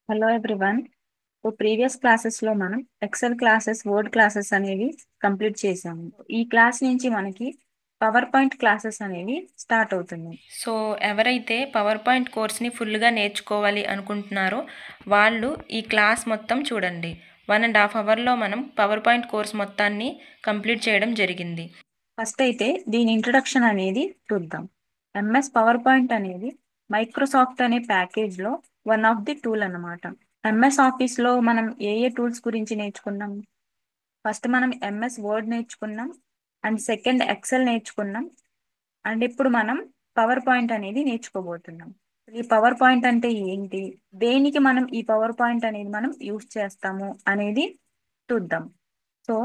Hello everyone. So previous క్లాసెస్లో మనం XL classes, word classes అనేవి కంప్లీట్ చేసాము. ఈ క్లాస్ నుంచి మనకి పవర్ పాయింట్ క్లాసెస్ అనేవి స్టార్ట్ అవుతున్నాయి. సో ఎవరైతే పవర్ పాయింట్ కోర్స్ని ఫుల్గా నేర్చుకోవాలి అనుకుంటున్నారో వాళ్ళు ఈ క్లాస్ మొత్తం చూడండి. 1.5 అవర్లో మనం పవర్ పాయింట్ కోర్స్ మొత్తాన్ని కంప్లీట్ చేయడం జరిగింది. ఫస్ట్ అయితే దీని ఇంట్రడక్షన్ అనేది చూద్దాం. ఎంఎస్ పవర్ పాయింట్ అనేది మైక్రోసాఫ్ట్ అనే ప్యాకేజ్లో వన్ ఆఫ్ ది టూల్ అన్నమాట. ఎంఎస్ ఆఫీస్లో మనం ఏ ఏ టూల్స్ గురించి నేర్చుకున్నాం? ఫస్ట్ మనం ఎంఎస్ వర్డ్ నేర్చుకున్నాం, అండ్ సెకండ్ ఎక్సెల్ నేర్చుకున్నాం, అండ్ ఇప్పుడు మనం పవర్ పాయింట్ అనేది నేర్చుకోబోతున్నాం. ఈ పవర్ పాయింట్ అంటే ఏంటి, దేనికి మనం ఈ పవర్ పాయింట్ అనేది మనం యూజ్ చేస్తాము అనేది చూద్దాం. సో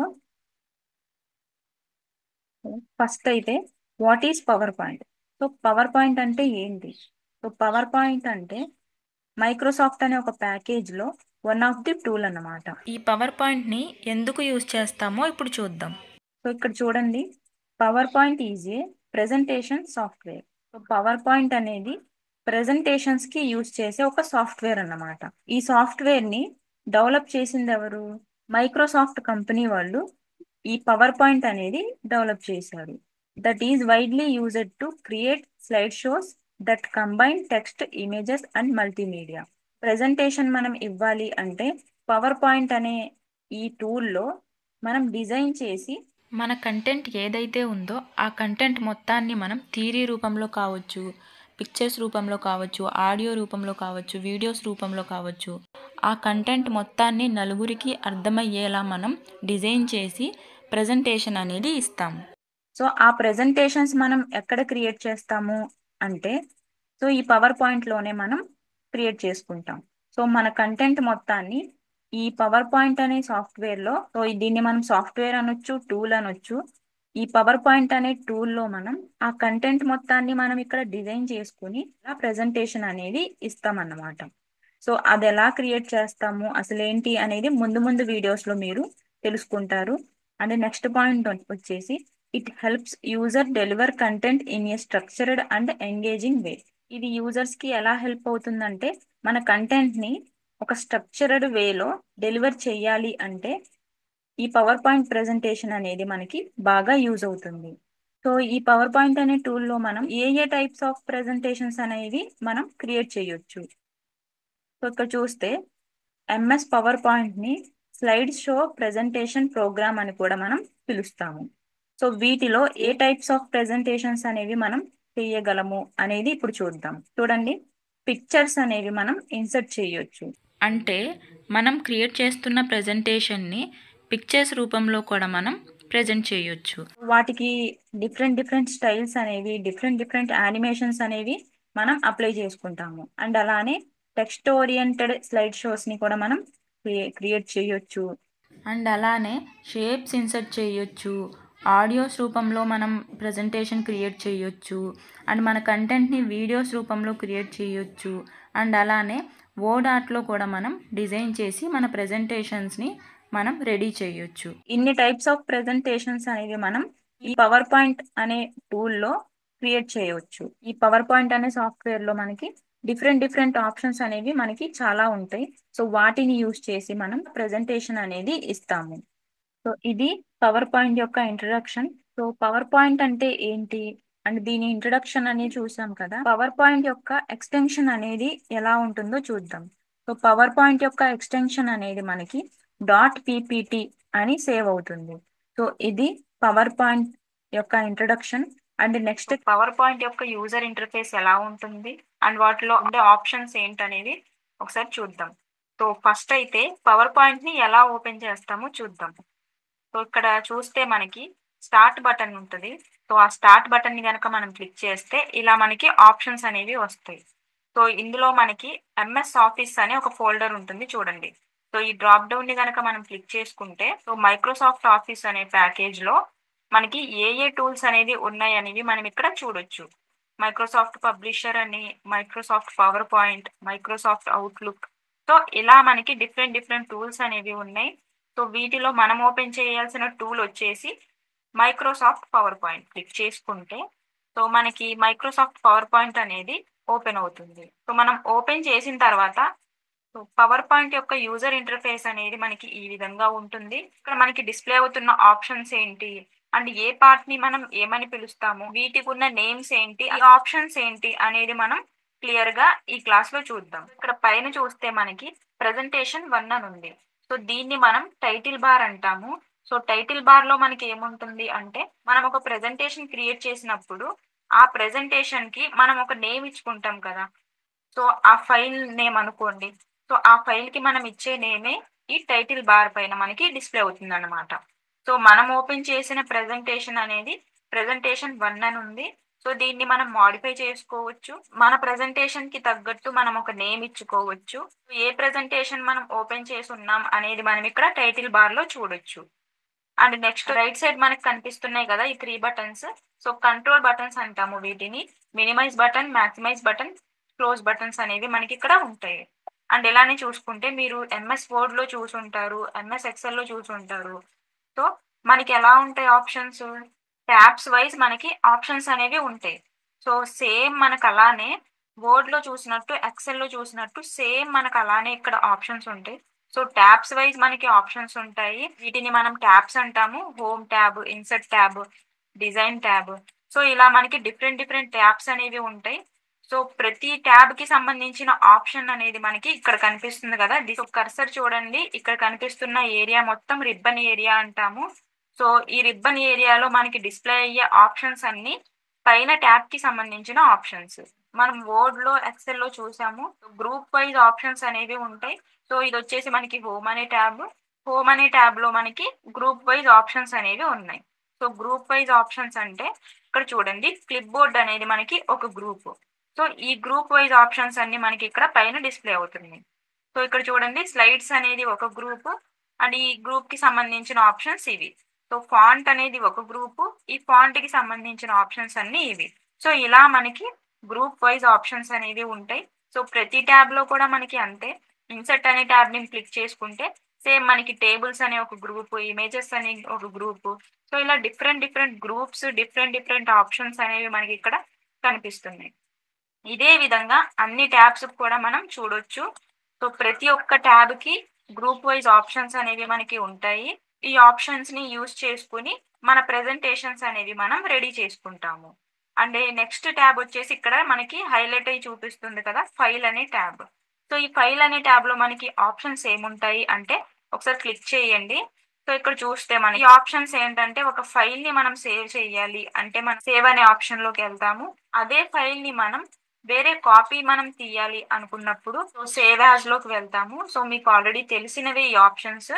ఫస్ట్ అయితే what is power point? So power point అంటే ఏంటి? సో పవర్ పాయింట్ అంటే మైక్రోసాఫ్ట్ అనే ఒక ప్యాకేజ్ లో వన్ ఆఫ్ ది టూల్ అన్నమాట. ఈ పవర్ పాయింట్ని ఎందుకు యూజ్ చేస్తామో ఇప్పుడు చూద్దాం. సో ఇక్కడ చూడండి, power point is a presentation software. So power point అనేది ప్రెజెంటేషన్స్ కి యూజ్ చేసే ఒక సాఫ్ట్వేర్ అన్నమాట. ఈ సాఫ్ట్వేర్ ని డెవలప్ చేసింది ఎవరు? మైక్రోసాఫ్ట్ కంపెనీ వాళ్ళు ఈ పవర్ పాయింట్ అనేది డెవలప్ చేశారు. That is widely used to create slide shows that combine text, images and multimedia. Presentation మనం ఇవ్వాలి అంటే పవర్ పాయింట్ అనే ఈ టూల్లో మనం డిజైన్ చేసి మన కంటెంట్ ఏదైతే ఉందో ఆ కంటెంట్ మొత్తాన్ని మనం థియరీ రూపంలో కావచ్చు, పిక్చర్స్ రూపంలో కావచ్చు, ఆడియో రూపంలో కావచ్చు, వీడియోస్ రూపంలో కావచ్చు, ఆ కంటెంట్ మొత్తాన్ని నలుగురికి అర్థమయ్యేలా మనం డిజైన్ చేసి ప్రజెంటేషన్ అనేది ఇస్తాము. సో ఆ ప్రెజెంటేషన్స్ మనం ఎక్కడ క్రియేట్ చేస్తాము అంటే, సో ఈ పవర్ పాయింట్ లోనే మనం క్రియేట్ చేసుకుంటాం. సో మన కంటెంట్ మొత్తాన్ని ఈ పవర్ పాయింట్ అనే సాఫ్ట్వేర్ లో, సో దీన్ని మనం సాఫ్ట్వేర్ అనొచ్చు, టూల్ అనొచ్చు. ఈ పవర్ పాయింట్ అనే టూల్ లో మనం ఆ కంటెంట్ మొత్తాన్ని మనం ఇక్కడ డిజైన్ చేసుకుని ఆ ప్రెజెంటేషన్ అనేది ఇస్తామన్నమాట. సో అది ఎలా క్రియేట్ చేస్తాము, అసలు ఏంటి అనేది ముందు ముందు వీడియోస్ లో మీరు తెలుసుకుంటారు. అండ్ నెక్స్ట్ పాయింట్ వచ్చేసి, it helps user deliver content in a structured and engaging way. ఇది యూజర్స్ కి ఎలా హెల్ప్ అవుతుందంటే, మన కంటెంట్ ని ఒక స్ట్రక్చర్డ్ వేలో డెలివర్ చేయాలి అంటే ఈ పవర్ పాయింట్ ప్రెజెంటేషన్ అనేది మనకి బాగా యూజ్ అవుతుంది. సో ఈ పవర్ పాయింట్ అనే టూల్లో మనం ఏ ఏ టైప్స్ ఆఫ్ ప్రెజెంటేషన్స్ అనేవి మనం క్రియేట్ చేయొచ్చు. సో ఇక్కడ చూస్తే ఎంఎస్ పవర్ పాయింట్ ని స్లైడ్ షో ప్రెజెంటేషన్ ప్రోగ్రామ్ అని కూడా మనం పిలుస్తాము. సో వీటిలో ఏ టైప్స్ ఆఫ్ ప్రెజెంటేషన్స్ అనేవి మనం చేయగలము అనేది ఇప్పుడు చూద్దాం. చూడండి, పిక్చర్స్ అనేవి మనం ఇన్సర్ట్ చేయొచ్చు. అంటే మనం క్రియేట్ చేస్తున్న ప్రజెంటేషన్ని పిక్చర్స్ రూపంలో కూడా మనం ప్రజెంట్ చేయొచ్చు. వాటికి డిఫరెంట్ డిఫరెంట్ స్టైల్స్ అనేవి, డిఫరెంట్ డిఫరెంట్ యానిమేషన్స్ అనేవి మనం అప్లై చేసుకుంటాము. అండ్ అలానే టెక్స్ట్ ఓరియంటెడ్ స్లైడ్ షోస్ ని కూడా మనం క్రియేట్ చేయొచ్చు. అండ్ అలానే షేప్స్ ఇన్సర్ట్ చేయొచ్చు, ఆడియోస్ రూపంలో మనం ప్రజెంటేషన్ క్రియేట్ చేయొచ్చు, అండ్ మన కంటెంట్ని వీడియోస్ రూపంలో క్రియేట్ చేయొచ్చు, అండ్ అలానే వర్డ్ ఆర్ట్లో కూడా మనం డిజైన్ చేసి మన ప్రజెంటేషన్స్ని మనం రెడీ చేయొచ్చు. ఇన్ని టైప్స్ ఆఫ్ ప్రెజెంటేషన్స్ అనేవి మనం ఈ పవర్ పాయింట్ అనే టూల్లో క్రియేట్ చేయవచ్చు. ఈ పవర్ పాయింట్ అనే సాఫ్ట్వేర్ లో మనకి డిఫరెంట్ డిఫరెంట్ ఆప్షన్స్ అనేవి మనకి చాలా ఉంటాయి. సో వాటిని యూజ్ చేసి మనం ప్రెజెంటేషన్ అనేది ఇస్తాము. సో ఇది పవర్ పాయింట్ యొక్క ఇంట్రడక్షన్. సో పవర్ పాయింట్ అంటే ఏంటి అండ్ దీని ఇంట్రడక్షన్ అనేది చూసాం కదా. పవర్ పాయింట్ యొక్క ఎక్స్టెన్షన్ అనేది ఎలా ఉంటుందో చూద్దాం. సో పవర్ పాయింట్ యొక్క ఎక్స్టెన్షన్ అనేది మనకి డాట్ పీపీటీ అని సేవ్ అవుతుంది. సో ఇది పవర్ పాయింట్ యొక్క introduction. And next power point యొక్క యూజర్ ఇంటర్ఫేస్ ఎలా ఉంటుంది అండ్ వాటిలో ఉండే ఆప్షన్స్ ఏంటనేది ఒకసారి చూద్దాం. సో ఫస్ట్ అయితే పవర్ పాయింట్ ని ఎలా ఓపెన్ చేస్తామో చూద్దాం. సో ఇక్కడ చూస్తే మనకి స్టార్ట్ బటన్ ఉంటుంది. సో ఆ స్టార్ట్ బటన్ ని కనుక మనం క్లిక్ చేస్తే ఇలా మనకి ఆప్షన్స్ అనేవి వస్తాయి. సో ఇందులో మనకి ఎంఎస్ ఆఫీస్ అనే ఒక ఫోల్డర్ ఉంటుంది చూడండి. సో ఈ డ్రాప్ డౌన్ ని కనుక మనం క్లిక్ చేసుకుంటే, సో మైక్రోసాఫ్ట్ ఆఫీస్ అనే ప్యాకేజ్ లో మనకి ఏ ఏ టూల్స్ అనేది ఉన్నాయి అనేవి మనం ఇక్కడ చూడొచ్చు. మైక్రోసాఫ్ట్ పబ్లిషర్ అని, Microsoft power point, Microsoft outlook. So ఇలా మనకి డిఫరెంట్ డిఫరెంట్ టూల్స్ అనేవి ఉన్నాయి. సో వీటిలో మనం ఓపెన్ చేయాల్సిన టూల్ వచ్చేసి మైక్రోసాఫ్ట్ పవర్ పాయింట్. క్లిక్ చేసుకుంటే సో మనకి మైక్రోసాఫ్ట్ పవర్ పాయింట్ అనేది ఓపెన్ అవుతుంది. సో మనం ఓపెన్ చేసిన తర్వాత సో పవర్ పాయింట్ యొక్క యూజర్ ఇంటర్ఫేస్ అనేది మనకి ఈ విధంగా ఉంటుంది. ఇక్కడ మనకి డిస్ప్లే అవుతున్న ఆప్షన్స్ ఏంటి అండ్ ఏ పార్ట్ ని మనం ఏమని పిలుస్తాము, వీటికి ఉన్న నేమ్స్ ఏంటి, ఈ ఆప్షన్స్ ఏంటి అనేది మనం క్లియర్ గా ఈ క్లాస్ లో చూద్దాం. ఇక్కడ పైన చూస్తే మనకి ప్రెజెంటేషన్ 1 అని ఉంది. సో దీన్ని మనం టైటిల్ బార్ అంటాము. సో టైటిల్ బార్ లో మనకి ఏముంటుంది అంటే, మనం ఒక ప్రెజెంటేషన్ క్రియేట్ చేసినప్పుడు ఆ ప్రెజెంటేషన్ కి మనం ఒక నేమ్ ఇచ్చుకుంటాం కదా. సో ఆ ఫైల్ నేమ్ అనుకోండి. సో ఆ ఫైల్ కి మనం ఇచ్చే నేమే ఈ టైటిల్ బార్ పైన మనకి డిస్ప్లే అవుతుంది అనమాట. సో మనం ఓపెన్ చేసిన ప్రెజెంటేషన్ అనేది ప్రెజెంటేషన్ 1 అని ఉంది. సో దీన్ని మనం మాడిఫై చేసుకోవచ్చు. మన ప్రెజెంటేషన్ కి తగ్గట్టు మనం ఒక నేమ్ ఇచ్చుకోవచ్చు. ఏ ప్రెజెంటేషన్ మనం ఓపెన్ చేసి ఉన్నాం అనేది మనం ఇక్కడ టైటిల్ బార్ లో చూడొచ్చు. అండ్ నెక్స్ట్ రైట్ సైడ్ మనకి కనిపిస్తున్నాయి కదా ఈ 3 బటన్స్. సో కంట్రోల్ బటన్స్ అంటాము వీటిని. Minimise button, maximise button, close buttons అనేవి మనకి ఇక్కడ ఉంటాయి. అండ్ ఇలానే చూసుకుంటే మీరు ఎంఎస్ వర్డ్ లో చూసుంటారు, ఎంఎస్ ఎక్సెల్ లో చూసుంటారు. సో మనకి ఎలా ఉంటాయి ఆప్షన్స్, ట్యాబ్స్ వైజ్ మనకి ఆప్షన్స్ అనేవి ఉంటాయి. సో సేమ్ మనకు అలానే వర్డ్ లో చూసినట్టు, ఎక్సెల్ లో చూసినట్టు సేమ్ మనకు అలానే ఇక్కడ ఆప్షన్స్ ఉంటాయి. సో ట్యాబ్స్ వైజ్ మనకి ఆప్షన్స్ ఉంటాయి. వీటిని మనం ట్యాబ్స్ అంటాము. Home tab, insert tab, design tab. So ఇలా మనకి డిఫరెంట్ డిఫరెంట్ ట్యాబ్స్ అనేవి ఉంటాయి. సో ప్రతి ట్యాబ్ కి సంబంధించిన ఆప్షన్ అనేది మనకి ఇక్కడ కనిపిస్తుంది కదా. కర్సర్ చూడండి, ఇక్కడ కనిపిస్తున్న ఏరియా మొత్తం రిబ్బన్ ఏరియా అంటాము. సో ఈ రిబ్బన్ ఏరియాలో మనకి డిస్ప్లే అయ్యే ఆప్షన్స్ అన్ని పైన ట్యాబ్ కి సంబంధించిన ఆప్షన్స్. మనం వర్డ్ లో, ఎక్సెల్ లో చూసాము. గ్రూప్ వైజ్ ఆప్షన్స్ అనేవి ఉంటాయి. సో ఇది వచ్చేసి మనకి హోమ్ అనే ట్యాబ్. హోమ్ అనే ట్యాబ్ లో మనకి గ్రూప్ వైజ్ ఆప్షన్స్ అనేవి ఉన్నాయి. సో గ్రూప్ వైజ్ ఆప్షన్స్ అంటే ఇక్కడ చూడండి, క్లిప్ బోర్డ్ అనేది మనకి ఒక గ్రూప్. సో ఈ గ్రూప్ వైజ్ ఆప్షన్స్ అన్ని మనకి ఇక్కడ పైన డిస్ప్లే అవుతుంది. సో ఇక్కడ చూడండి, స్లైడ్స్ అనేది ఒక గ్రూప్ అండ్ ఈ గ్రూప్ కి సంబంధించిన ఆప్షన్స్ ఇవి. సో ఫాంట్ అనేది ఒక గ్రూప్, ఈ ఫాంట్ కి సంబంధించిన ఆప్షన్స్ అన్ని ఇవి. సో ఇలా మనకి గ్రూప్ వైజ్ ఆప్షన్స్ అనేవి ఉంటాయి. సో ప్రతి ట్యాబ్ లో కూడా మనకి అంతే. ఇన్సర్ట్ అనే ట్యాబ్ ని క్లిక్ చేసుకుంటే సేమ్ మనకి టేబుల్స్ అనే ఒక గ్రూప్, ఇమేజెస్ అనే ఒక గ్రూప్. సో ఇలా different different groups, different different options అనేవి మనకి ఇక్కడ కనిపిస్తున్నాయి. ఇదే విధంగా అన్ని ట్యాబ్స్ కూడా మనం చూడొచ్చు. సో ప్రతి ఒక్క ట్యాబ్ కి గ్రూప్ వైజ్ ఆప్షన్స్ అనేవి మనకి ఉంటాయి. ఈ ఆప్షన్స్ ని యూజ్ చేసుకుని మన ప్రెజెంటేషన్స్ అనేవి మనం రెడీ చేసుకుంటాము. అండ్ నెక్స్ట్ ట్యాబ్ వచ్చేసి ఇక్కడ మనకి హైలైట్ అయ్యి చూపిస్తుంది కదా, ఫైల్ అనే ట్యాబ్. సో ఈ ఫైల్ అనే ట్యాబ్ లో మనకి ఆప్షన్స్ ఏముంటాయి అంటే, ఒకసారి క్లిక్ చేయండి. సో ఇక్కడ చూస్తే మనకి ఆప్షన్స్ ఏంటంటే, ఒక ఫైల్ ని మనం సేవ్ చేయాలి అంటే మనం సేవ్ అనే ఆప్షన్ లోకి వెళ్తాము. అదే ఫైల్ ని మనం వేరే కాపీ మనం తీయాలి అనుకున్నప్పుడు సేవ్ యాజ్ లోకి వెళ్తాము. సో మీకు ఆల్రెడీ తెలిసినవి ఈ options.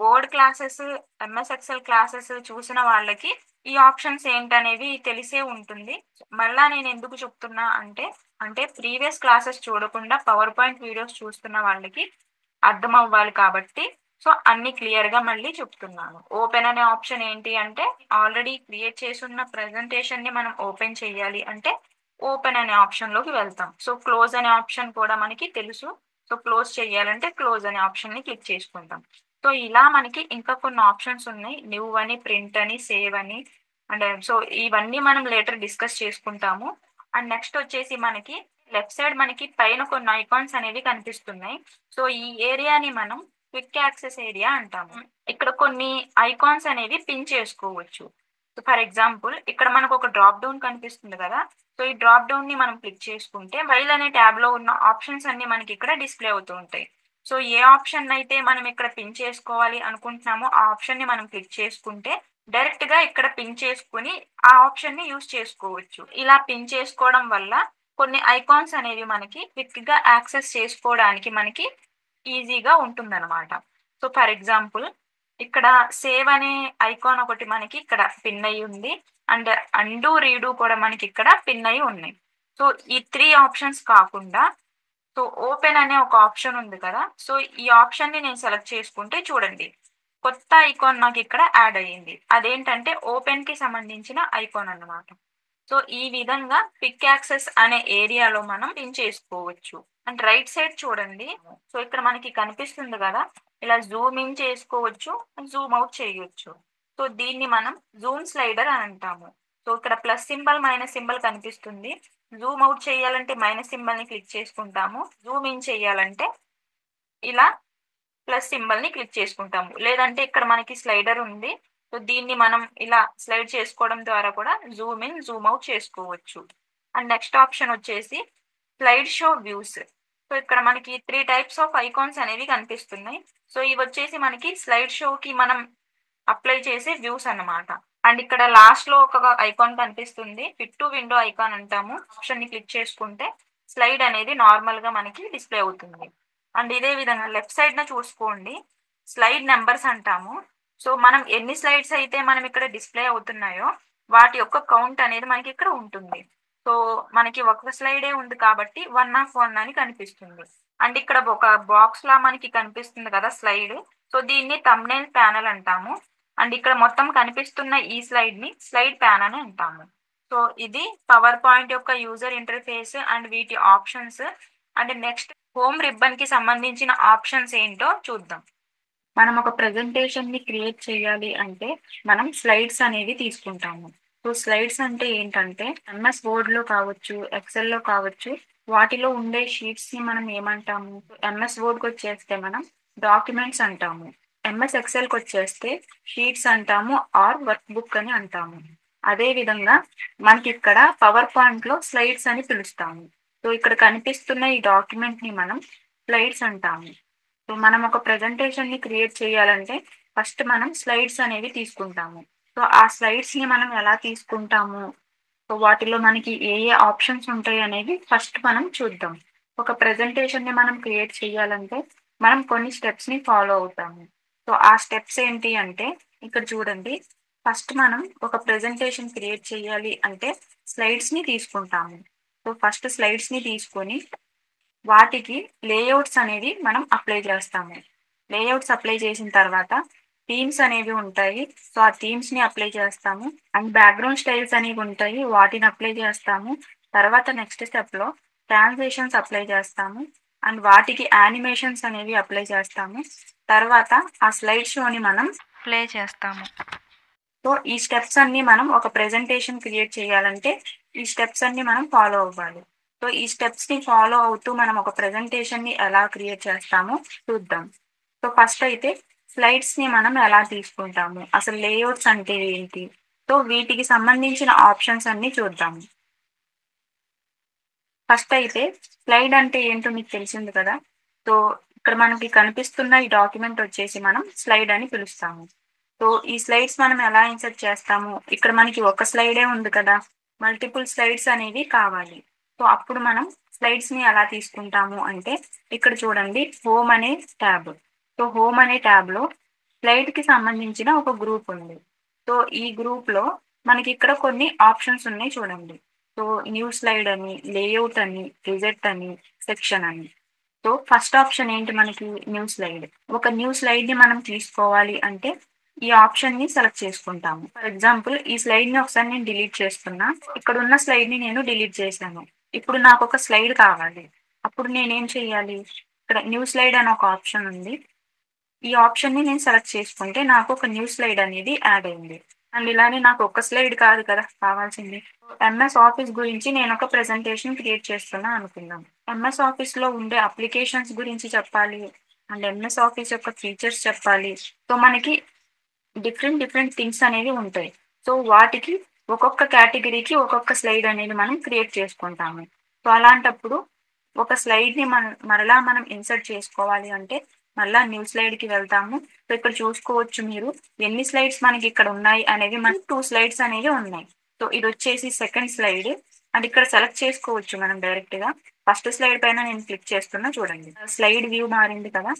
Word classes, MS Excel classes చూసిన వాళ్ళకి ఈ ఆప్షన్స్ ఏంటనేవి తెలిసే ఉంటుంది. మళ్ళా నేను ఎందుకు చెప్తున్నా అంటే, ప్రీవియస్ క్లాసెస్ చూడకుండా పవర్ పాయింట్ వీడియోస్ చూస్తున్న వాళ్ళకి అర్థం అవ్వాలి కాబట్టి సో అన్ని క్లియర్ గా మళ్ళీ చెప్తున్నాను. ఓపెన్ అనే ఆప్షన్ ఏంటి అంటే, ఆల్రెడీ క్రియేట్ చేసున్న ప్రెజెంటేషన్ ని మనం ఓపెన్ చేయాలి అంటే ఓపెన్ అనే ఆప్షన్ లోకి వెళ్తాం. సో క్లోజ్ అనే ఆప్షన్ కూడా మనకి తెలుసు. సో క్లోజ్ చేయాలంటే క్లోజ్ అనే ఆప్షన్ ని క్లిక్ చేసుకుంటాం. సో ఇలా మనకి ఇంకా కొన్ని ఆప్షన్స్ ఉన్నాయి. న్యూ అని, ప్రింట్ అని, సేవ్ అని. అండ్ సో ఇవన్నీ మనం లేటర్ డిస్కస్ చేసుకుంటాము. అండ్ నెక్స్ట్ వచ్చేసి మనకి లెఫ్ట్ సైడ్ మనకి పైన కొన్ని ఐకాన్స్ అనేవి కనిపిస్తున్నాయి. సో ఈ ఏరియాని మనం క్విక్ యాక్సెస్ ఏరియా అంటాము. ఇక్కడ కొన్ని ఐకాన్స్ అనేవి పిన్ చేసుకోవచ్చు. ఫర్ ఎగ్జాంపుల్ ఇక్కడ మనకు ఒక డ్రాప్ డౌన్ కనిపిస్తుంది కదా. సో ఈ డ్రాప్ డౌన్ ని మనం క్లిక్ చేసుకుంటే ఫైల్ అనే ట్యాబ్ లో ఉన్న ఆప్షన్స్ అన్ని మనకి ఇక్కడ డిస్ప్లే అవుతూ ఉంటాయి. సో ఏ ఆప్షన్ అయితే మనం ఇక్కడ పిన్ చేసుకోవాలి అనుకుంటున్నామో ఆ ఆప్షన్ ని మనం క్లిక్ చేసుకుంటే డైరెక్ట్ గా ఇక్కడ పిన్ చేసుకుని ఆ ఆప్షన్ ని యూజ్ చేసుకోవచ్చు. ఇలా పిన్ చేసుకోవడం వల్ల కొన్ని ఐకాన్స్ అనేవి మనకి క్విక్ గా యాక్సెస్ చేసుకోవడానికి మనకి ఈజీగా ఉంటుందన్నమాట. సో ఫర్ ఎగ్జాంపుల్ ఇక్కడ సేవ్ అనే ఐకాన్ ఒకటి మనకి ఇక్కడ పిన్ అయి ఉంది. అండ్ అండు, రీడు కూడా మనకి ఇక్కడ పిన్ అయి ఉన్నాయి. సో ఈ 3 ఆప్షన్స్ కాకుండా సో ఓపెన్ అనే ఒక ఆప్షన్ ఉంది కదా. సో ఈ ఆప్షన్ ని నేను సెలెక్ట్ చేసుకుంటే చూడండి, కొత్త ఐకాన్ నాకు ఇక్కడ యాడ్ అయ్యింది. అదేంటంటే ఓపెన్ కి సంబంధించిన ఐకాన్ అన్నమాట. సో ఈ విధంగా క్విక్ యాక్సెస్ అనే ఏరియాలో మనం పిన్ చేసుకోవచ్చు. అండ్ రైట్ సైడ్ చూడండి, సో ఇక్కడ మనకి కనిపిస్తుంది కదా, ఇలా జూమ్ ఇన్ చేసుకోవచ్చు, జూమ్ అవుట్ చేయొచ్చు. సో దీన్ని మనం జూమ్ స్లైడర్ అని అంటాము. సో ఇక్కడ ప్లస్ సింబల్, మైనస్ సింబల్ కనిపిస్తుంది. జూమ్ అవుట్ చేయాలంటే మైనస్ సింబల్ ని క్లిక్ చేసుకుంటాము. జూమ్ ఇన్ చేయాలంటే ఇలా ప్లస్ సింబల్ ని క్లిక్ చేసుకుంటాము. లేదంటే ఇక్కడ మనకి స్లైడర్ ఉంది. సో దీన్ని మనం ఇలా స్లైడ్ చేసుకోవడం ద్వారా కూడా జూమ్ ఇన్ జూమ్ అవుట్ చేసుకోవచ్చు. అండ్ నెక్స్ట్ ఆప్షన్ వచ్చేసి స్లైడ్ షో వ్యూస్. సో ఇక్కడ మనకి 3 టైప్స్ ఆఫ్ ఐకాన్స్ అనేవి కనిపిస్తున్నాయి. సో ఇవి వచ్చేసి మనకి స్లైడ్ షోకి మనం అప్లై చేసే వ్యూస్ అన్నమాట. అండ్ ఇక్కడ లాస్ట్ లో ఒక ఐకాన్ కనిపిస్తుంది, ఫిట్ టు విండో ఐకాన్ అంటాము. ఆప్షన్ ని క్లిక్ చేసుకుంటే స్లైడ్ అనేది నార్మల్ గా మనకి డిస్ప్లే అవుతుంది. అండ్ ఇదే విధంగా లెఫ్ట్ సైడ్ న చూసుకోండి, స్లైడ్ నెంబర్స్ అంటాము. సో మనం ఎన్ని స్లైడ్స్ అయితే మనం ఇక్కడ డిస్ప్లే అవుతున్నాయో వాటి యొక్క కౌంట్ అనేది మనకి ఇక్కడ ఉంటుంది. సో మనకి ఒక స్లైడే ఉంది కాబట్టి 1 అని కనిపిస్తుంది. అండ్ ఇక్కడ ఒక బాక్స్ లా మనకి కనిపిస్తుంది కదా స్లైడ్. సో దీన్ని థంబ్నెయిల్ ప్యానెల్ అంటాము. అండ్ ఇక్కడ మొత్తం కనిపిస్తున్న ఈ స్లైడ్ ని స్లైడ్ ప్యాన్ అని అంటాము. సో ఇది పవర్ పాయింట్ యొక్క యూజర్ ఇంటర్ఫేస్ అండ్ వీటి options. And next home ribbon కి సంబంధించిన ఆప్షన్స్ ఏంటో చూద్దాం. మనం ఒక ప్రెజెంటేషన్ ని క్రియేట్ చేయాలి అంటే మనం స్లైడ్స్ అనేవి తీసుకుంటాము. సో స్లైడ్స్ అంటే ఏంటంటే ఎంఎస్ వర్డ్ లో కావచ్చు, ఎక్సెల్ లో కావచ్చు, వాటిలో ఉండే షీట్స్ ని మనం ఏమంటాము? ఎంఎస్ వర్డ్ కి వచ్చేస్తే మనం డాక్యుమెంట్స్ అంటాము. ఎంఎస్ ఎక్సెల్ కి వచ్చేస్తే షీట్స్ అంటాము ఆర్ వర్క్ బుక్ అని అంటాము. అదే విధంగా మనకి ఇక్కడ పవర్ పాయింట్ లో స్లైడ్స్ అని పిలుస్తాము. సో ఇక్కడ కనిపిస్తున్న ఈ డాక్యుమెంట్ ని మనం స్లైడ్స్ అంటాము. సో మనం ఒక ప్రెజెంటేషన్ ని క్రియేట్ చేయాలంటే ఫస్ట్ మనం స్లైడ్స్ అనేవి తీసుకుంటాము. సో ఆ స్లైడ్స్ ని మనం ఎలా తీసుకుంటాము, సో వాటిలో మనకి ఏ ఏ ఆప్షన్స్ ఉంటాయి అనేది ఫస్ట్ మనం చూద్దాం. ఒక ప్రెజెంటేషన్ ని మనం క్రియేట్ చేయాలంటే మనం కొన్ని స్టెప్స్ ని ఫాలో అవుతాము. సో ఆ స్టెప్స్ ఏంటి అంటే ఇక్కడ చూడండి, ఫస్ట్ మనం ఒక ప్రెజెంటేషన్ క్రియేట్ చేయాలి అంటే స్లైడ్స్ ని తీసుకుంటాము. సో ఫస్ట్ స్లైడ్స్ ని తీసుకొని వాటికి లేఅవుట్స్ అనేవి మనం అప్లై చేస్తాము. లేఅవుట్స్ అప్లై చేసిన తర్వాత థీమ్స్ అనేవి ఉంటాయి. సో ఆ థీమ్స్ ని అప్లై చేస్తాము. అండ్ బ్యాక్గ్రౌండ్ స్టైల్స్ అనేవి ఉంటాయి, వాటిని అప్లై చేస్తాము. తర్వాత నెక్స్ట్ స్టెప్ లో ట్రాన్సిషన్స్ అప్లై చేస్తాము. అండ్ వాటికి యానిమేషన్స్ అనేవి అప్లై చేస్తాము. తర్వాత ఆ స్లైడ్ షోని మనం ప్లే చేస్తాము. సో ఈ స్టెప్స్ అన్ని మనం ఒక ప్రెజెంటేషన్ క్రియేట్ చేయాలంటే ఈ స్టెప్స్ అన్ని మనం ఫాలో అవ్వాలి. సో ఈ స్టెప్స్ ని ఫాలో అవుతూ మనం ఒక ప్రెజెంటేషన్ ని ఎలా క్రియేట్ చేస్తామో చూద్దాం. సో ఫస్ట్ అయితే స్లైడ్స్ ని మనం ఎలా తీసుకుంటాము, అసలు లేఅవుట్స్ అంటే ఏంటి, సో వీటికి సంబంధించిన ఆప్షన్స్ అన్ని చూద్దాము. ఫస్ట్ అయితే స్లైడ్ అంటే ఏంటో మీకు తెలిసింది కదా. సో ఇక్కడ మనకి కనిపిస్తున్న ఈ డాక్యుమెంట్ వచ్చేసి మనం స్లైడ్ అని పిలుస్తాము. సో ఈ స్లైడ్స్ మనం ఎలా ఇన్సర్ట్ చేస్తాము, ఇక్కడ మనకి ఒక స్లైడే ఉంది కదా, మల్టిపుల్ స్లైడ్స్ అనేవి కావాలి. సో అప్పుడు మనం స్లైడ్స్ ని ఎలా తీసుకుంటాము అంటే ఇక్కడ చూడండి, హోమ్ అనే ట్యాబ్. సో హోమ్ అనే ట్యాబ్ లో స్లైడ్ కి సంబంధించిన ఒక గ్రూప్ ఉంది. సో ఈ గ్రూప్ లో మనకి ఇక్కడ కొన్ని ఆప్షన్స్ ఉన్నాయి చూడండి. సో న్యూ స్లైడ్ అని, లేఅవుట్ అని, రిజెక్ట్ అని, సెక్షన్ అని. సో ఫస్ట్ ఆప్షన్ ఏంటి మనకి? New slide. ఒక న్యూ స్లైడ్ ని మనం తీసుకోవాలి అంటే ఈ ఆప్షన్ ని సెలెక్ట్ చేసుకుంటాము. ఫర్ ఎగ్జాంపుల్ ఈ స్లైడ్ ని ఒకసారి నేను డిలీట్ చేస్తున్నా. ఇక్కడ ఉన్న స్లైడ్ ని నేను డిలీట్ చేశాను. ఇప్పుడు నాకు ఒక స్లైడ్ కావాలి. అప్పుడు నేనేం చేయాలి? ఇక్కడ న్యూ స్లైడ్ అని ఒక ఆప్షన్ ఉంది. ఈ ఆప్షన్ ని నేను సెలెక్ట్ చేసుకుంటే నాకు ఒక న్యూ స్లైడ్ అనేది యాడ్ అయింది. అండ్ ఇలానే నాకు ఒక స్లైడ్ కాదు కదా కావాల్సింది. ఎంఎస్ ఆఫీస్ గురించి నేను ఒక ప్రెజెంటేషన్ క్రియేట్ చేస్తున్నా అనుకుందాం. ఎంఎస్ ఆఫీస్ లో ఉండే అప్లికేషన్స్ గురించి చెప్పాలి అండ్ ఎంఎస్ ఆఫీస్ యొక్క ఫీచర్స్ చెప్పాలి. సో మనకి డిఫరెంట్ డిఫరెంట్ థింగ్స్ అనేవి ఉంటాయి. సో వాటికి ఒక్కొక్క కేటగిరీకి ఒక్కొక్క స్లైడ్ అనేది మనం క్రియేట్ చేసుకుంటాము. సో అలాంటప్పుడు ఒక స్లైడ్ ని మరలా మనం ఇన్సర్ట్ చేసుకోవాలి అంటే మళ్ళా న్యూ స్లైడ్ కి వెళ్తాము. సో ఇక్కడ చూసుకోవచ్చు మీరు ఎన్ని స్లైడ్స్ మనకి ఇక్కడ ఉన్నాయి అనేది. మనకి 2 స్లైడ్స్ అనేవి ఉన్నాయి. సో ఇది వచ్చేసి సెకండ్ స్లైడ్. అండ్ ఇక్కడ సెలెక్ట్ చేసుకోవచ్చు మనం డైరెక్ట్ గా. ఫస్ట్ స్లైడ్ పైన నేను క్లిక్ చేస్తున్నా చూడండి, స్లైడ్ వ్యూ మారింది కదా.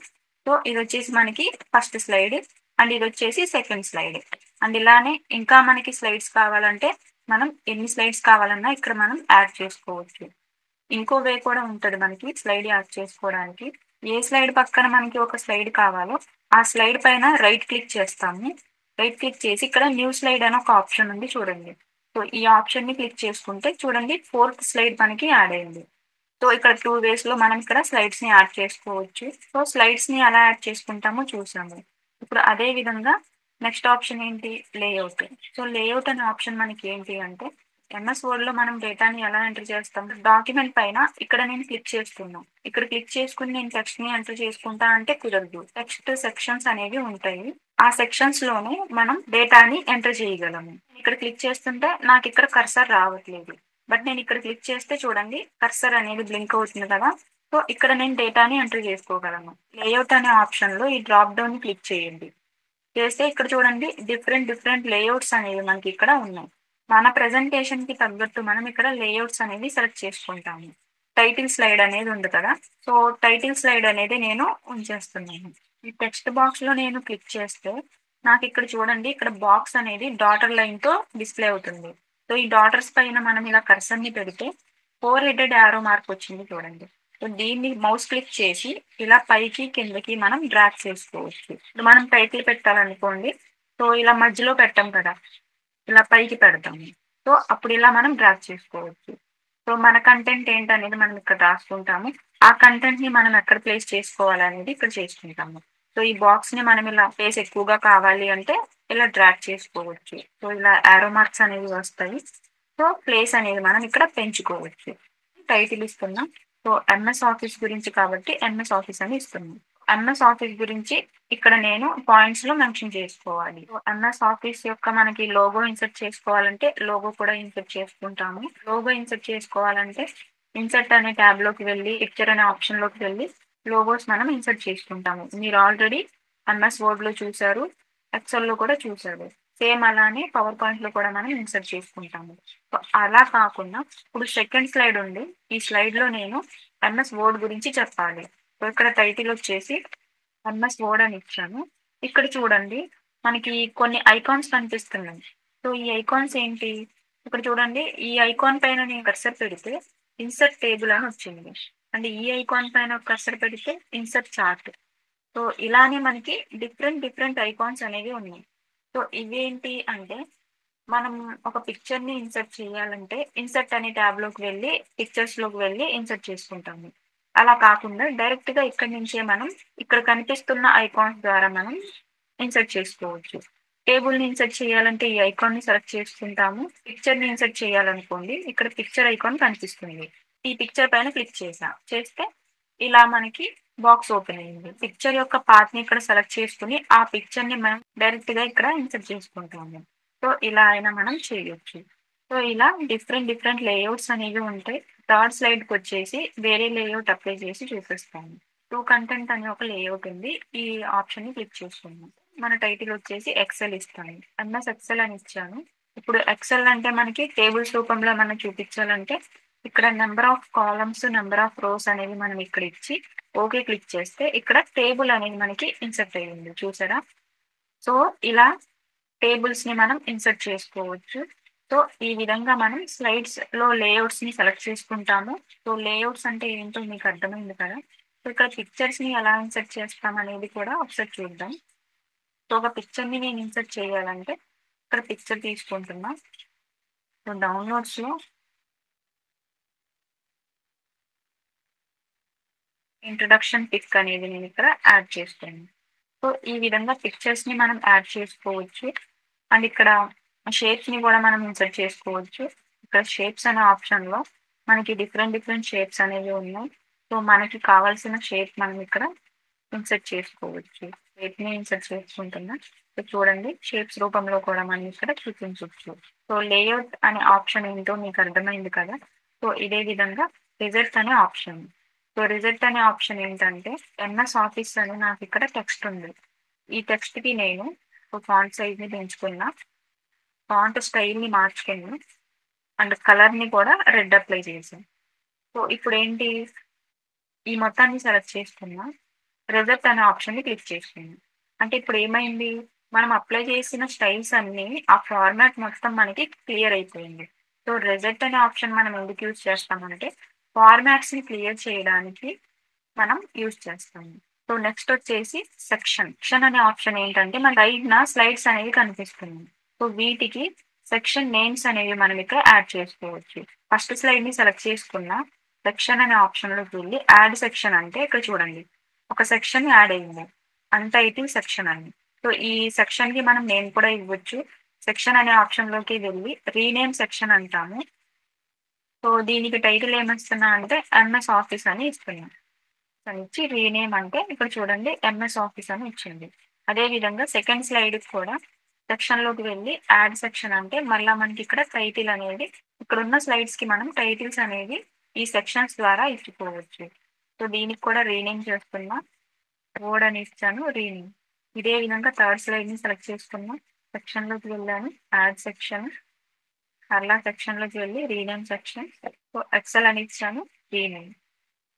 సో ఇది వచ్చేసి మనకి ఫస్ట్ స్లైడ్ అండ్ ఇది వచ్చేసి సెకండ్ స్లైడ్. అండ్ ఇలానే ఇంకా మనకి స్లైడ్స్ కావాలంటే మనం ఎన్ని స్లైడ్స్ కావాలన్నా ఇక్కడ మనం యాడ్ చేసుకోవచ్చు. ఇంకో వే కూడా ఉంటుంది మనకి స్లైడ్ యాడ్ చేసుకోవడానికి. ఏ స్లైడ్ పక్కన మనకి ఒక స్లైడ్ కావాలో ఆ స్లైడ్ పైన రైట్ క్లిక్ చేస్తాము. రైట్ క్లిక్ చేసి ఇక్కడ న్యూ స్లైడ్ అని ఒక ఆప్షన్ ఉంది చూడండి. సో ఈ ఆప్షన్ ని క్లిక్ చేసుకుంటే చూడండి ఫోర్త్ స్లైడ్ మనకి యాడ్ అయింది. సో ఇక్కడ 2 వేస్ లో మనం ఇక్కడ స్లైడ్స్ ని యాడ్ చేసుకోవచ్చు. సో స్లైడ్స్ ని ఎలా యాడ్ చేసుకుంటామో చూసాము. ఇప్పుడు అదే విధంగా నెక్స్ట్ ఆప్షన్ ఏంటి? లేఅవుట్. సో లేఅవుట్ అనే ఆప్షన్ మనకి ఏంటి అంటే ఎంఎస్ వర్డ్ లో మనం డేటాని ఎలా ఎంటర్ చేస్తాం? డాక్యుమెంట్ పైన ఇక్కడ నేను క్లిక్ చేస్తున్నాను. ఇక్కడ క్లిక్ చేసుకుని నేను టెక్స్ట్ ని ఎంటర్ చేసుకుంటా అంటే కుదరదు. టెక్స్ట్ సెక్షన్స్ అనేవి ఉంటాయి. ఆ సెక్షన్స్ లోనే మనం డేటాని ఎంటర్ చేయగలము. ఇక్కడ క్లిక్ చేస్తుంటే నాకు ఇక్కడ కర్సర్ రావట్లేదు. బట్ నేను ఇక్కడ క్లిక్ చేస్తే చూడండి కర్సర్ అనేది బ్లింక్ అవుతుంది కదా. సో ఇక్కడ నేను డేటాని ఎంటర్ చేసుకోగలను. లేఅవుట్ అనే ఆప్షన్ లో ఈ డ్రాప్ డౌన్ క్లిక్ చేయండి. చేస్తే ఇక్కడ చూడండి డిఫరెంట్ లేఅవుట్స్ అనేవి మనకి ఇక్కడ ఉన్నాయి. మన ప్రెజెంటేషన్ కి తగ్గట్టు మనం ఇక్కడ లేఅవుట్స్ అనేవి సెలెక్ట్ చేసుకుంటాము. టైటిల్ స్లైడ్ అనేది ఉంది కదా. సో టైటిల్ స్లైడ్ అనేది నేను ఉంచేస్తున్నాను. ఈ టెక్స్ట్ బాక్స్ లో నేను క్లిక్ చేస్తే నాకు ఇక్కడ చూడండి ఇక్కడ బాక్స్ అనేది డాటర్ లైన్ తో డిస్ప్లే అవుతుంది. సో ఈ డాటర్స్ పైన మనం ఇలా కర్సర్ ని పెడితే 4 హెడెడ్ యారో మార్క్ వచ్చింది చూడండి. సో దీన్ని మౌస్ క్లిక్ చేసి ఇలా పైకి కిందకి మనం డ్రాగ్ చేసుకోవచ్చు. ఇప్పుడు మనం టైటిల్ పెట్టాలనుకోండి. సో ఇలా మధ్యలో పెట్టాం కదా, ఇలా పైకి పెడతాము. సో అప్పుడు ఇలా మనం డ్రాగ్ చేసుకోవచ్చు. సో మన కంటెంట్ ఏంటనేది మనం ఇక్కడ రాసుకుంటాము. ఆ కంటెంట్ ని మనం ఎక్కడ ప్లేస్ చేసుకోవాలనేది ఇక్కడ చేసుకుంటాము. సో ఈ బాక్స్ ని మనం ఇలా ప్లేస్ ఎక్కువగా కావాలి అంటే ఇలా డ్రాగ్ చేసుకోవచ్చు. సో ఇలా యారో మార్క్స్ అనేవి వస్తాయి. సో ప్లేస్ అనేది మనం ఇక్కడ పెంచుకోవచ్చు. టైటిల్ ఇస్తున్నాం. సో ఎంఎస్ ఆఫీస్ గురించి కాబట్టి ఎంఎస్ ఆఫీస్ అని ఇస్తున్నాం. ఎంఎస్ ఆఫీస్ గురించి ఇక్కడ నేను పాయింట్స్ లో మెన్షన్ చేసుకోవాలి. ఎంఎస్ ఆఫీస్ యొక్క మనకి లోగో ఇన్సర్ట్ చేసుకోవాలంటే లోగో కూడా ఇన్సర్ట్ చేసుకుంటాము. లోగో ఇన్సర్ట్ చేసుకోవాలంటే ఇన్సర్ట్ అనే ట్యాబ్ లోకి వెళ్ళి పిక్చర్ అనే ఆప్షన్ లోకి వెళ్ళి లోగోస్ మనం ఇన్సర్ట్ చేసుకుంటాము. మీరు ఆల్రెడీ ఎంఎస్ వర్డ్ లో చూసారు, ఎక్సెల్ లో కూడా చూసారు. సేమ్ అలానే పవర్ పాయింట్ లో కూడా మనం ఇన్సర్ట్ చేసుకుంటాము. అలా కాకుండా ఇప్పుడు సెకండ్ స్లైడ్ ఉంది. ఈ స్లైడ్ లో నేను ఎంఎస్ వర్డ్ గురించి చెప్పాలి. సో ఇక్కడ టైటిల్ వచ్చేసి ఎంఎస్ వర్డ్ అని ఇచ్చాను. ఇక్కడ చూడండి మనకి కొన్ని ఐకాన్స్ కనిపిస్తున్నాయి. సో ఈ ఐకాన్స్ ఏంటి? ఇక్కడ చూడండి ఈ ఐకాన్ పైన నేను కర్సర్ పెడితే ఇన్సర్ట్ టేబుల్ అని వచ్చింది. అంటే ఈ ఐకాన్ పైన కర్సర్ పెడితే ఇన్సర్ట్ చార్ట్. సో ఇలానే మనకి డిఫరెంట్ ఐకాన్స్ అనేవి ఉన్నాయి. సో ఇవేంటి అంటే మనం ఒక పిక్చర్ ని ఇన్సర్ట్ చేయాలంటే ఇన్సర్ట్ అనే ట్యాబ్ లోకి వెళ్ళి పిక్చర్స్ లోకి వెళ్ళి ఇన్సర్ట్ చేసుకుంటాము. అలా కాకుండా డైరెక్ట్ గా ఇక్కడ నుంచే మనం ఇక్కడ కనిపిస్తున్న ఐకాన్స్ ద్వారా మనం ఇన్సర్ట్ చేసుకోవచ్చు. టేబుల్ ని ఇన్సర్ట్ చేయాలంటే ఈ ఐకాన్ ని సెలెక్ట్ చేసుకుంటాము. పిక్చర్ ని ఇన్సర్ట్ చేయాలనుకోండి ఇక్కడ పిక్చర్ ఐకాన్ కనిపిస్తుంది. ఈ పిక్చర్ పైన క్లిక్ చేస్తే ఇలా మనకి బాక్స్ ఓపెన్ అయింది. పిక్చర్ యొక్క పార్ట్ ని ఇక్కడ సెలెక్ట్ చేసుకుని ఆ పిక్చర్ ని మనం డైరెక్ట్ గా ఇక్కడ ఇన్సర్ట్ చేసుకుంటాము. సో ఇలా అయినా మనం చేయొచ్చు. సో ఇలా డిఫరెంట్ లేఅవుట్స్ అనేవి ఉంటాయి. థర్డ్ స్లైడ్ కి వచ్చేసి వేరే లేఅవుట్ అప్లై చేసి చూపిస్తాను. టూ కంటెంట్ అనే ఒక లేఅవుట్ ఉంది. ఈ ఆప్షన్ ని క్లిక్ చేసుకున్నాం. మన టైటిల్ వచ్చేసి ఎక్సెల్ ఇస్తాను. ఎంఎస్ ఎక్సెల్ అని ఇచ్చాను. ఇప్పుడు ఎక్సెల్ అంటే మనకి టేబుల్స్ రూపంలో మనం చూపించాలంటే ఇక్కడ number of columns number of rose అనేవి మనం ఇక్కడ ఇచ్చి ఓకే క్లిక్ చేస్తే ఇక్కడ టేబుల్ అనేది మనకి ఇన్సర్ట్ అయ్యింది చూసారా. సో ఇలా టేబుల్స్ ని మనం ఇన్సర్ట్ చేసుకోవచ్చు. సో ఈ విధంగా మనం స్లైడ్స్ లో లేఅవుట్స్ ని సెలెక్ట్ చేసుకుంటాము. సో లేఅవుట్స్ అంటే ఏంటో మీకు అర్థమైంది కదా. సో ఇక్కడ పిక్చర్స్ ని ఎలా ఇన్సర్ట్ చేస్తాం అనేది కూడా ఒకసారి చూద్దాం. సో ఒక పిక్చర్ ని నేను ఇన్సర్ట్ చేయాలంటే ఇక్కడ పిక్చర్ తీసుకుంటున్నా. సో డౌన్లోడ్స్ లో ఇంట్రడక్షన్ పిక్ అనేది నేను ఇక్కడ యాడ్ చేస్తాను. సో ఈ విధంగా పిక్చర్స్ ని మనం యాడ్ చేసుకోవచ్చు. అండ్ ఇక్కడ షేప్స్ ని కూడా మనం ఇన్సర్ట్ చేసుకోవచ్చు. ఇక్కడ షేప్స్ అనే ఆప్షన్ లో మనకి డిఫరెంట్ షేప్స్ అనేవి ఉన్నాయి. సో మనకి కావాల్సిన షేప్ మనం ఇక్కడ ఇన్సర్ట్ చేసుకోవచ్చు. షేప్ ని ఇన్సర్ట్ చేసుకుంటున్నా. సో చూడండి షేప్స్ రూపంలో కూడా మనం ఇక్కడ చూపించవచ్చు. సో లేఅవుట్ అనే ఆప్షన్ ఏంటో మీకు అర్థమైంది కదా. సో ఇదే విధంగా రిజల్ట్ అనే ఆప్షన్. సో రిజల్ట్ అనే ఆప్షన్ ఏంటంటే ఎంఎస్ ఆఫీస్ అని నాకు ఇక్కడ టెక్స్ట్ ఉంది. ఈ టెక్స్ట్ కి నేను ఫాంట్ సైజ్ ని పెంచుకున్నా, ఫాంట్ స్టైల్ ని మార్చుకున్నా అండ్ కలర్ ని కూడా రెడ్ అప్లై చేసాను. సో ఇప్పుడు ఏంటి ఈ మొత్తాన్ని సెలెక్ట్ చేసుకున్నా, రిజల్ట్ అనే ఆప్షన్ ని క్లిక్ చేసుకున్నా. అంటే ఇప్పుడు ఏమైంది మనం అప్లై చేసిన స్టైల్స్ అన్ని ఆ ఫార్మాట్ మొత్తం మనకి క్లియర్ అయిపోయింది. సో రిజల్ట్ అనే ఆప్షన్ మనం ఎందుకు యూజ్ చేస్తామంటే ఫార్మాట్స్ ని క్లియర్ చేయడానికి మనం యూజ్ చేస్తాము. సో నెక్స్ట్ వచ్చేసి సెక్షన్ అనే ఆప్షన్ ఏంటంటే మన రైట్న స్లైడ్స్ అనేవి కనిపిస్తుంది. సో వీటికి సెక్షన్ నేమ్స్ అనేవి మనం ఇక్కడ యాడ్ చేసుకోవచ్చు. ఫస్ట్ స్లైడ్ ని సెలెక్ట్ చేసుకున్న సెక్షన్ అనే ఆప్షన్ లోకి వెళ్ళి యాడ్ సెక్షన్ అంటే ఇక్కడ చూడండి ఒక సెక్షన్ యాడ్ అయింది అన్టైటిల్ సెక్షన్ అని. సో ఈ సెక్షన్ కి మనం నేమ్ కూడా ఇవ్వచ్చు. సెక్షన్ అనే ఆప్షన్ లోకి వెళ్ళి రీనేమ్ సెక్షన్ అంటాము. సో దీనికి టైటిల్ ఏమిస్తున్నా అంటే ఎంఎస్ ఆఫీస్ అని ఇస్తున్నాం. ఇచ్చి రీనేమ్ అంటే ఇక్కడ చూడండి ఎంఎస్ ఆఫీస్ అని ఇచ్చింది. అదే విధంగా సెకండ్ స్లైడ్ కూడా సెక్షన్ లోకి వెళ్ళి యాడ్ సెక్షన్ అంటే మళ్ళీ మనకి ఇక్కడ టైటిల్ అనేది ఇక్కడ ఉన్న స్లైడ్స్ కి మనం టైటిల్స్ అనేవి ఈ సెక్షన్స్ ద్వారా ఇచ్చుకోవచ్చు. సో దీనికి కూడా రీనేమ్ చేస్తున్నా, వర్డ్ అని ఇచ్చాను రీనేమ్. ఇదే విధంగా థర్డ్ స్లైడ్ ని సెలెక్ట్ చేసుకున్నా, సెక్షన్ లోకి వెళ్ళాను యాడ్ సెక్షన్, అలా సెక్షన్ లోకి వెళ్ళి రీనేమ్ సెక్షన్, సో ఎక్సెల్ అని ఇచ్చాను రీనేమ్.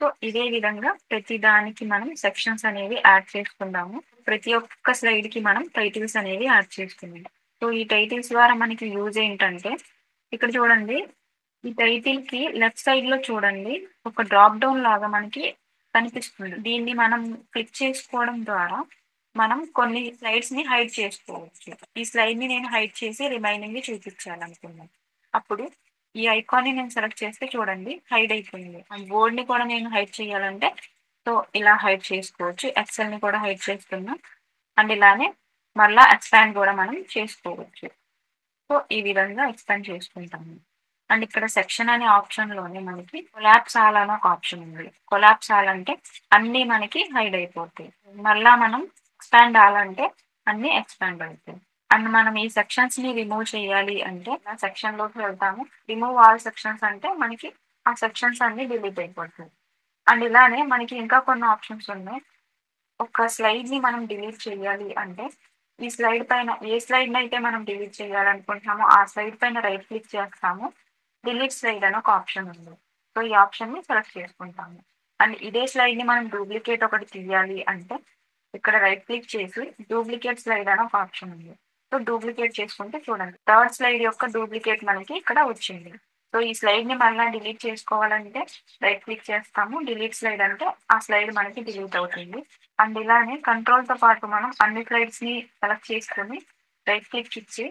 సో ఇదే విధంగా ప్రతి దానికి మనం సెక్షన్స్ అనేవి యాడ్ చేసుకుందాము. ప్రతి ఒక్క స్లైడ్ కి మనం టైటిల్స్ అనేవి యాడ్ చేసుకుందాం. సో ఈ టైటిల్స్ ద్వారా మనకి యూజ్ ఏంటంటే ఇక్కడ చూడండి, ఈ టైటిల్ కి లెఫ్ట్ సైడ్ లో చూడండి ఒక డ్రాప్ డౌన్ లాగా మనకి కనిపిస్తుంది. దీన్ని మనం క్లిక్ చేసుకోవడం ద్వారా మనం కొన్ని స్లైడ్స్ ని హైడ్ చేసుకోవచ్చు. ఈ స్లైడ్ ని నేను హైడ్ చేసి రిమైనింగ్ చూపించాలనుకున్నాను. అప్పుడు ఈ ఐకాన్ ని నేను సెలెక్ట్ చేస్తే చూడండి హైడ్ అయిపోయింది. బోర్డ్ ని కూడా నేను హైడ్ చేయాలంటే సో ఇలా హైడ్ చేసుకోవచ్చు. ఎక్సెల్ ని కూడా హైడ్ చేస్తున్నా అండ్ ఇలానే మళ్ళా ఎక్స్పాండ్ కూడా మనం చేసుకోవచ్చు. సో ఈ విధంగా ఎక్స్పాండ్ చేసుకుంటాము. అండ్ ఇక్కడ సెక్షన్ అనే ఆప్షన్ లోనే మనకి కొలాప్స్ ఆల్ అనే ఒక ఆప్షన్ ఉంది. కొలాప్స్ ఆల్ అంటే అన్ని మనకి హైడ్ అయిపోతాయి. మళ్ళా మనం ఎక్స్పాండ్ ఆలంటే అన్ని ఎక్స్పాండ్ అవుతాయి. అండ్ మనం ఈ సెక్షన్స్ ని రిమూవ్ చేయాలి అంటే సెక్షన్ లోకి వెళ్తాము. రిమూవ్ ఆల్ సెక్షన్స్ అంటే మనకి ఆ సెక్షన్స్ అన్ని డిలీట్ అయిపోతాయి. అండ్ ఇలానే మనకి ఇంకా కొన్ని ఆప్షన్స్ ఉన్నాయి. ఒక స్లైడ్ ని మనం డిలీట్ చేయాలి అంటే ఈ స్లైడ్ పైన ఏ స్లైడ్ అయితే మనం డిలీట్ చేయాలనుకుంటున్నామో ఆ స్లైడ్ పైన రైట్ క్లిక్ చేస్తాము. డిలీట్ స్లైడ్ అని ఒక ఆప్షన్ ఉంది. సో ఈ ఆప్షన్ ని సెలెక్ట్ చేసుకుంటాము. అండ్ ఇదే స్లైడ్ ని మనం డూప్లికేట్ ఒకటి తీయాలి అంటే ఇక్కడ రైట్ క్లిక్ చేసి డూప్లికేట్ స్లైడ్ అని ఒక ఆప్షన్ ఉంది. సో డూప్లికేట్ చేసుకుంటే చూడండి థర్డ్ స్లైడ్ యొక్క డూప్లికేట్ మనకి ఇక్కడ వచ్చింది. సో ఈ స్లైడ్ ని మళ్ళీ డిలీట్ చేసుకోవాలంటే రైట్ క్లిక్ చేస్తాము. డిలీట్ స్లైడ్ అంటే ఆ స్లైడ్ మనకి డిలీట్ అవుతుంది. అండ్ ఇలానే కంట్రోల్ తో పాటు మనం అన్ని స్లైడ్స్ ని సెలెక్ట్ చేసుకుని రైట్ క్లిక్ ఇచ్చి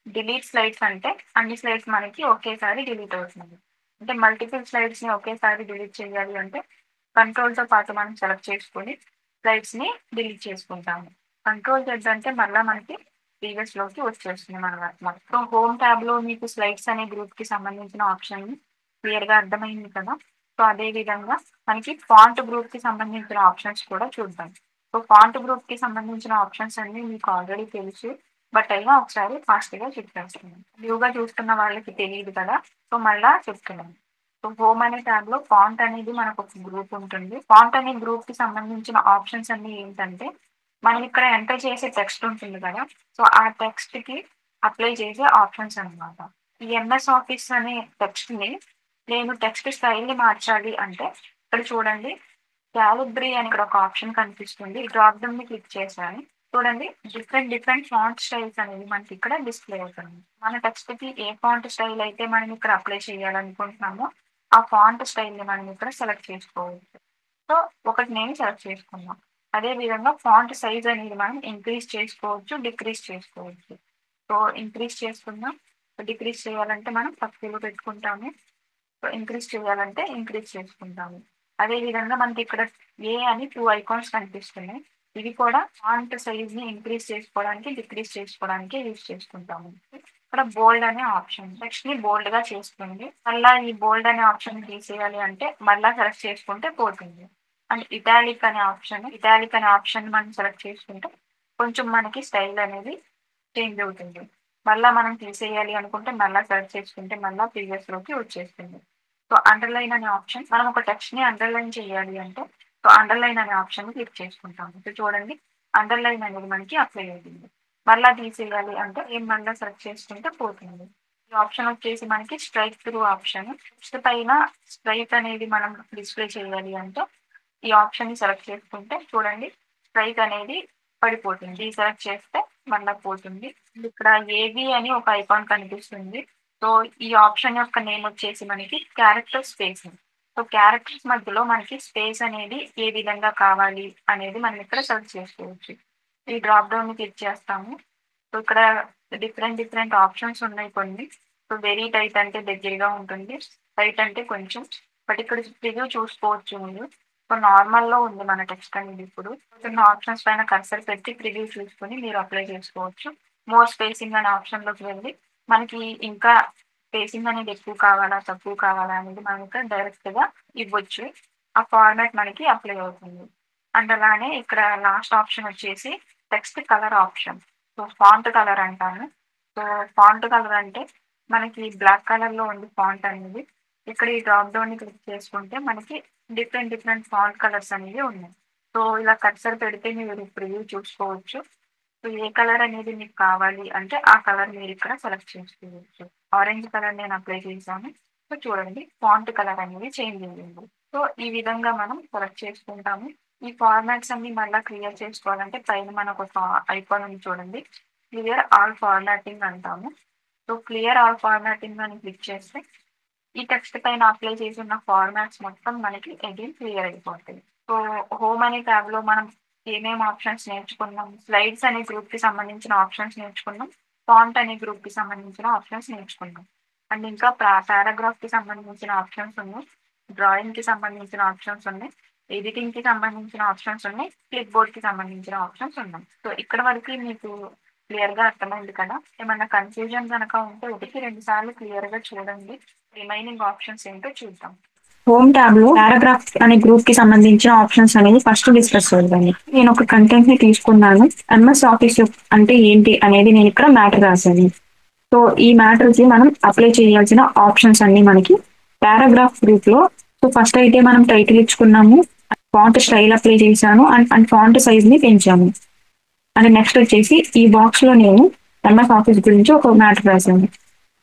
డిలీట్ స్లైడ్స్ అంటే అన్ని స్లైడ్స్ మనకి ఒకేసారి డిలీట్ అవుతుంది. అంటే మల్టిపుల్ స్లైడ్స్ ని ఒకేసారి డిలీట్ చేయాలి అంటే కంట్రోల్ తో పాటు మనం సెలెక్ట్ చేసుకుని స్లైడ్స్ ని డిలీట్ చేసుకుంటాము. కంట్రోల్ జెడ్ అంటే మళ్ళీ మనకి ప్రీవియస్ లోకి వచ్చేస్తుంది మన మొత్తం. హోమ్ ట్యాబ్ లో మీకు స్లైడ్స్ అనే గ్రూప్ కి సంబంధించిన ఆప్షన్ క్లియర్ గా అర్థమైంది కదా. సో అదే విధంగా మనకి ఫాంట్ గ్రూప్ కి సంబంధించిన ఆప్షన్స్ కూడా చూద్దాం. సో ఫాంట్ గ్రూప్ కి సంబంధించిన ఆప్షన్స్ అన్ని మీకు ఆల్రెడీ తెలుసు, బట్ అయినా ఒకసారి ఫాస్ట్ గా చెప్పేస్తున్నాను. న్యూగా చూస్తున్న వాళ్ళకి తెలియదు కదా, సో మళ్ళా చెప్తున్నాను. సో హోమ్ అనే ట్యాబ్ లో ఫాంట్ అనేది మనకు ఒక గ్రూప్ ఉంటుంది. ఫాంట్ అనే గ్రూప్ కి సంబంధించిన ఆప్షన్స్ అన్ని ఏంటంటే మనం ఇక్కడ ఎంటర్ చేసే టెక్స్ట్ ఉంటుంది కదా, సో ఆ టెక్స్ట్ కి అప్లై చేసే ఆప్షన్స్ అన్నమాట. ఈ ఎంఎస్ ఆఫీస్ అనే టెక్స్ట్ ని నేను టెక్స్ట్ స్టైల్ ని మార్చాలి అంటే ఇక్కడ చూడండి క్యాలిబ్రీ అని ఇక్కడ ఒక ఆప్షన్ కనిపిస్తుంది. ఈ డ్రాప్ డౌన్ ని క్లిక్ చేశాను. చూడండి డిఫరెంట్ ఫాంట్ స్టైల్స్ అనేది మనకి ఇక్కడ డిస్ప్లే అవుతుంది. మన టెక్స్ట్ కి ఏ ఫాంట్ స్టైల్ అయితే మనం ఇక్కడ అప్లై చేయాలనుకుంటున్నామో ఆ ఫాంట్ స్టైల్ ని మనం ఇక్కడ సెలెక్ట్ చేసుకోవచ్చు. సో ఒకటి నేను సెలెక్ట్ చేసుకున్నాం. అదే విధంగా ఫాంట్ సైజ్ అనేది మనం ఇంక్రీజ్ చేసుకోవచ్చు, డిక్రీజ్ చేసుకోవచ్చు. సో ఇంక్రీజ్ చేసుకున్నాం, డిక్రీజ్ చేయాలంటే మనం తక్కువలో పెట్టుకుంటాము, ఇంక్రీజ్ చేయాలంటే ఇంక్రీజ్ చేసుకుంటాము. అదే విధంగా మనకి ఇక్కడ ఏ అని 2 ఐకాన్స్ కనిపిస్తున్నాయి. ఇవి కూడా ఫాంట్ సైజ్ ని ఇంక్రీజ్ చేసుకోవడానికి డిక్రీజ్ చేసుకోవడానికి యూజ్ చేసుకుంటాము. ఇక్కడ బోల్డ్ అనే ఆప్షన్ టెక్స్ట్ ని బోల్డ్ గా చేస్తుంది. మళ్ళా ఈ బోల్డ్ అనే ఆప్షన్ తీసేయాలి అంటే మళ్ళా సెలెక్ట్ చేసుకుంటే పోతుంది. అండ్ ఇటాలిక్ అనే ఆప్షన్ మనం సెలెక్ట్ చేసుకుంటే కొంచెం మనకి స్టైల్ అనేది చేంజ్ అవుతుంది. మళ్ళా మనం తీసేయాలి అనుకుంటే మళ్ళా సెలెక్ట్ చేసుకుంటే మళ్ళా ప్రీవియస్ లోకి వచ్చేస్తుంది. సో అండర్లైన్ అనే ఆప్షన్ మనం ఒక టెక్స్ట్ ని అండర్లైన్ చేయాలి అంటే సో అండర్లైన్ అనే ఆప్షన్ క్లిక్ చేసుకుంటాము. సో చూడండి అండర్లైన్ అనేది మనకి అప్లై అవుతుంది. మళ్ళా తీసేయాలి అంటే ఏం మళ్ళీ సెలెక్ట్ చేసుకుంటే పోతుంది. ఈ ఆప్షన్ వచ్చేసి మనకి స్ట్రైక్ త్రూ ఆప్షన్. టెక్స్ట్ పైన స్ట్రైక్ అనేది మనం డిస్ప్లే చేయాలి అంటే ఈ ఆప్షన్ ని సెలెక్ట్ చేసుకుంటే చూడండి స్ట్రైక్ అనేది పడిపోతుంది. సెలెక్ట్ చేస్తే మళ్ళా పోతుంది. ఇక్కడ ఏవి అని ఒక ఐకాన్ కనిపిస్తుంది. సో ఈ ఆప్షన్ యొక్క నేమ్ వచ్చేసి మనకి క్యారెక్టర్ స్పేస్. సో క్యారెక్టర్స్ మధ్యలో మనకి స్పేస్ అనేది ఏ విధంగా కావాలి అనేది మనం ఇక్కడ సెర్చ్ చేసుకోవచ్చు. ఈ డ్రాప్ డౌన్ ని క్లిక్ చేస్తాము. సో ఇక్కడ డిఫరెంట్ ఆప్షన్స్ ఉన్నాయి కొన్ని. సో వెరీ టైట్ అంటే దగ్గరగా ఉంటుంది, టైట్ అంటే కొంచెం. బట్ ఇక్కడ ప్రివ్యూ చూసుకోవచ్చు మీరు. సో నార్మల్ లో ఉంది మన టెక్స్ట్ అనేది. ఇప్పుడు ఆప్షన్స్ పైన కర్సర్ పెట్టి ప్రివ్యూ చూసుకుని మీరు అప్లై చేసుకోవచ్చు. మోర్ స్పేసింగ్ అనే ఆప్షన్లోకి వెళ్ళి మనకి ఇంకా స్పేసింగ్ అనేది ఎక్కువ కావాలా తక్కువ కావాలా అనేది మనం ఇక్కడ డైరెక్ట్గా ఇవ్వచ్చు. ఆ ఫార్మాట్ మనకి అప్లై అవుతుంది. అండ్ అలానే ఇక్కడ లాస్ట్ ఆప్షన్ వచ్చేసి text colour option. So font colour అంటాను. సో ఫాంట్ కలర్ అంటే మనకి బ్లాక్ కలర్లో ఉంది ఫాంట్ అనేది. ఇక్కడ ఈ డ్రాప్ డౌన్ ని క్లిక్ చేసుకుంటే మనకి డిఫరెంట్ ఫాంట్ కలర్స్ అనేవి ఉన్నాయి. సో ఇలా కర్సర్ పెడితే మీరు ప్రివ్యూ చూసుకోవచ్చు. సో ఏ కలర్ అనేది మీకు కావాలి అంటే ఆ కలర్ మీరు ఇక్కడ సెలెక్ట్ చేసుకోవచ్చు. ఆరెంజ్ కలర్ నేను అప్లై చేశాను. సో చూడండి ఫాంట్ కలర్ అనేది చేంజ్ అయ్యింది. సో ఈ విధంగా మనం సెలెక్ట్ చేసుకుంటాము. ఈ ఫార్మాట్స్ అన్ని మళ్ళీ క్లియర్ చేసుకోవాలంటే పైన మనకు ఒక ఐకాన్ ఉంది చూడండి, క్లియర్ ఆల్ ఫార్మాటింగ్ అంటాము. సో క్లియర్ ఆల్ ఫార్మాటింగ్ అని క్లిక్ చేస్తే ఈ టెక్స్ట్ పైన అప్లై చేసి ఉన్న ఫార్మాట్స్ మొత్తం మనకి అగైన్ క్లియర్ అయిపోతాయి. సో హోమ్ అనే ట్యాబ్ లో మనం ఏమేమి ఆప్షన్స్ నేర్చుకున్నాం, స్లైడ్స్ అనే గ్రూప్ కి సంబంధించిన ఆప్షన్స్ నేర్చుకున్నాం, ఫాంట్ అనే గ్రూప్ కి సంబంధించిన ఆప్షన్స్ నేర్చుకున్నాం. అండ్ ఇంకా పారాగ్రాఫ్ కి సంబంధించిన ఆప్షన్స్ ఉన్నాయి, డ్రాయింగ్ కి సంబంధించిన ఆప్షన్స్ ఉన్నాయి, ఎడిటింగ్ కి సంబంధించిన ఆప్షన్స్ ఉన్నాయి, క్లిప్ బోర్డ్ కి సంబంధించిన ఆప్షన్స్ ఉన్నాయి. సో ఇక్కడ వరకు మీకు క్లియర్ గా అర్థమైంది కదా. ఏమన్నా కన్ఫ్యూజన్ కనుక ఉంటే 1-2 సార్లు క్లియర్ గా చూడండి. రిమైనింగ్ ఆప్షన్స్ ఏంటో చూద్దాం. హోమ్ ట్యాబ్ లో పారాగ్రాఫ్ అనే గ్రూప్ కి సంబంధించిన ఆప్షన్స్ అనేది ఫస్ట్ డిస్కస్ చేద్దాం. నేను ఒక కంటెంట్ ని తీసుకున్నాను. ఎంఎస్ ఆఫీస్ అంటే ఏంటి అనేది నేను ఇక్కడ మ్యాటర్ రాశాను. సో ఈ మ్యాటర్ కి మనం అప్లై చేయాల్సిన ఆప్షన్స్ అన్ని మనకి పారాగ్రాఫ్ గ్రూప్ లో. సో ఫస్ట్ అయితే మనం టైటిల్ ఇచ్చుకున్నాము, ఫాంట్ స్టైల్ అప్లై చేశాను అండ్ ఫాంట్ సైజ్ ని పెంచాము. అండ్ నెక్స్ట్ వచ్చేసి ఈ బాక్స్ లో నేను ఎంఎస్ ఆఫీస్ గురించి ఒక మ్యాటర్ రాశాను.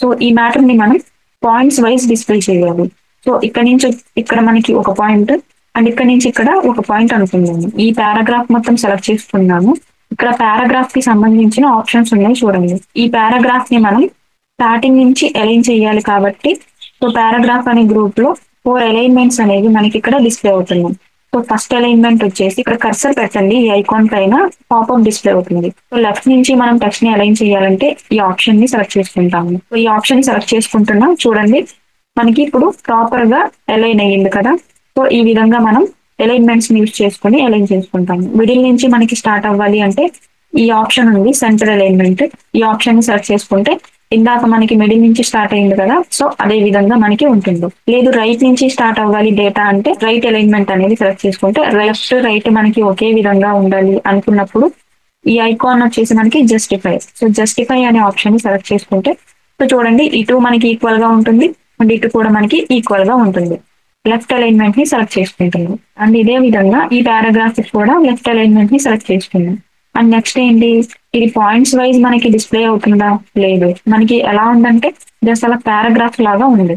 సో ఈ మ్యాటర్ ని మనం పాయింట్స్ వైజ్ డిస్ప్లే చేయాలి. సో ఇక్కడ నుంచి ఇక్కడ మనకి ఒక పాయింట్ అండ్ ఇక్కడ నుంచి ఇక్కడ ఒక పాయింట్ అనుకున్నాము. ఈ పారాగ్రాఫ్ మొత్తం సెలెక్ట్ చేసుకున్నాము. ఇక్కడ పారాగ్రాఫ్ కి సంబంధించిన ఆప్షన్స్ ఉన్నాయి చూడండి. ఈ పారాగ్రాఫ్ ని మనం స్టార్టింగ్ నుంచి అలైన్ చేయాలి కాబట్టి సో పారాగ్రాఫ్ అనే గ్రూప్ లో 4 అలైన్మెంట్స్ అనేవి మనకి ఇక్కడ డిస్ప్లే అవుతున్నాయి. సో ఫస్ట్ అలైన్మెంట్ వచ్చేసి ఇక్కడ కర్సర్ పెట్టండి, ఈ ఐకాన్ పైన పాపప్ డిస్ప్లే అవుతుంది. సో లెఫ్ట్ నుంచి మనం టెక్స్ట్ ని అలైన్ చేయాలంటే ఈ ఆప్షన్ ని సెలెక్ట్ చేసుకుంటాము. సో ఈ ఆప్షన్ ని సెలెక్ట్ చేసుకుంటున్నాం చూడండి, మనకి ఇప్పుడు ప్రాపర్ గా అలైన్ అయ్యింది కదా. సో ఈ విధంగా మనం అలైన్మెంట్స్ యూజ్ చేసుకుని అలైన్ చేసుకుంటాము. మిడిల్ నుంచి మనకి స్టార్ట్ అవ్వాలి అంటే ఈ ఆప్షన్ ఉంది సెంటర్ అలైన్మెంట్. ఈ ఆప్షన్ ని సెలెక్ట్ చేసుకుంటే ఇందాక మనకి మిడిల్ నుంచి స్టార్ట్ అయింది కదా, సో అదే విధంగా మనకి ఉంటుంది. లేదు రైట్ నుంచి స్టార్ట్ అవ్వాలి డేటా అంటే రైట్ అలైన్మెంట్ అనేది సెలెక్ట్ చేసుకుంటే లెఫ్ట్ రైట్ మనకి ఒకే విధంగా ఉండాలి అనుకున్నప్పుడు ఈ ఐకాన్ వచ్చేసి మనకి జస్టిఫై. సో జస్టిఫై అనే ఆప్షన్ ని సెలెక్ట్ చేసుకుంటే సో చూడండి ఇటు మనకి ఈక్వల్ గా ఉంటుంది అండ్ ఇటు కూడా మనకి ఈక్వల్ గా ఉంటుంది. లెఫ్ట్ అలైన్మెంట్ ని సెలెక్ట్ చేసుకుంటుంది. అండ్ ఇదే విధంగా ఈ పారాగ్రాఫ్ కూడా లెఫ్ట్ అలైన్మెంట్ ని సెలెక్ట్ చేసుకుందాం. అండ్ నెక్స్ట్ ఏంటి, ఇది పాయింట్స్ వైజ్ మనకి డిస్ప్లే అవుతుందా లేదు, మనకి ఎలా ఉందంటే జస్ట్ అలా పారాగ్రాఫ్ లాగా ఉంది,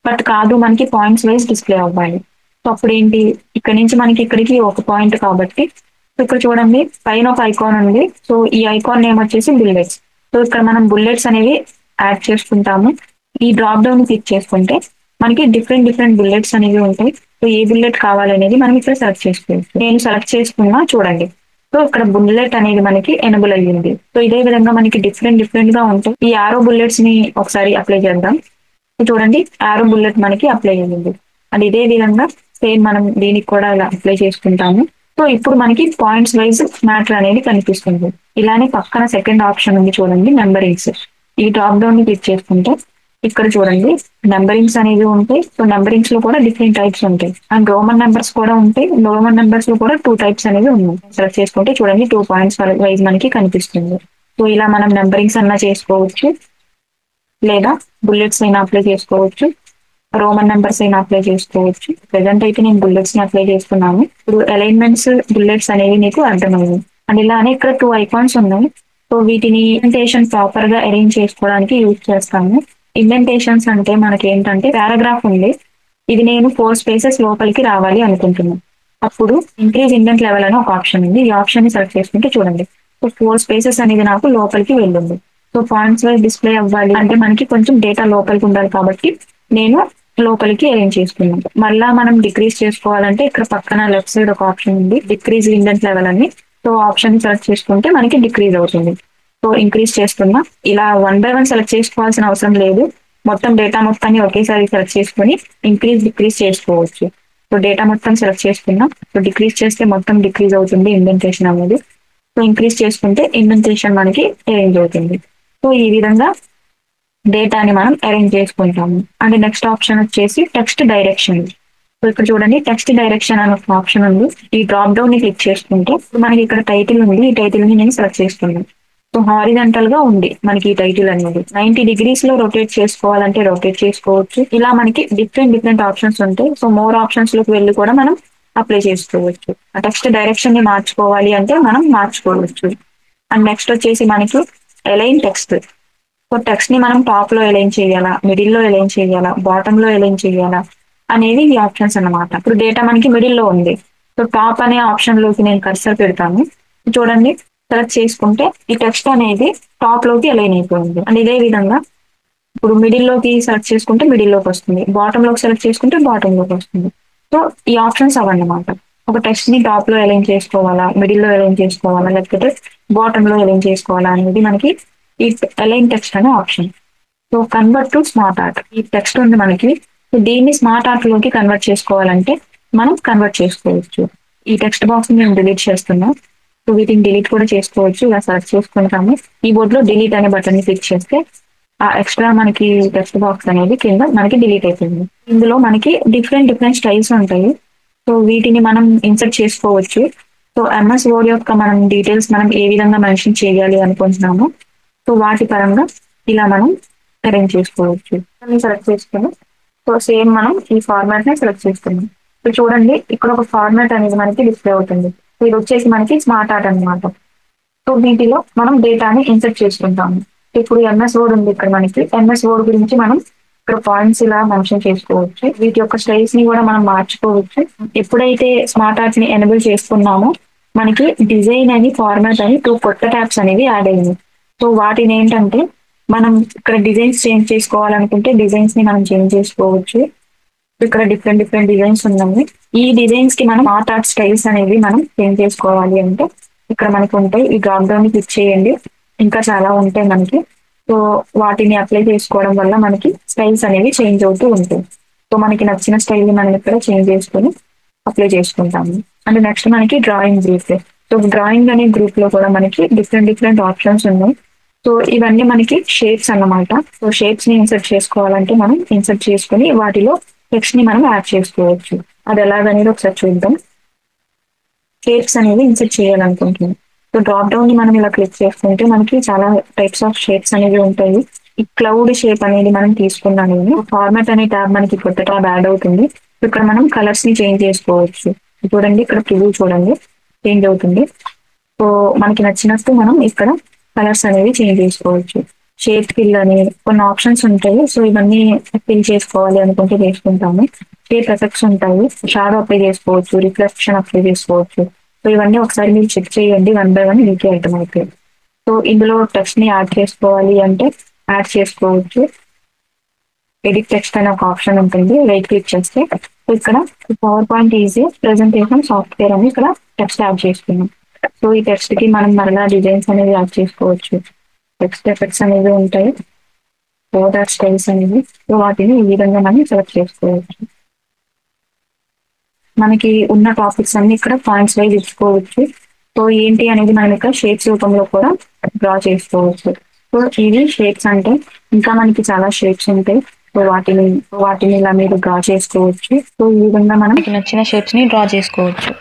బట్ కాదు మనకి పాయింట్స్ వైజ్ డిస్ప్లే అవ్వాలి. సో అప్పుడు ఏంటి, ఇక్కడ నుంచి మనకి ఇక్కడికి ఒక పాయింట్ కాబట్టి ఇక్కడ చూడండి పైన ఒక ఐకాన్ ఉంది. సో ఈ ఐకాన్ నేమ్ వచ్చేసి బుల్లెట్స్. సో ఇక్కడ మనం బుల్లెట్స్ అనేవి యాడ్ చేసుకుంటాము. ఈ డ్రాప్ డౌన్ క్లిక్ చేసుకుంటే మనకి డిఫరెంట్ బుల్లెట్స్ అనేవి ఉంటాయి. సో ఏ బుల్లెట్ కావాలనేది మనం ఇక్కడ సెలెక్ట్ చేసుకోవచ్చు. నేను సెలెక్ట్ చేసుకున్నా చూడండి. సో ఇక్కడ బుల్లెట్ అనేది మనకి ఎనబుల్ అయ్యింది. సో ఇదే విధంగా మనకి డిఫరెంట్ గా ఉంటాయి. ఈ ఆరో బుల్లెట్స్ ని ఒకసారి అప్లై చేద్దాం. చూడండి ఆరో బుల్లెట్ మనకి అప్లై అయ్యింది. అండ్ ఇదే విధంగా సేమ్ మనం దీనికి కూడా ఇలా అప్లై చేసుకుంటాము. సో ఇప్పుడు మనకి పాయింట్స్ వైజ్ మ్యాటర్ అనేది కనిపిస్తుంది. ఇలానే పక్కన సెకండ్ ఆప్షన్ ఉంది చూడండి, నెంబరింగ్స్. ఈ డ్రాప్ డౌన్ ని క్లిక్ చేసుకుంటే ఇక్కడ చూడండి నెంబరింగ్స్ అనేవి ఉంటాయి. సో నెంబరింగ్స్ లో కూడా డిఫరెంట్ టైప్స్ ఉంటాయి అండ్ రోమన్ నెంబర్స్ కూడా ఉంటాయి. రోమన్ నెంబర్స్ లో కూడా 2 టైప్స్ అనేవి ఉన్నాయి. సెలెక్ట్ చేసుకుంటే చూడండి 2 పాయింట్స్ వైజ్ మనకి కనిపిస్తుంది. సో ఇలా మనం నెంబరింగ్స్ అన్నా చేసుకోవచ్చు, లేదా బుల్లెట్స్ అయినా అప్లై చేసుకోవచ్చు, రోమన్ నెంబర్స్ అయినా అప్లై చేసుకోవచ్చు. ప్రెసెంట్ అయితే నేను బుల్లెట్స్ ని అప్లై చేస్తున్నాను. ఇప్పుడు అలైన్మెంట్స్ బుల్లెట్స్ అనేవి మీకు అర్థమైంది. అండ్ ఇలానే ఇక్కడ 2 ఐకాన్స్ ఉన్నాయి. సో వీటిని ఇండెంటేషన్ ప్రాపర్ గా అరేంజ్ చేసుకోవడానికి యూజ్ చేస్తాము. ఇండెంటేషన్స్ అంటే మనకి ఏంటంటే పారాగ్రాఫ్ ఉంది, ఇది నేను 4 స్పేసెస్ లోపలికి రావాలి అనుకుంటున్నాను. అప్పుడు ఇంక్రీజ్ ఇండెంట్ లెవెల్ అని ఒక ఆప్షన్ ఉంది. ఈ ఆప్షన్ ని సెలెక్ట్ చేసుకుంటే చూడండి సో 4 స్పేసెస్ అనేది నాకు లోపలికి వెళ్ళింది. సో పాయింట్స్ వైజ్ డిస్ప్లే అవ్వాలి అంటే మనకి కొంచెం డేటా లోపలికి ఉండాలి కాబట్టి నేను లోపలికి అరేంజ్ చేసుకున్నాను. మళ్ళా మనం డిక్రీజ్ చేసుకోవాలంటే ఇక్కడ పక్కన లెఫ్ట్ సైడ్ ఒక ఆప్షన్ ఉంది, డిక్రీజ్ ఇండెంట్ లెవెల్ అని. సో ఆప్షన్ ని సెలెక్ట్ చేసుకుంటే మనకి డిక్రీజ్ అవుతుంది. సో ఇంక్రీజ్ చేస్తున్నా. ఇలా 1 by 1 సెలెక్ట్ చేసుకోవాల్సిన అవసరం లేదు. మొత్తం డేటా మొత్తాన్ని ఒకేసారి సెలెక్ట్ చేసుకుని ఇంక్రీజ్ డిక్రీజ్ చేసుకోవచ్చు. సో డేటా మొత్తం సెలెక్ట్ చేసుకున్నా. సో డిక్రీజ్ చేస్తే మొత్తం డిక్రీజ్ అవుతుంది ఇండెంటేషన్ అనేది. సో ఇంక్రీజ్ చేసుకుంటే ఇండెంటేషన్ మనకి అరేంజ్ అవుతుంది. సో ఈ విధంగా డేటాని మనం అరేంజ్ చేసుకుంటాము. అండ్ నెక్స్ట్ ఆప్షన్ వచ్చేసి టెక్స్ట్ డైరెక్షన్. సో ఇక్కడ చూడండి టెక్స్ట్ డైరెక్షన్ అనే ఒక ఆప్షన్ ఉంది. ఈ డ్రాప్ డౌన్ ని క్లిక్ చేసుకుంటే మనకి ఇక్కడ టైటిల్ ఉంది. ఈ టైటిల్ ని నేను సెలెక్ట్ చేసుకున్నాను. సో హారిజంటల్ గా ఉంది మనకి ఈ టైటిల్ అనేది. 90 డిగ్రీస్ లో రొటేట్ చేసుకోవాలంటే రొటేట్ చేసుకోవచ్చు. ఇలా మనకి డిఫరెంట్ డిఫరెంట్ ఆప్షన్స్ ఉంటాయి. సో మోర్ ఆప్షన్స్ లోకి వెళ్ళి కూడా మనం అప్లై చేసుకోవచ్చు. ఆ టెక్స్ట్ డైరెక్షన్ ని మార్చుకోవాలి అంటే మనం మార్చుకోవచ్చు. అండ్ నెక్స్ట్ వచ్చేసి మనకి అలైన్ టెక్స్ట్. సో టెక్స్ట్ ని మనం టాప్ లో అలైన్ చేయాలా, మిడిల్ లో అలైన్ చేయాలా, బాటమ్ లో అలైన్ చేయాలా అనేవి ఈ ఆప్షన్స్ అన్నమాట. ఇప్పుడు డేటా మనకి మిడిల్ లో ఉంది. సో టాప్ అనే ఆప్షన్ లోకి నేను కర్సర్ పెడతాను. చూడండి సెలెక్ట్ చేసుకుంటే ఈ టెక్స్ట్ అనేది టాప్ లోకి అలైన్ అయిపోయింది. అండ్ ఇదే విధంగా ఇప్పుడు మిడిల్ లోకి సెలెక్ట్ చేసుకుంటే మిడిల్ లోకి వస్తుంది, బాటమ్ లోకి సెలెక్ట్ చేసుకుంటే బాటమ్ లోకి వస్తుంది. సో ఈ ఆప్షన్స్ అవన్నమాట. ఒక టెక్స్ట్ ని టాప్ లో అలైన్ చేసుకోవాలా, మిడిల్ లో అలైన్ చేసుకోవాలా, లేకపోతే బాటమ్ లో అలైన్ చేసుకోవాలా అనేది మనకి ఈ అలైన్ టెక్స్ట్ అనే option. So convert to smart art. ఈ టెక్స్ట్ ఉంది మనకి. సో దీన్ని స్మార్ట్ ఆర్ట్ లోకి కన్వర్ట్ చేసుకోవాలంటే మనం కన్వర్ట్ చేసుకోవచ్చు. ఈ టెక్స్ట్ బాక్స్ ని మేము డిలీట్ చేస్తున్నాం. సో వీటిని డిలీట్ కూడా చేసుకోవచ్చు. ఇలా సెలెక్ట్ చేసుకుంటాము. ఈ బోర్డ్ లో డిలీట్ అనే బటన్ ని క్లిక్ చేస్తే ఆ ఎక్స్ట్రా మనకి టెక్స్ట్ బాక్స్ అనేది కింద మనకి డిలీట్ అయిపోయింది. ఇందులో మనకి డిఫరెంట్ డిఫరెంట్ స్టైల్స్ ఉంటాయి. సో వీటిని మనం ఇన్సర్ట్ చేసుకోవచ్చు. సో ఎంఎస్ వర్డ్ యొక్క మనం డీటెయిల్స్ మనం ఏ విధంగా మెన్షన్ చేయాలి అనుకుంటున్నామో సో వాటి పరంగా ఇలా మనం అరేంజ్ చేసుకోవచ్చు. సెలెక్ట్ చేసుకుని సో సేమ్ మనం ఈ ఫార్మాట్ ని సెలెక్ట్ చేసుకున్నాం. ఇప్పుడు చూడండి ఇక్కడ ఒక ఫార్మాట్ అనేది మనకి డిస్ప్లే అవుతుంది. సో ఇది వచ్చేసి మనకి స్మార్ట్ ఆర్ట్ అన్నమాట. సో వీటిలో మనం డేటాని ఇన్సర్ట్ చేసుకుంటాము. ఇప్పుడు ఎంఎస్ వర్డ్ ఉంది ఇక్కడ మనకి. ఎంఎస్ వర్డ్ గురించి మనం ఇక్కడ పాయింట్స్ ఇలా మెన్షన్ చేసుకోవచ్చు. వీటి యొక్క స్టైల్స్ ని కూడా మనం మార్చుకోవచ్చు. ఎప్పుడైతే స్మార్ట్ ఆర్ట్స్ ని ఎనేబుల్ చేసుకున్నామో మనకి డిజైన్ అని ఫార్మాట్ అని 2 కొత్త ట్యాబ్స్ అనేవి యాడ్ అయ్యింది. సో వాటిని ఏంటంటే మనం ఇక్కడ డిజైన్స్ చేంజ్ చేసుకోవాలనుకుంటే డిజైన్స్ ని మనం చేంజ్ చేసుకోవచ్చు. ఇక్కడ డిఫరెంట్ డిఫరెంట్ డిజైన్స్ ఉన్నాయి. ఈ డిజైన్స్ కి మనం ఆర్ట్ ఆర్ట్ స్టైల్స్ అనేవి మనం చేంజ్ చేసుకోవాలి అంటే ఇక్కడ మనకు ఉంటాయి. ఈ డ్రాప్ డౌన్ ని క్లిక్ చేయండి. ఇంకా చాలా ఉంటాయి మనకి. సో వాటిని అప్లై చేసుకోవడం వల్ల మనకి స్టైల్స్ అనేవి చేంజ్ అవుతూ ఉంటాయి. సో మనకి నచ్చిన స్టైల్ ని మనం ఇక్కడ చేంజ్ చేసుకొని అప్లై చేసుకుంటాము. అండ్ నెక్స్ట్ మనకి డ్రాయింగ్ గ్రూప్. సో డ్రాయింగ్ అనే గ్రూప్ లో కూడా మనకి డిఫరెంట్ డిఫరెంట్ ఆప్షన్స్ ఉన్నాయి. సో ఇవన్నీ మనకి షేప్స్ అన్నమాట. సో షేప్స్ ని ఇన్సర్ట్ చేసుకోవాలంటే మనం ఇన్సర్ట్ చేసుకుని వాటిలో టెక్స్ట్ ని మనం యాడ్ చేసుకోవచ్చు. అది ఎలాగనేది ఒకసారి చూద్దాం. షేప్స్ అనేవి ఇన్సర్ట్ చేయాలనుకుంటున్నాం. సో డ్రాప్ డౌన్ ని మనం ఇలా క్లిక్ చేసుకుంటే మనకి చాలా టైప్స్ ఆఫ్ షేప్స్ అనేవి ఉంటాయి. ఈ క్లౌడ్ షేప్ అనేది మనం తీసుకున్నాము. ఫార్మాట్ అనే ట్యాబ్ మనకి కొత్త ట్యాబ్ యాడ్ అవుతుంది. ఇక్కడ మనం కలర్స్ ని చేంజ్ చేసుకోవచ్చు. చూడండి ఇక్కడ ప్రివ్యూ చూడండి చేంజ్ అవుతుంది. సో మనకి నచ్చినట్టు మనం ఇక్కడ కలర్స్ అనేవి చేంజ్ చేసుకోవచ్చు. షేప్ ఫిల్ అని కొన్ని ఆప్షన్స్ ఉంటాయి. సో ఇవన్నీ ఫిల్ చేసుకోవాలి అనుకుంటే చేసుకుంటాము. షేప్ ఎఫెక్ట్స్ ఉంటాయి. షాడో అప్లై చేసుకోవచ్చు, రిఫ్లెక్షన్ అప్లై చేసుకోవచ్చు. సో ఇవన్నీ ఒకసారి మీరు చెక్ చేయండి. 1 by 1 మీకే అర్థమవుతాయి. సో ఇందులో టెక్స్ట్ ని యాడ్ చేసుకోవాలి అంటే యాడ్ చేసుకోవచ్చు. ఎడిట్ టెక్స్ట్ అనే ఒక ఆప్షన్ ఉంటుంది. రైట్ క్లిక్ చేస్తే ఇక్కడ power point easy presentation software అని ఇక్కడ టెక్స్ట్ యాడ్ చేసుకున్నాం. సో ఈ టెక్స్ట్ కి మనం మరలా డిజైన్స్ అనేవి యాడ్ చేసుకోవచ్చు. టెక్స్ట్ ఎఫెక్ట్స్ అనేవి ఉంటాయి. బోర్డర్ స్టైల్స్ అనేవి. సో వాటిని ఈ విధంగా మనం సెలెక్ట్ చేసుకోవచ్చు. మనకి ఉన్న టాపిక్స్ అన్ని ఇక్కడ పాయింట్స్ వైజ్ ఇచ్చుకోవచ్చు. సో ఏంటి అనేది మనం ఇక్కడ షేప్స్ రూపంలో కూడా డ్రా చేసుకోవచ్చు. సో ఇవి షేప్స్ అంటే ఇంకా మనకి చాలా షేప్స్ ఉంటాయి. సో వాటిని ఇలా మీరు డ్రా చేసుకోవచ్చు. సో ఈ విధంగా మనం నచ్చిన షేప్స్ ని డ్రా చేసుకోవచ్చు.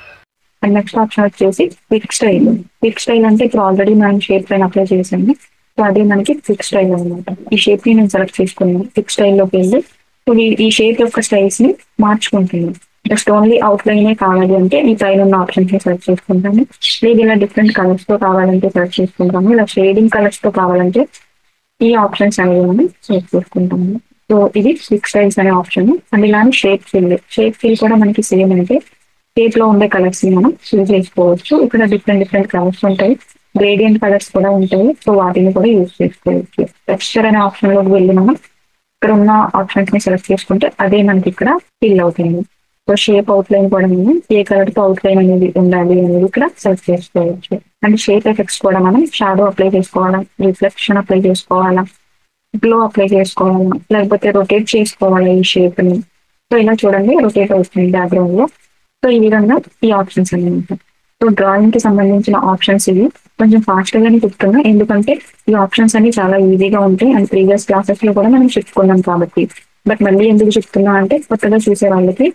అండ్ నెక్స్ట్ ఆప్షన్ వచ్చేసి క్విక్ స్టైల్. క్విక్ స్టైల్ అంటే ఇప్పుడు ఆల్రెడీ మనం షేప్ పైన అప్లై చేసాము. సో అదే మనకి క్విక్ స్టైల్ అనమాట. ఈ షేప్ ని నేను సెలెక్ట్ చేసుకున్నాను. క్విక్ స్టైల్లోకి వెళ్ళి సో ఈ షేప్ యొక్క స్టైల్స్ ని మార్చుకుంటున్నాను. జస్ట్ ఓన్లీ అవుట్ లైనే కావాలి అంటే ఈ పైన ఉన్న ఆప్షన్స్ ని సెలెక్ట్ చేసుకుంటాము. లేదు ఇలా డిఫరెంట్ కలర్స్ తో కావాలంటే సెలెక్ట్ చేసుకుంటాము. ఇలా షేడింగ్ కలర్స్ తో కావాలంటే ఈ ఆప్షన్స్ అనేవి మనం సెలెక్ట్ చేసుకుంటాము. సో ఇది క్విక్ స్టైల్స్ అనే ఆప్షన్. అండ్ ఇలానే షేప్ ఫిల్ కూడా మనకి సేమ్ అంటే షేప్ లో ఉండే కలర్స్ ని మనం యూజ్ చేసుకోవచ్చు. ఇక్కడ డిఫరెంట్ డిఫరెంట్ కలర్స్ ఉంటాయి. గ్రేడియంట్ కలర్స్ కూడా ఉంటాయి. సో వాటిని కూడా యూజ్ చేసుకోవచ్చు. టెక్స్చర్ అనే ఆప్షన్ లోకి వెళ్ళి మనం ఇక్కడ ఉన్న ఆప్షన్స్ ని సెలెక్ట్ చేసుకుంటే అదే మనకి ఇక్కడ ఫిల్ అవుతుంది. సో షేప్ అవుట్ లైన్ కూడా మనం ఏ కలర్ తో అవుట్ లైన్ అనేది ఉండాలి అనేది ఇక్కడ సెలెక్ట్ చేసుకోవచ్చు. అండ్ షేప్ ఎఫెక్ట్స్ కూడా మనం షాడో అప్లై చేసుకోవాలా, రిఫ్లెక్షన్ అప్లై చేసుకోవాలా, గ్లో అప్లై చేసుకోవాలా, లేకపోతే రొటేట్ చేసుకోవాలా ఈ షేప్ ని. సో ఇలా చూడండి రొటేట్ అవుతుంది బ్యాక్గ్రౌండ్ లో. సో ఈ విధంగా ఈ ఆప్షన్స్ అనేవి ఉంటాయి. సో డ్రాయింగ్ కి సంబంధించిన ఆప్షన్స్ ఇవి. కొంచెం ఫాస్ట్ గానే చెప్తున్నా, ఎందుకంటే ఈ ఆప్షన్స్ అన్ని చాలా ఈజీగా ఉంటాయి అండ్ ప్రీవియస్ క్లాసెస్ లో కూడా మనం చెప్పుకున్నాం కాబట్టి. బట్ మళ్ళీ ఎందుకు చెప్తున్నా అంటే కొత్తగా చూసే వాళ్ళకి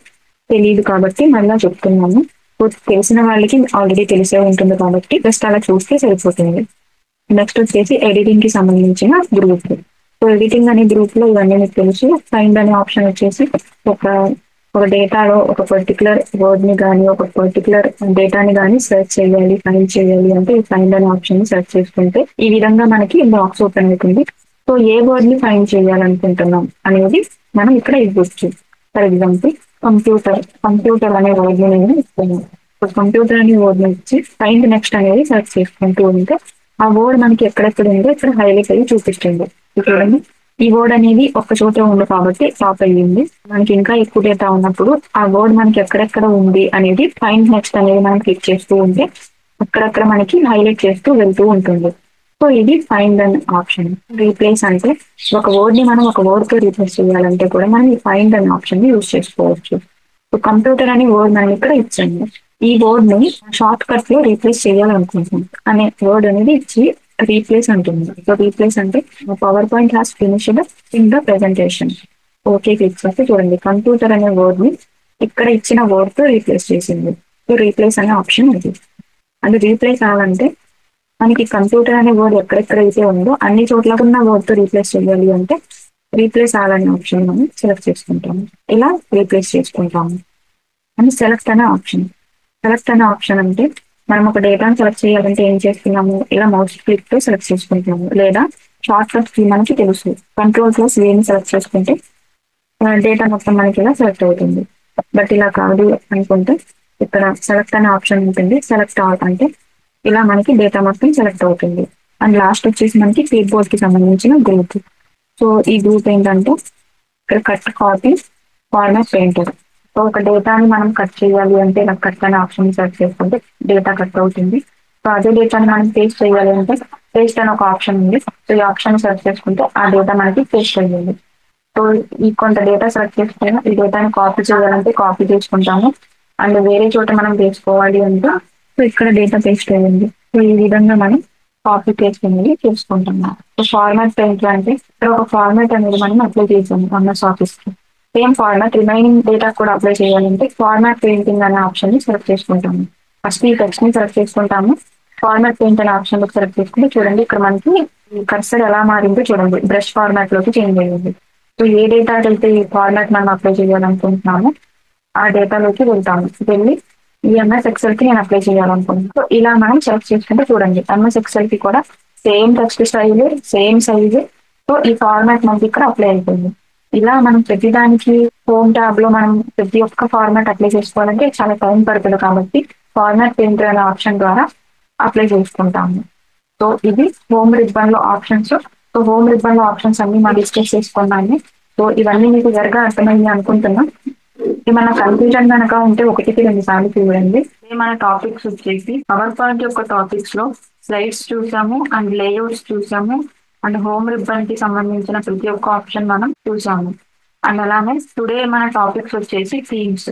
తెలియదు కాబట్టి మళ్ళీ చెప్తున్నాను. సో తెలిసిన వాళ్ళకి ఆల్రెడీ తెలిసే ఉంటుంది కాబట్టి జస్ట్ అలా చూస్తే సరిపోతుంది. నెక్స్ట్ వచ్చేసి ఎడిటింగ్ కి సంబంధించిన గ్రూప్. సో ఎడిటింగ్ అనే గ్రూప్ లో ఇవన్నీ మీకు తెలుసు. ఫైండ్ అనే ఆప్షన్ వచ్చేసి ఒక ఒక డేటాలో ఒక పర్టికులర్ వర్డ్ ని కానీ ఒక పర్టికులర్ డేటాని కానీ సెర్చ్ చేయాలి, ఫైండ్ చేయాలి అంటే ఈ ఫైండ్ అనే ఆప్షన్ ని సెర్చ్ చేసుకుంటే ఈ విధంగా మనకి బాక్స్ ఓపెన్ అవుతుంది. సో ఏ వర్డ్ ని ఫైండ్ చేయాలనుకుంటున్నాం అనేది మనం ఇక్కడ ఇవ్వచ్చు. ఫర్ ఎగ్జాంపుల్ కంప్యూటర్, కంప్యూటర్ అనే వర్డ్ ని నేను ఇస్తాను. కంప్యూటర్ అనే వర్డ్ ని ఇచ్చి ఫైండ్ నెక్స్ట్ అనేది సెర్చ్ చేసుకుంటూ ఉంటే ఆ వర్డ్ మనకి ఎక్కడెక్కడ ఉందో ఇక్కడ హైలైట్ అయ్యి చూపిస్తుంది. చూడండి, ఈ వర్డ్ అనేది ఒక్క చోటే ఉంది కాబట్టి టాప్ అయ్యింది. మనకి ఇంకా ఎక్కువ డేటా ఉన్నప్పుడు ఆ వర్డ్ మనకి ఎక్కడెక్కడ ఉంది అనేది ఫైండ్ నెక్స్ట్ అనేది మనం క్లిక్ చేస్తూ ఉంటే అక్కడక్కడ మనకి హైలైట్ చేస్తూ వెళ్తూ ఉంటుంది. సో ఇది ఫైండ్ అన్ ఆప్షన్. రీప్లేస్ అంటే ఒక వర్డ్ ని మనం ఒక వర్డ్ తో రీప్లేస్ చేయాలంటే కూడా మనం ఈ ఫైండ్ అన్ ఆప్షన్ ని యూజ్ చేసుకోవచ్చు. సో కంప్యూటర్ అనే వర్డ్ మనం ఇక్కడ ఇచ్చాము. ఈ వర్డ్ ని షార్ట్ కట్ లో రీప్లేస్ చేయాలనుకుంటున్నాం అనే వర్డ్ అనేది ఇచ్చి రీప్లేస్ అంటుంది. సో రీప్లేస్ అంటే power point has finished in the presentation. Okay click చేస్తే చూడండి కంప్యూటర్ అనే వర్డ్ ని ఇక్కడ ఇచ్చిన వర్డ్ తో రీప్లేస్ చేసింది. సో రీప్లేస్ అనే ఆప్షన్ ఇది. అంటే రీప్లేస్ అవ్వాలంటే మనకి కంప్యూటర్ అనే వర్డ్ ఎక్కడెక్కడైతే ఉందో అన్ని చోట్ల ఉన్న వర్డ్ తో రీప్లేస్ చేయాలి అంటే రీప్లేస్ అనే ఆప్షన్ మనం సెలెక్ట్ చేసుకుంటాము. ఇలా రీప్లేస్ చేసుకుంటాము. అండ్ సెలెక్ట్ అనే ఆప్షన్. సెలెక్ట్ అనే ఆప్షన్ అంటే మనం ఒక డేటాను సెలెక్ట్ చేయాలంటే ఏం చేస్తున్నాము, ఇలా మౌస్ క్లిక్ తో సెలెక్ట్ చేసుకుంటున్నాము. లేదా షార్ట్ కట్ కీ మనకి తెలుసు, కంట్రోల్+V ని సెలెక్ట్ చేసుకుంటే డేటా మొత్తం మనకి ఇలా సెలెక్ట్ అవుతుంది. బట్ ఇలా కాదు అనుకుంటే ఇక్కడ సెలెక్ట్ అనే ఆప్షన్ ఉంటుంది. సెలెక్ట్ ఆల్ అంటే ఇలా మనకి డేటా మొత్తం సెలెక్ట్ అవుతుంది. అండ్ లాస్ట్ వచ్చేసి మనకి క్లిప్ బోర్డ్ కి సంబంధించిన గ్రూప్. సో ఈ గ్రూప్ ఏంటంటే ఇక్కడ cut, copy, format, painter. So ఒక డేటాని మనం కట్ చేయాలి అంటే నాకు కట్ అనే ఆప్షన్ సెలెక్ట్ చేసుకుంటే డేటా కట్ అవుతుంది. సో అదే డేటాని మనం పేస్ట్ చేయాలి అంటే పేస్ట్ అని ఒక ఆప్షన్ ఉంది. సో ఈ ఆప్షన్ సెలెక్ట్ చేసుకుంటే ఆ డేటా మనకి పేస్ట్ అయ్యింది. సో ఈ కొంత డేటా సెలెక్ట్ చేసుకుని ఈ డేటాని కాపీ చేయాలంటే కాపీ చేసుకుంటాము. అండ్ వేరే చోట మనం వేసుకోవాలి అంటే సో ఇక్కడ డేటా పేస్ట్ అయ్యింది. సో ఈ విధంగా మనం కాపీ పేస్ట్ అనేది చేసుకుంటున్నాం. సో ఫార్మాట్ పెయింట్ అంటే ఇక్కడ ఒక ఫార్మాట్ అనేది మనం అప్లై చేసాము ఎంఎస్ ఆఫీస్ కి. సేమ్ ఫార్మాట్ రిమైనింగ్ డేటా కూడా అప్లై చేయాలంటే ఫార్మాట్ పెయింటింగ్ అనే ఆప్షన్ ని సెలెక్ట్ చేసుకుంటాము. ఫస్ట్ ఈ టెక్స్ట్ ని సెలెక్ట్ చేసుకుంటాము. ఫార్మాట్ పెయింట్ అనే ఆప్షన్ లో సెలెక్ట్ చేసుకుంటే చూడండి ఇక్కడ మనకి కర్సర్ ఎలా మారిందో చూడండి, బ్రష్ ఫార్మాట్ లోకి చేంజ్ అయ్యింది. సో ఏ డేటా అయితే ఈ ఫార్మాట్ మనం అప్లై చేయాలనుకుంటున్నామో ఆ డేటాలోకి వెళ్తాము. వెళ్ళి ఈ ఎంఎస్ ఎక్సెల్ కి నేను అప్లై చేయాలనుకుంటున్నాను. సో ఇలా మనం సెలెక్ట్ చేసుకుంటే చూడండి ఎంఎస్ ఎక్సెల్ కి కూడా same text style, same size. So ఈ ఫార్మాట్ మనకి ఇక్కడ అప్లై అయిపోయింది. ఇలా మనం ప్రతిదానికి హోమ్ ట్యాబ్ లో మనం ప్రతి ఒక్క ఫార్మాట్ అప్లై చేసుకోవాలంటే చాలా టైం పడుతుంది కాబట్టి ఫార్మాట్ పెయింటర్ అనే ఆప్షన్ ద్వారా అప్లై చేసుకుంటాము. సో ఇది హోమ్ రిబ్బన్ లో ఆప్షన్స్. సో హోమ్ రిబ్బన్ లో ఆప్షన్స్ అన్ని మనం డిస్కస్ చేసుకున్నాము. సో ఇవన్నీ మీకు త్వరగా అర్థమైంది అనుకుంటున్నా. మన కన్ఫ్యూజన్ కనుక ఉంటే 1-2 సార్లు చూడండి. మన టాపిక్స్ వచ్చేసి పవర్ పాయింట్ యొక్క టాపిక్స్ లో స్లైడ్స్ చూసాము అండ్ లేఅవుట్స్ చూసాము అండ్ హోమ్ రిబ్బన్ కి సంబంధించిన ప్రతి ఒక్క ఆప్షన్ మనం చూసాము. అండ్ అలానే టుడే మన టాపిక్స్ వచ్చేసి థీమ్స్.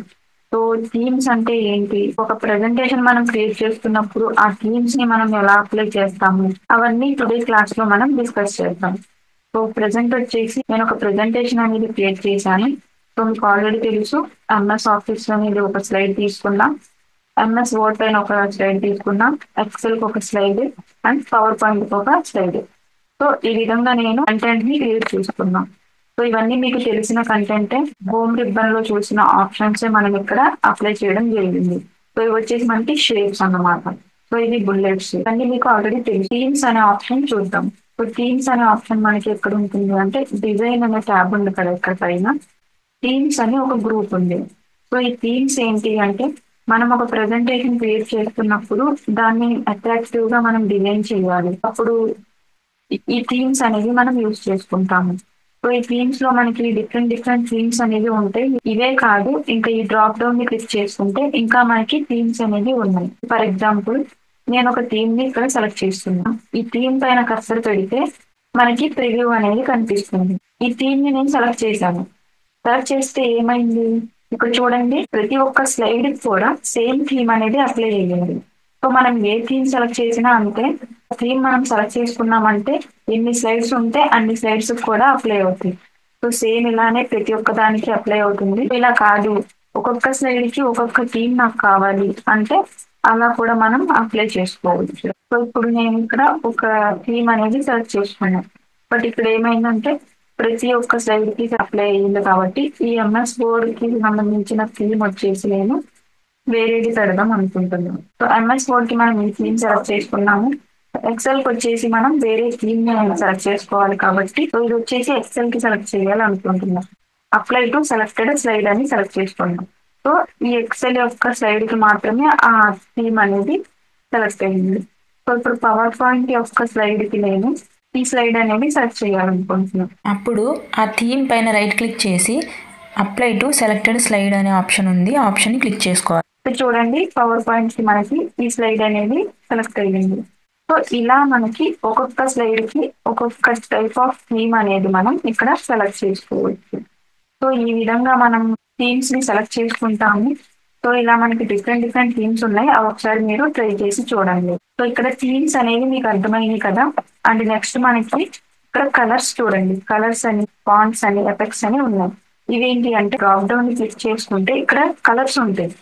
సో థీమ్స్ అంటే ఏంటి, ఒక ప్రెజెంటేషన్ మనం క్రియేట్ చేస్తున్నప్పుడు ఆ థీమ్స్ ని మనం ఎలా అప్లై చేస్తాము అవన్నీ టుడే క్లాస్ లో మనం డిస్కస్ చేద్దాం. సో ప్రెజెంట్ వచ్చేసి నేను ఒక ప్రెజెంటేషన్ అనేది క్రియేట్ చేశాను. సో మీకు ఆల్రెడీ తెలుసు ఎంఎస్ ఆఫీస్ లో అనేది ఒక స్లైడ్ తీసుకున్నాం, ఎంఎస్ వర్డ్ పైన ఒక స్లైడ్ తీసుకున్నాం, ఎక్సెల్ కి ఒక స్లైడ్ అండ్ పవర్ పాయింట్ కి ఒక స్లైడ్. సో ఈ విధంగా నేను కంటెంట్ ని క్రియేట్ చేసుకున్నాం. సో ఇవన్నీ మీకు తెలిసిన కంటెంటే. హోమ్ రిబ్బన్ లో చూసిన ఆప్షన్స్ మనం ఇక్కడ అప్లై చేయడం జరిగింది. సో ఇవి వచ్చేసి మనకి షేప్స్ అన్నమాట. సో ఇది బుల్లెట్స్, ఇవన్నీ మీకు ఆల్రెడీ తెలుసు. థీమ్స్ అనే ఆప్షన్ చూద్దాం. సో థీమ్స్ అనే ఆప్షన్ మనకి ఎక్కడ ఉంటుంది అంటే డిజైన్ అనే ట్యాబ్ ఉంది కదా ఇక్కడ పైన. థీమ్స్ అని ఒక గ్రూప్ ఉంది. సో ఈ థీమ్స్ ఏంటి అంటే మనం ఒక ప్రెజెంటేషన్ క్రియేట్ చేస్తున్నప్పుడు దాన్ని అట్రాక్టివ్ గా మనం డిజైన్ చేయాలి. అప్పుడు ఈ థీమ్స్ అనేవి మనం యూజ్ చేసుకుంటాము. సో ఈ థీమ్స్ లో మనకి డిఫరెంట్ డిఫరెంట్ థీమ్స్ అనేవి ఉంటాయి. ఇవే కాదు ఇంకా ఈ డ్రాప్ డౌన్ ని క్లిక్ చేసుకుంటే ఇంకా మనకి థీమ్స్ అనేవి ఉన్నాయి. ఫర్ ఎగ్జాంపుల్ నేను ఒక థీమ్ ని ఇక్కడ సెలెక్ట్ చేస్తున్నాను. ఈ థీమ్ పైన కర్సర్ పెడితే మనకి ప్రివ్యూ అనేది కనిపిస్తుంది. ఈ థీమ్ ని నేను సెలెక్ట్ చేశాను. సెలెక్ట్ చేస్తే ఏమైంది ఇక్కడ చూడండి ప్రతి ఒక్క స్లైడ్ కూడా సేమ్ థీమ్ అనేది అప్లై అయ్యింది. సో మనం ఏ థీమ్ సెలెక్ట్ చేసినా అంతే, థీమ్ మనం సెలెక్ట్ చేసుకున్నామంటే ఎన్ని స్లైడ్స్ ఉంటే అన్ని స్లైడ్స్ కూడా అప్లై అవుతాయి. సో సేమ్ ఇలానే ప్రతి ఒక్క దానికి అప్లై అవుతుంది. ఇలా కాదు ఒక్కొక్క స్లైడ్ కి ఒక్కొక్క థీమ్ నాకు కావాలి అంటే అలా కూడా మనం అప్లై చేసుకోవచ్చు. సో ఇప్పుడు నేను ఇక్కడ ఒక థీమ్ అనేది సెలెక్ట్ చేసుకున్నాను. బట్ ఇక్కడ ఏమైందంటే ప్రతి ఒక్క స్లైడ్ కి అప్లై అయ్యింది కాబట్టి ఈ ఎంఎస్ బోర్డ్ కి సంబంధించిన థీమ్ వచ్చేసి నేను వేరేది పెడదాం అనుకుంటున్నాం. సో ఎంఎస్ వర్డ్ కి మనం ఈ థీమ్ సెలెక్ట్ చేసుకున్నాము. ఎక్సెల్ కి వచ్చేసి మనం వేరే థీమ్ సెలెక్ట్ చేసుకోవాలి కాబట్టి సో ఇది వచ్చేసి ఎక్సెల్ కి సెలెక్ట్ చేయాలి అనుకుంటున్నాం. అప్లై టు సెలెక్టెడ్ స్లైడ్ అని సెలెక్ట్ చేసుకున్నాం. సో ఈ ఎక్సెల్ యొక్క స్లైడ్ కి మాత్రమే ఆ థీమ్ అనేది సెలెక్ట్ అయ్యింది. సో ఇప్పుడు పవర్ పాయింట్ యొక్క స్లైడ్ కి నేను ఈ స్లైడ్ అనేది సెలెక్ట్ చేయాలనుకుంటున్నాను. అప్పుడు ఆ థీమ్ పైన రైట్ క్లిక్ చేసి అప్లై టు సెలెక్టెడ్ స్లైడ్ అనే ఆప్షన్ ఉంది, ఆ ఆప్షన్ని క్లిక్ చేసుకోవాలి. చూడండి పవర్ పాయింట్ కి మనకి ఈ స్లైడ్ అనేది సెలెక్ట్ అయ్యింది. సో ఇలా మనకి ఒక్కొక్క స్లైడ్ కి ఒక్కొక్క టైప్ ఆఫ్ థీమ్ అనేది మనం ఇక్కడ సెలెక్ట్ చేసుకోవచ్చు. సో ఈ విధంగా మనం థీమ్స్ ని సెలెక్ట్ చేసుకుంటాము. సో ఇలా మనకి డిఫరెంట్ డిఫరెంట్ థీమ్స్ ఉన్నాయి, అవి ఒకసారి మీరు ట్రై చేసి చూడండి. సో ఇక్కడ థీమ్స్ అనేవి మీకు అర్థమైంది కదా. అండ్ నెక్స్ట్ మనకి ఇక్కడ కలర్స్ చూడండి, కలర్స్ అని ఫాంట్స్ అని ఎఫెక్ట్స్ అని ఉన్నాయి. ఇవేంటి అంటే డ్రాప్ డౌన్ క్లిక్ చేసుకుంటే ఇక్కడ కలర్స్ ఉంటాయి.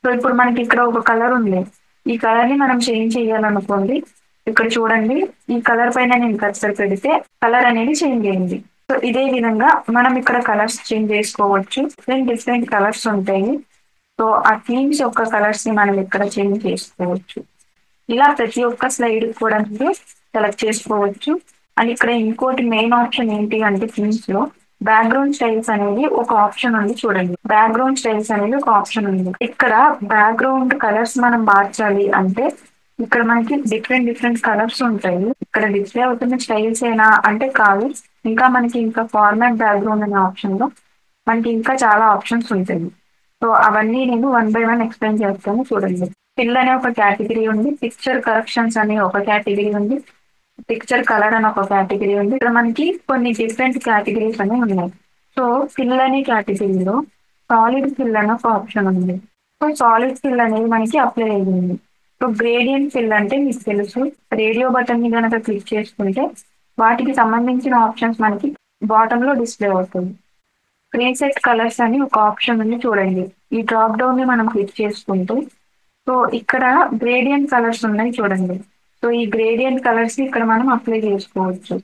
సో ఇప్పుడు మనకి ఇక్కడ ఒక కలర్ ఉంది, ఈ కలర్ ని మనం చేంజ్ చేయాలనుకోండి. ఇక్కడ చూడండి ఈ కలర్ పైన నేను కర్సర్ పెడితే కలర్ అనేది చేంజ్ అయింది. సో ఇదే విధంగా మనం ఇక్కడ కలర్స్ చేంజ్ చేసుకోవచ్చు. డిఫరెంట్ డిఫరెంట్ కలర్స్ ఉంటాయి. సో ఆ థీమ్స్ యొక్క కలర్స్ ని మనం ఇక్కడ చేంజ్ చేసుకోవచ్చు. ఇలా ప్రతి ఒక్క స్లైడ్ కూడా మీరు సెలెక్ట్ చేసుకోవచ్చు. అండ్ ఇక్కడ ఇంకోటి మెయిన్ ఆప్షన్ ఏంటి అంటే థీమ్స్ లో బ్యాక్గ్రౌండ్ స్టైల్స్ అనేది ఒక ఆప్షన్ ఉంది చూడండి. బ్యాక్గ్రౌండ్ స్టైల్స్ అనేది ఒక ఆప్షన్ ఉంది. ఇక్కడ బ్యాక్గ్రౌండ్ కలర్స్ మనం మార్చాలి అంటే ఇక్కడ మనకి డిఫరెంట్ డిఫరెంట్ కలర్స్ ఉంటాయి. ఇక్కడ డిస్ప్లే అవుతున్న స్టైల్స్ ఏనా అంటే కాదు, ఇంకా మనకి ఇంకా ఫార్మాట్ బ్యాక్గ్రౌండ్ అనే ఆప్షన్ లో మనకి ఇంకా చాలా ఆప్షన్స్ ఉంటాయి. సో అవన్నీ నేను వన్ బై వన్ ఎక్స్ప్లెయిన్ చేస్తాను చూడండి. ఫిల్ అనే ఒక కేటగిరీ ఉంది, పిక్చర్ కరెక్షన్స్ అనే ఒక కేటగిరీ ఉంది, పిక్చర్ కలర్ అని ఒక కేటగిరీ ఉంది. ఇక్కడ మనకి కొన్ని డిఫరెంట్ కేటగిరీస్ అనేవి ఉన్నాయి. సో ఫిల్ అనే కేటగిరీలో సాలిడ్ ఫిల్ అనే ఒక ఆప్షన్ ఉంది. సో సాలిడ్ ఫిల్ అనేది మనకి అప్లై అయ్యింది. సో గ్రేడియంట్ ఫిల్ అంటే మీకు తెలుసు, రేడియో బటన్ ని కనుక క్లిక్ చేసుకుంటే వాటికి సంబంధించిన ఆప్షన్స్ మనకి బాటమ్ లో డిస్ప్లే అవుతుంది. ప్రీసెట్ కలర్స్ అని ఒక ఆప్షన్ ఉంది చూడండి. ఈ డ్రాప్ డౌన్ ని మనం క్లిక్ చేసుకుంటే సో ఇక్కడ గ్రేడియంట్ కలర్స్ ఉన్నాయి చూడండి. సో ఈ గ్రేడియంట్ కలర్స్ ని ఇక్కడ మనం అప్లై చేసుకోవచ్చు.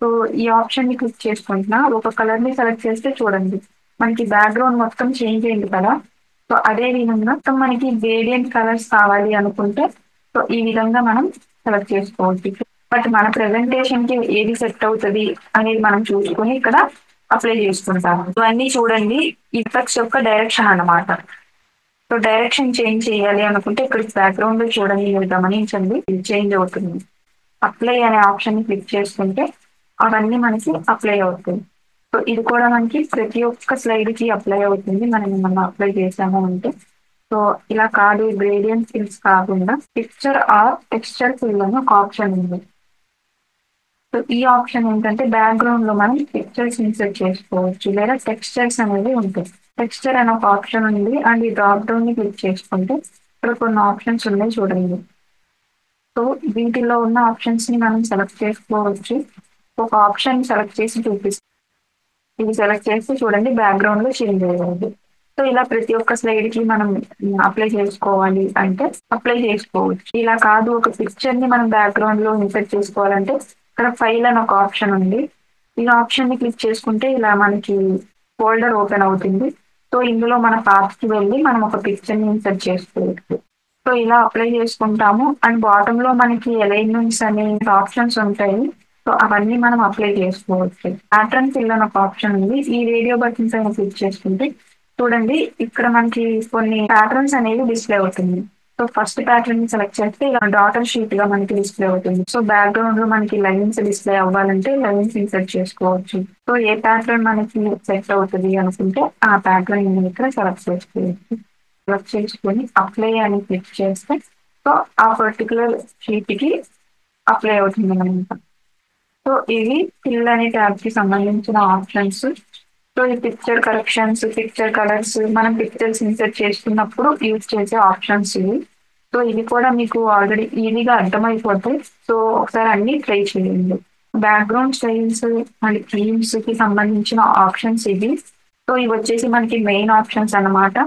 సో ఈ ఆప్షన్ ని క్లిక్ చేసుకుంటున్నా ఒక కలర్ ని సెలెక్ట్ చేస్తే చూడండి మనకి బ్యాక్గ్రౌండ్ మొత్తం చేంజ్ అయింది కదా. సో అదే విధంగా మొత్తం మనకి గ్రేడియంట్ కలర్స్ కావాలి అనుకుంటే సో ఈ విధంగా మనం సెలెక్ట్ చేసుకోవచ్చు. బట్ మన ప్రెజెంటేషన్ కి ఏది సెట్ అవుతుంది అనేది మనం చూసుకొని ఇక్కడ అప్లై చేసుకుంటాము. ఇవన్నీ చూడండి ఇఫెక్ట్స్ యొక్క డైరెక్షన్ అన్నమాట. సో డైరెక్షన్ చేంజ్ చేయాలి అనుకుంటే ఇక్కడ బ్యాక్గ్రౌండ్ లో చూడండి, మీరు గమనించండి ఇది చేంజ్ అవుతుంది. అప్లై అనే ఆప్షన్ ని క్లిక్ చేసుకుంటే అవన్నీ మనకి అప్లై అవుతుంది. సో ఇది కూడా మనకి ప్రతి ఒక్క స్లైడ్ కి అప్లై అవుతుంది మనం ఏమన్నా అప్లై చేసాము అంటే. సో ఇలా కాదు గ్రేడియంట్ ఫిల్స్ కాకుండా పిక్చర్ ఆర్ టెక్స్చర్ ఫిల్ అని ఒక ఆప్షన్ ఉంది. సో ఈ ఆప్షన్ ఏంటంటే బ్యాక్గ్రౌండ్ లో మనం పిక్చర్స్ ఇన్సర్ట్ చేసుకోవచ్చు లేదా టెక్స్చర్స్ అనేవి ఉంటాయి. టెక్స్చర్ అనే ఒక ఆప్షన్ ఉంది అండ్ ఈ డ్రాప్ డౌన్ ని క్లిక్ చేసుకుంటే ఇక్కడ కొన్ని ఆప్షన్స్ ఉన్నాయి చూడండి. సో వీటిలో ఉన్న ఆప్షన్స్ ని మనం సెలెక్ట్ చేసుకోవచ్చు. ఒక ఆప్షన్ సెలెక్ట్ చేసి చూపిస్తాం. ఇది సెలెక్ట్ చేస్తే చూడండి బ్యాక్గ్రౌండ్ లో చేంజ్ అయ్యేది. సో ఇలా ప్రతి ఒక్క స్లైడ్ కి మనం అప్లై చేసుకోవాలి అంటే అప్లై చేసుకోవచ్చు. ఇలా కాదు ఒక పిక్చర్ ని మనం బ్యాక్గ్రౌండ్ లో ఇన్సర్ట్ చేసుకోవాలంటే ఇక్కడ ఫైల్ అని ఒక ఆప్షన్ ఉంది. ఈ ఆప్షన్ ని క్లిక్ చేసుకుంటే ఇలా మనకి ఫోల్డర్ ఓపెన్ అవుతుంది. సో ఇందులో మన పాత్ కి వెళ్ళి మనం ఒక పిక్చర్ ని ఇన్సర్ట్ చేసుకోవచ్చు. సో ఇలా అప్లై చేసుకుంటాము. అండ్ బాటమ్ లో మనకి అలైన్మెంట్స్ అనే ఆప్షన్స్ ఉంటాయి. సో అవన్నీ మనం అప్లై చేసుకోవచ్చు. ప్యాటర్న్ ఫిల్ అని ఒక ఆప్షన్ ఉంది. ఈ రేడియో బటన్ పైన క్లిక్ చేసుకుంటే చూడండి ఇక్కడ మనకి కొన్ని ప్యాటర్న్స్ అనేవి డిస్ప్లే అవుతుంది. సో ఫస్ట్ ప్యాటర్న్ ని సెలెక్ట్ చేస్తే ఇలా డాటర్ షీట్ గా మనకి డిస్ప్లే అవుతుంది. సో బ్యాక్గ్రౌండ్ లో మనకి లైన్స్ డిస్ప్లే అవ్వాలంటే లైన్స్ ఇన్సర్ట్ చేసుకోవచ్చు. సో ఏ ప్యాటర్న్ మనకి సెట్ అవుతుంది అనుకుంటే ఆ ప్యాటర్న్ ఇక్కడ సెలెక్ట్ చేసుకోవచ్చు. సెలెక్ట్ చేసుకొని అప్లై అని క్లిక్ చేస్తే సో ఆ పర్టికులర్ షీట్ కి అప్లై అవుతుంది అనమాట. సో ఇవి ఫిల్ అనే ట్యాబ్ కి సంబంధించిన ఆప్షన్స్. సో ఈ పిక్చర్ కరెక్షన్స్, పిక్చర్ కలర్స్ మనం పిక్చర్స్ ఇన్సర్ట్ చేసుకున్నప్పుడు యూజ్ చేసే ఆప్షన్స్ ఇవి. సో ఇది కూడా మీకు ఆల్రెడీ ఈజీగా అర్థమైపోతాయి. సో ఒకసారి అన్ని ట్రై చేయండి. బ్యాక్గ్రౌండ్ స్టైల్స్ అండ్ థీమ్స్ కి సంబంధించిన ఆప్షన్స్ ఇవి. సో ఇవి వచ్చేసి మనకి మెయిన్ ఆప్షన్స్ అన్నమాట.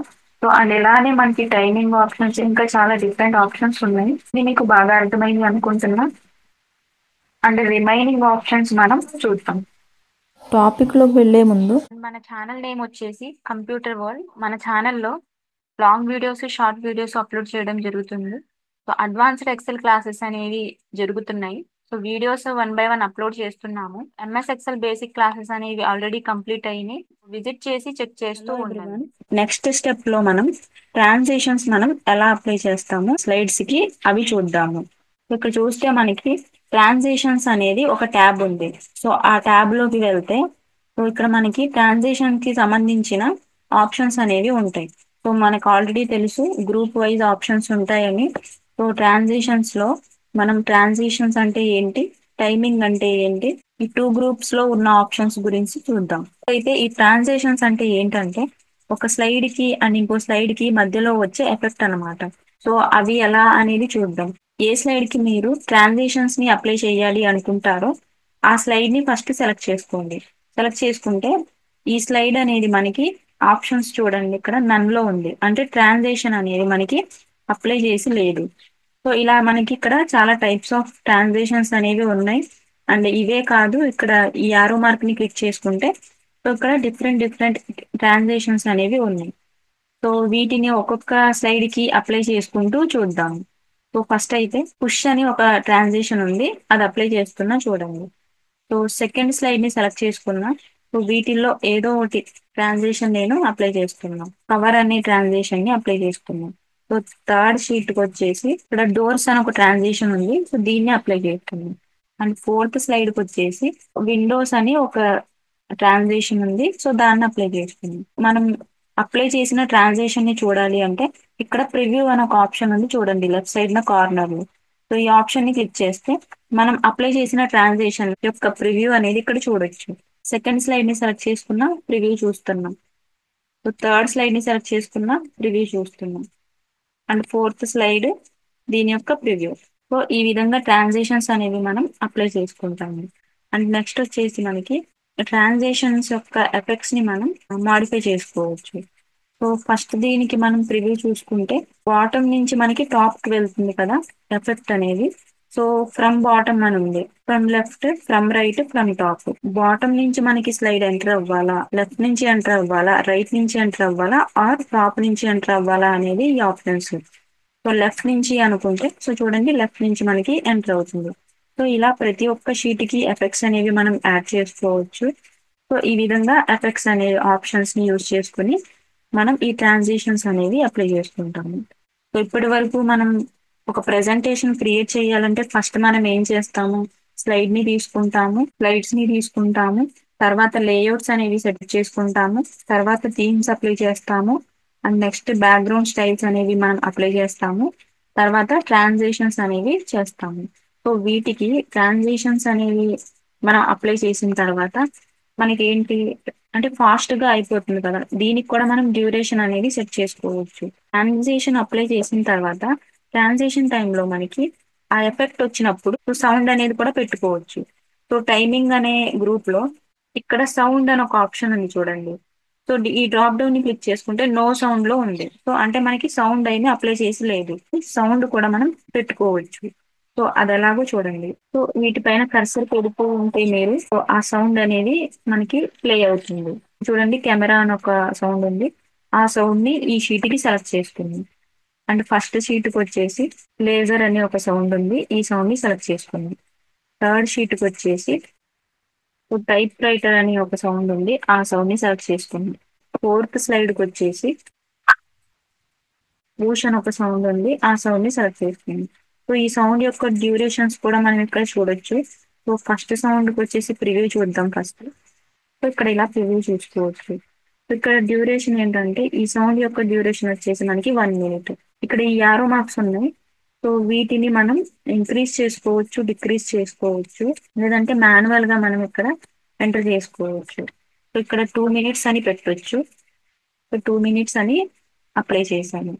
సో అండ్ ఇలానే మనకి టైమింగ్ ఆప్షన్స్ ఇంకా చాలా డిఫరెంట్ ఆప్షన్స్ ఉన్నాయి. ఇది మీకు బాగా అర్థమైంది అనుకుంటున్నా. అండ్ రిమైనింగ్ ఆప్షన్స్ మనం చూద్దాం. టాపిక్లోకి వెళ్ళే ముందు మన ఛానల్ నేమ్ వచ్చేసి కంప్యూటర్ వరల్డ్. మన ఛానల్లో long videos, short videos upload చేయడం జరుగుతుంది. సో అడ్వాన్స్డ్ ఎక్సెల్ క్లాసెస్ అనేవి జరుగుతున్నాయి. సో వీడియోస్ 1 by 1 అప్లోడ్ చేస్తున్నాము. ఎంఎస్ ఎక్సెల్ బేసిక్ క్లాసెస్ అనేవి ఆల్రెడీ కంప్లీట్ అయినాయి. విజిట్ చేసి చెక్ చేస్తూ ఉండండి. నెక్స్ట్ స్టెప్ లో మనం ట్రాన్సిషన్స్ మనం ఎలా అప్లై చేస్తాము స్లైడ్స్ కి అవి చూద్దాము. ఇక్కడ చూస్తే మనకి ట్రాన్సిషన్స్ అనేది ఒక ట్యాబ్ ఉంది. సో ఆ ట్యాబ్ లోకి వెళ్తే సో ఇక్కడ మనకి ట్రాన్సిషన్ కి సంబంధించిన ఆప్షన్స్ అనేవి ఉంటాయి. సో మనకు ఆల్రెడీ తెలుసు గ్రూప్ వైజ్ ఆప్షన్స్ ఉంటాయని. సో ట్రాన్సిషన్స్ లో మనం ట్రాన్సిషన్స్ అంటే ఏంటి, టైమింగ్ అంటే ఏంటి, ఈ 2 గ్రూప్స్ లో ఉన్న ఆప్షన్స్ గురించి చూద్దాం. అయితే ఈ ట్రాన్సిషన్స్ అంటే ఏంటంటే ఒక స్లైడ్ కి అండ్ ఇంకో స్లైడ్ కి మధ్యలో వచ్చే ఎఫెక్ట్ అన్నమాట. సో అవి ఎలా అనేది చూద్దాం. ఏ స్లైడ్ కి మీరు ట్రాన్సిషన్స్ ని అప్లై చేయాలి అనుకుంటారో ఆ స్లైడ్ ని ఫస్ట్ సెలెక్ట్ చేసుకోండి. సెలెక్ట్ చేసుకుంటే ఈ స్లైడ్ అనేది మనకి ఆప్షన్స్ చూడండి ఇక్కడ నన్ లో ఉంది. అంటే ట్రాన్సిషన్ అనేది మనకి అప్లై చేసి లేదు. సో ఇలా మనకి ఇక్కడ చాలా టైప్స్ ఆఫ్ ట్రాన్సిషన్స్ అనేవి ఉన్నాయి. అండ్ ఇవే కాదు, ఇక్కడ ఈ యారో మార్క్ ని క్లిక్ చేసుకుంటే సో ఇక్కడ డిఫరెంట్ డిఫరెంట్ ట్రాన్సిషన్స్ అనేవి ఉన్నాయి. సో వీటిని ఒక్కొక్క స్లైడ్ కి అప్లై చేసుకుంటూ చూద్దాం. సో ఫస్ట్ అయితే పుష్ అని ఒక ట్రాన్సిషన్ ఉంది, అది అప్లై చేస్తున్నా చూడండి. సో సెకండ్ స్లైడ్ ని సెలెక్ట్ చేసుకున్నా. సో వీటిల్లో ఏదో ఒకటి ట్రాన్సిషన్ నేను అప్లై చేస్తున్నా. కవర్ అనే ట్రాన్సిషన్ ని అప్లై చేస్తున్నా. సో థర్డ్ షీట్ కి వచ్చేసి ఇక్కడ డోర్స్ అని ఒక ట్రాన్సిషన్ ఉంది. సో దీన్ని అప్లై చేస్తున్నాం. అండ్ ఫోర్త్ స్లైడ్ కి వచ్చేసి విండోస్ అని ఒక ట్రాన్సిషన్ ఉంది. సో దాన్ని అప్లై చేస్తున్నాం. మనం అప్లై చేసిన ట్రాన్సిషన్ ని చూడాలి అంటే ఇక్కడ ప్రివ్యూ అని ఒక ఆప్షన్ ఉంది చూడండి లెఫ్ట్ సైడ్ నా కార్నర్ లో. సో ఈ ఆప్షన్ ని క్లిక్ చేస్తే మనం అప్లై చేసిన ట్రాన్సిషన్ యొక్క ప్రివ్యూ అనేది ఇక్కడ చూడొచ్చు. సెకండ్ స్లైడ్ ని సెలెక్ట్ చేసుకున్నా ప్రివ్యూ చూస్తున్నాం. సో థర్డ్ స్లైడ్ ని సెలెక్ట్ చేసుకున్నా ప్రివ్యూ చూస్తున్నాం. అండ్ ఫోర్త్ స్లైడ్ దీని యొక్క ప్రివ్యూ. సో ఈ విధంగా ట్రాన్సిషన్స్ అనేవి మనం అప్లై చేసుకుంటాము. అండ్ నెక్స్ట్ వచ్చేసి మనకి ట్రాన్సిషన్స్ యొక్క ఎఫెక్ట్స్ ని మనం మాడిఫై చేసుకోవచ్చు. సో ఫస్ట్ దీనికి మనం ప్రివ్యూ చూసుకుంటే బాటమ్ నుంచి మనకి టాప్ కి వెళ్తుంది కదా ఎఫెక్ట్ అనేది. సో ఫ్రమ్ బాటమ్ అని ఉంది, from left, from right, from top. Bottom నుంచి మనకి స్లైడ్ ఎంటర్ అవ్వాలా, లెఫ్ట్ నుంచి ఎంటర్ అవ్వాలా, రైట్ నుంచి ఎంటర్ అవ్వాలా, ఆర్ టాప్ నుంచి ఎంటర్ అవ్వాలా అనేది ఈ ఆప్షన్స్. సో లెఫ్ట్ నుంచి అనుకుంటే సో చూడండి లెఫ్ట్ నుంచి మనకి ఎంటర్ అవుతుంది. సో ఇలా ప్రతి ఒక్క షీట్ కి ఎఫెక్ట్స్ అనేవి మనం యాడ్ చేసుకోవచ్చు. సో ఈ విధంగా ఎఫెక్ట్స్ అనే ఆప్షన్స్ ని యూజ్ చేసుకుని మనం ఈ ట్రాన్సిషన్స్ అనేవి అప్లై చేసుకుంటాము. సో ఇప్పటి వరకు మనం ఒక ప్రెజెంటేషన్ క్రియేట్ చేయాలంటే ఫస్ట్ మనం ఏం చేస్తాము, స్లైడ్ ని తీసుకుంటాము, స్లైడ్స్ ని తీసుకుంటాము, తర్వాత లేఅవుట్స్ అనేవి సెట్ చేసుకుంటాము, తర్వాత థీమ్స్ అప్లై చేస్తాము, అండ్ నెక్స్ట్ బ్యాక్గ్రౌండ్ స్టైల్స్ అనేవి మనం అప్లై చేస్తాము, తర్వాత ట్రాన్సిషన్స్ అనేవి చేస్తాము. సో వీటికి ట్రాన్సిషన్స్ అనేవి మనం అప్లై చేసిన తర్వాత మనకి ఏంటి అంటే ఫాస్ట్ గా అయిపోతుంది కదా, దీనికి కూడా మనం డ్యూరేషన్ అనేది సెట్ చేసుకోవచ్చు. ట్రాన్సిషన్ అప్లై చేసిన తర్వాత ట్రాన్సిషన్ టైంలో మనకి ఆ ఎఫెక్ట్ వచ్చినప్పుడు సౌండ్ అనేది కూడా పెట్టుకోవచ్చు. సో టైమింగ్ అనే గ్రూప్ లో ఇక్కడ సౌండ్ అని ఒక ఆప్షన్ ఉంది చూడండి. సో ఈ డ్రాప్ డౌన్ ని క్లిక్ చేసుకుంటే నో సౌండ్ లో ఉంది. సో అంటే మనకి సౌండ్ అయితే అప్లై చేసి లేదు, సౌండ్ కూడా మనం పెట్టుకోవచ్చు. సో అది ఎలాగో చూడండి. సో వీటిపైన కర్సర్ పెడుతూ ఉంటే మీరు సో ఆ సౌండ్ అనేది మనకి ప్లే అవుతుంది. చూడండి కెమెరా అని ఒక సౌండ్ ఉంది, ఆ సౌండ్ ని ఈ షీట్ కి సెలెక్ట్ చేసుకుంది. అండ్ ఫస్ట్ షీట్ కి వచ్చేసి లేజర్ అనే ఒక సౌండ్ ఉంది, ఈ సౌండ్ ని సెలెక్ట్ చేసుకుంది. థర్డ్ షీట్ కి వచ్చేసి టైప్ రైటర్ అని ఒక సౌండ్ ఉంది, ఆ సౌండ్ ని సెలెక్ట్ చేసుకుంది. ఫోర్త్ స్లైడ్ కి వచ్చేసి భూషణ్ ఒక సౌండ్ ఉంది, ఆ సౌండ్ ని సెలెక్ట్ చేసుకుంది. సో ఈ సౌండ్ యొక్క డ్యూరేషన్స్ కూడా మనం ఇక్కడ చూడొచ్చు. సో ఫస్ట్ సౌండ్ కి వచ్చేసి ప్రివ్యూ చూద్దాం ఫస్ట్. సో ఇక్కడ ఇలా ప్రివ్యూ చూసుకోవచ్చు. సో ఇక్కడ డ్యూరేషన్ ఏంటంటే ఈ సౌండ్ యొక్క డ్యూరేషన్ వచ్చేసి మనకి 1 minute. ఇక్కడ ఈ యారో మార్క్స్ ఉన్నాయి. సో వీటిని మనం ఇంక్రీజ్ చేసుకోవచ్చు, డిక్రీజ్ చేసుకోవచ్చు, లేదంటే మాన్యువల్ గా మనం ఇక్కడ ఎంటర్ చేసుకోవచ్చు. సో ఇక్కడ 2 minutes అని పెట్టొచ్చు. సో 2 minutes అని అప్లై చేశాను.